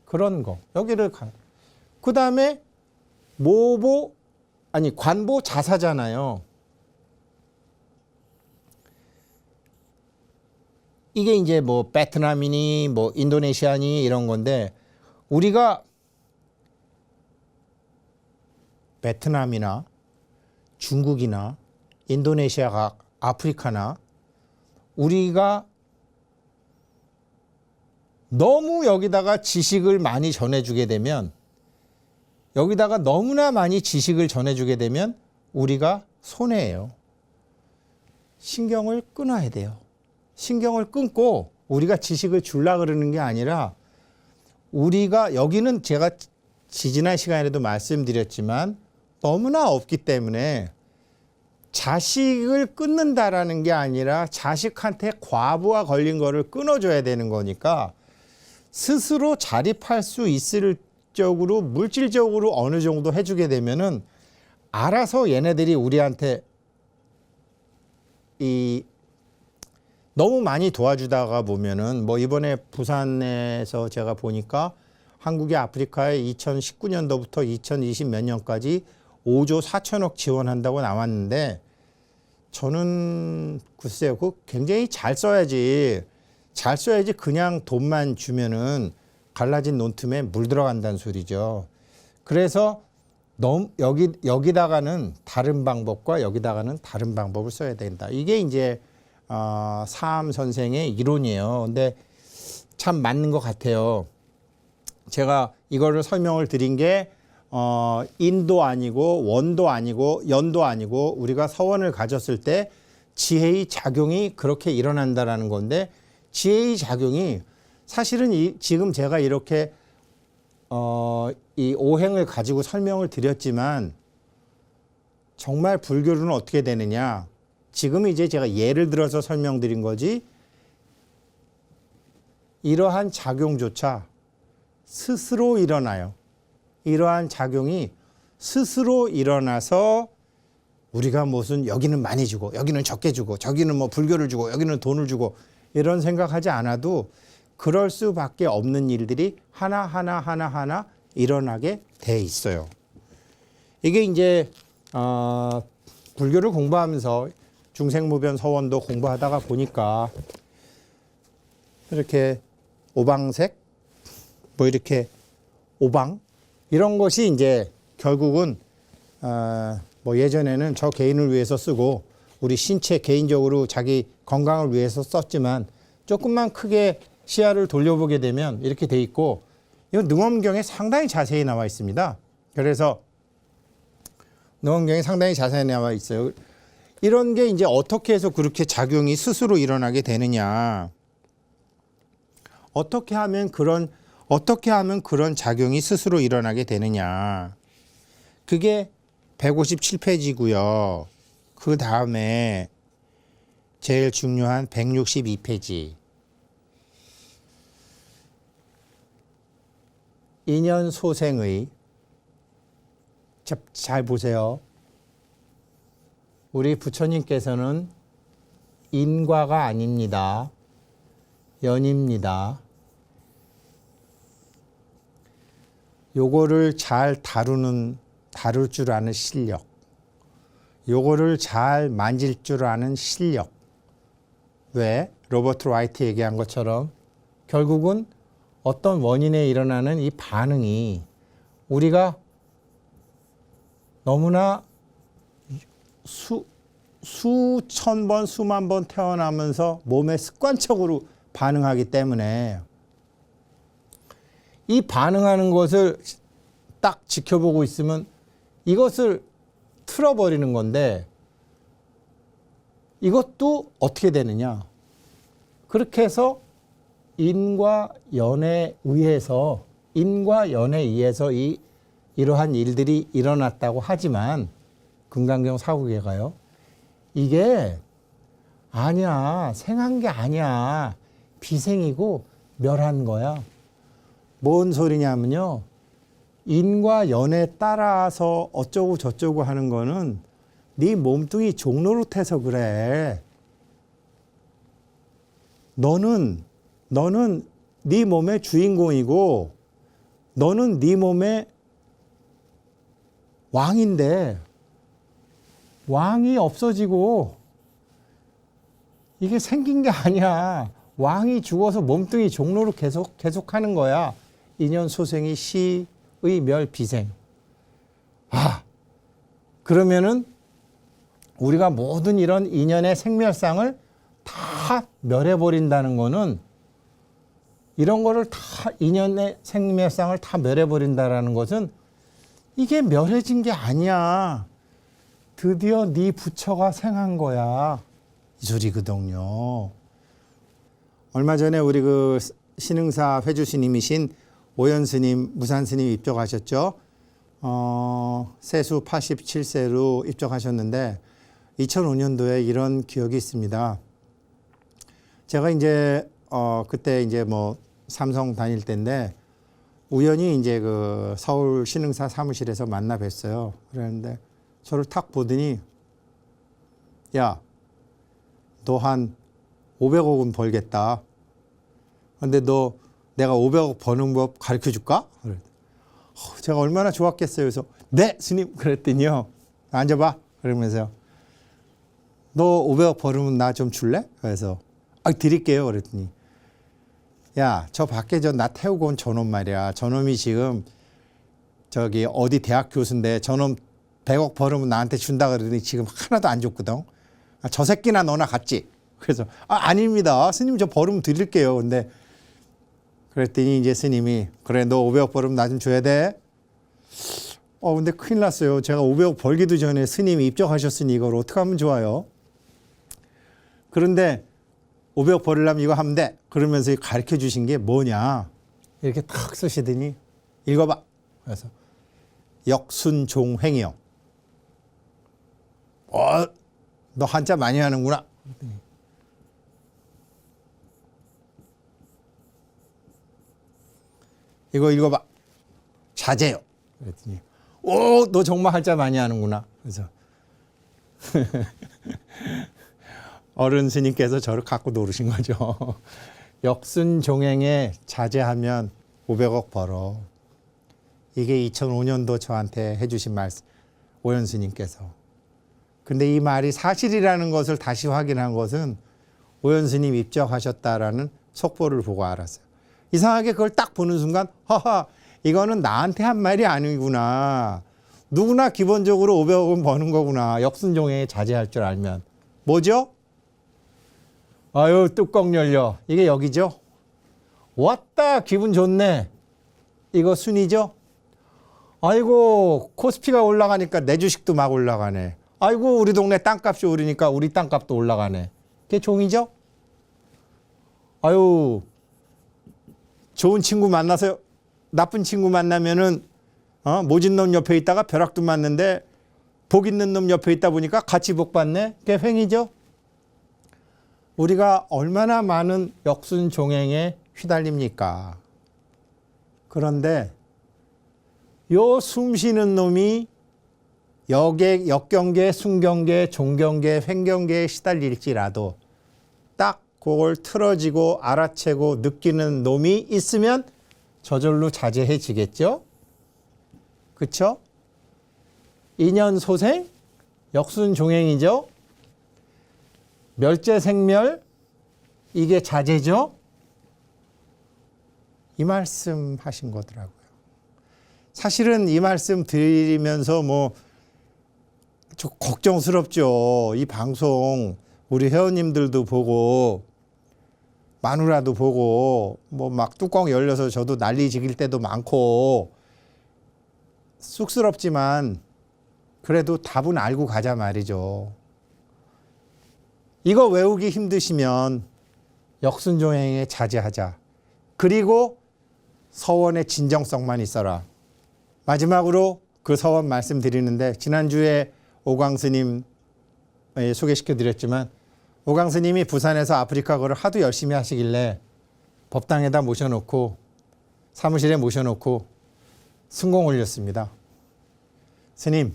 그런 거. 여기를 가. 그다음에 관보 자사잖아요. 이게 이제 뭐 베트남이니 뭐 인도네시아니 이런 건데 우리가 베트남이나 중국이나 인도네시아가 아프리카나 우리가 너무 여기다가 지식을 많이 전해주게 되면 여기다가 너무나 많이 지식을 전해주게 되면 우리가 손해예요. 신경을 끊어야 돼요. 신경을 끊고 우리가 지식을 줄라 그러는 게 아니라 우리가 여기는 제가 지지난 시간에도 말씀드렸지만 너무나 없기 때문에 자식을 끊는다라는 게 아니라 자식한테 과부하 걸린 거를 끊어줘야 되는 거니까 스스로 자립할 수 있을 적으로 물질적으로 어느 정도 해주게 되면은 알아서 얘네들이 우리한테 너무 많이 도와주다가 보면은 뭐 이번에 부산에서 제가 보니까 한국이 아프리카에 2019년도부터 2020 몇 년까지 5조 4천억 지원한다고 나왔는데 저는 글쎄요, 그거 굉장히 잘 써야지 그냥 돈만 주면은 갈라진 논틈에 물 들어간다는 소리죠. 그래서 여기다가는 다른 방법과 여기다가는 다른 방법을 써야 된다. 이게 이제 사암 선생의 이론이에요. 근데 참 맞는 것 같아요. 제가 이거를 설명을 드린 게 인도 아니고 원도 아니고 연도 아니고 우리가 서원을 가졌을 때 지혜의 작용이 그렇게 일어난다라는 건데 지혜의 작용이 사실은 지금 제가 이렇게 이 오행을 가지고 설명을 드렸지만 정말 불교로는 어떻게 되느냐. 지금 이제 제가 예를 들어서 설명드린 거지 이러한 작용조차 스스로 일어나요. 이러한 작용이 스스로 일어나서 우리가 무슨 여기는 많이 주고 여기는 적게 주고 저기는 뭐 불교를 주고 여기는 돈을 주고 이런 생각하지 않아도 그럴 수밖에 없는 일들이 하나 일어나게 돼 있어요. 이게 이제 불교를 공부하면서 중생무변 서원도 공부하다가 보니까 이렇게 오방색 뭐 이렇게 오방 이런 것이 이제 결국은 뭐 예전에는 저 개인을 위해서 쓰고 우리 신체 개인적으로 자기 건강을 위해서 썼지만 조금만 크게 시야를 돌려보게 되면 이렇게 돼 있고 이 능엄경에 상당히 자세히 나와 있습니다. 그래서 능엄경에 상당히 자세히 나와 있어요. 이런 게 이제 어떻게 해서 그렇게 작용이 스스로 일어나게 되느냐. 어떻게 하면 그런 작용이 스스로 일어나게 되느냐. 그게 157페이지고요. 그 다음에 제일 중요한 162페이지. 인연소생의 잘 보세요. 우리 부처님께서는 인과가 아닙니다. 연입니다. 요거를 잘 다룰 줄 아는 실력, 요거를 잘 만질 줄 아는 실력. 왜? 로버트 라이트 얘기한 것처럼 결국은 어떤 원인에 일어나는 이 반응이 우리가 너무나 수천 번, 수만 번 태어나면서 몸에 습관적으로 반응하기 때문에 이 반응하는 것을 딱 지켜보고 있으면 이것을 틀어버리는 건데 이것도 어떻게 되느냐. 그렇게 해서 인과 연에 의해서 이러한 일들이 일어났다고 하지만 금강경 사후계가요. 이게 아니야. 생한 게 아니야. 비생이고 멸한 거야. 뭔 소리냐면요. 인과 연에 따라서 어쩌고 저쩌고 하는 거는 네 몸뚱이 종노릇해서 그래. 너는 네 몸의 주인공이고 너는 네 몸의 왕인데 왕이 없어지고 이게 생긴 게 아니야. 왕이 죽어서 몸뚱이 종로로 계속하는 거야. 인연 소생이 시의 멸 비생. 그러면은 우리가 모든 이런 인연의 생멸상을 다 멸해버린다는 거는, 이런 거를 다, 인연의 생멸상을 다 멸해버린다라는 것은 이게 멸해진 게 아니야. 드디어 네 부처가 생한 거야. 이 소리거든요. 얼마 전에 우리 그 신흥사 회주 스님이신 오연 스님, 무산 스님 입적하셨죠. 세수 87세로 입적하셨는데 2005년도에 이런 기억이 있습니다. 제가 이제 그때 이제 뭐 삼성 다닐 때인데 우연히 이제 그 서울 신흥사 사무실에서 만나 뵀어요. 그랬는데 저를 탁 보더니, 야, 너 한 500억은 벌겠다. 근데 너 내가 500억 버는 법 가르쳐 줄까? 제가 얼마나 좋았겠어요. 그래서 네, 스님. 그랬더니요. 앉아봐. 그러면서 너 500억 벌으면 나 좀 줄래? 그래서 드릴게요. 그랬더니, 야, 저 밖에 나 태우고 온 저놈 말이야. 저놈이 지금 저기 어디 대학 교수인데 저놈 100억 벌으면 나한테 준다 그러더니 지금 하나도 안 줬거든. 저 새끼나 너나 같지? 그래서 아닙니다. 스님 저 벌으면 드릴게요. 근데 그랬더니 이제 스님이, 그래 너 500억 벌으면 나 좀 줘야 돼. 근데 큰일 났어요. 제가 500억 벌기도 전에 스님이 입적하셨으니 이걸 어떻게 하면 좋아요? 그런데 500억 벌으려면 이거 하면 돼. 그러면서 가르쳐 주신 게 뭐냐. 이렇게 탁 쓰시더니 읽어봐. 그래서 역순종횡이요. 너 한자 많이 하는구나. 이거 읽어봐. 자제요. 그랬더니 너 정말 한자 많이 하는구나. 그래서 어른 스님께서 저를 갖고 노르신 거죠. 역순종행에 자제하면 500억 벌어. 이게 2005년도 저한테 해주신 말씀, 오연 스님께서. 근데 이 말이 사실이라는 것을 다시 확인한 것은 오연 스님 입적하셨다라는 속보를 보고 알았어요. 이상하게 그걸 딱 보는 순간, 이거는 나한테 한 말이 아니구나. 누구나 기본적으로 500억은 버는 거구나. 역순종행에 자제할 줄 알면. 뭐죠? 뚜껑 열려. 이게 여기죠? 왔다, 기분 좋네. 이거 순이죠? 아이고, 코스피가 올라가니까 내 주식도 막 올라가네. 아이고, 우리 동네 땅값이 오르니까 우리 땅값도 올라가네. 그게 종이죠? 좋은 친구 만나서 나쁜 친구 만나면은 모진 놈 옆에 있다가 벼락도 맞는데 복 있는 놈 옆에 있다 보니까 같이 복 받네. 그게 횡이죠? 우리가 얼마나 많은 역순종행에 휘달립니까? 그런데 요 숨쉬는 놈이 역경계, 순경계, 종경계, 횡경계에 시달릴지라도 딱 그걸 틀어지고 알아채고 느끼는 놈이 있으면 저절로 자제해지겠죠? 그쵸? 인연소생, 역순종행이죠? 멸제생멸, 이게 자제죠? 이 말씀 하신 거더라고요. 사실은 이 말씀 드리면서 좀 걱정스럽죠. 이 방송 우리 회원님들도 보고 마누라도 보고 막 뚜껑 열려서 저도 난리 지길 때도 많고 쑥스럽지만 그래도 답은 알고 가자 말이죠. 이거 외우기 힘드시면 역순종행에 자제하자. 그리고 서원의 진정성만 있어라. 마지막으로 그 서원 말씀드리는데, 지난주에 오광스님 소개시켜드렸지만 오광스님이 부산에서 아프리카어를 하도 열심히 하시길래 법당에다 모셔놓고 사무실에 모셔놓고 승공 올렸습니다. 스님,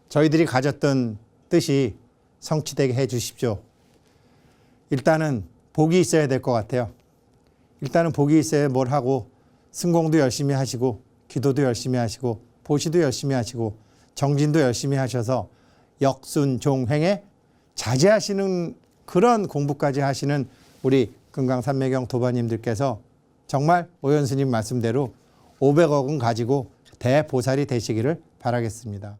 저희들이 가졌던 뜻이 성취되게 해 주십시오. 일단은 복이 있어야 될 것 같아요. 일단은 복이 있어야 뭘 하고 승공도 열심히 하시고 기도도 열심히 하시고 보시도 열심히 하시고 정진도 열심히 하셔서 역순종행에 자제하시는 그런 공부까지 하시는 우리 금강산매경 도반님들께서 정말 오연스님 말씀대로 500억은 가지고 대보살이 되시기를 바라겠습니다.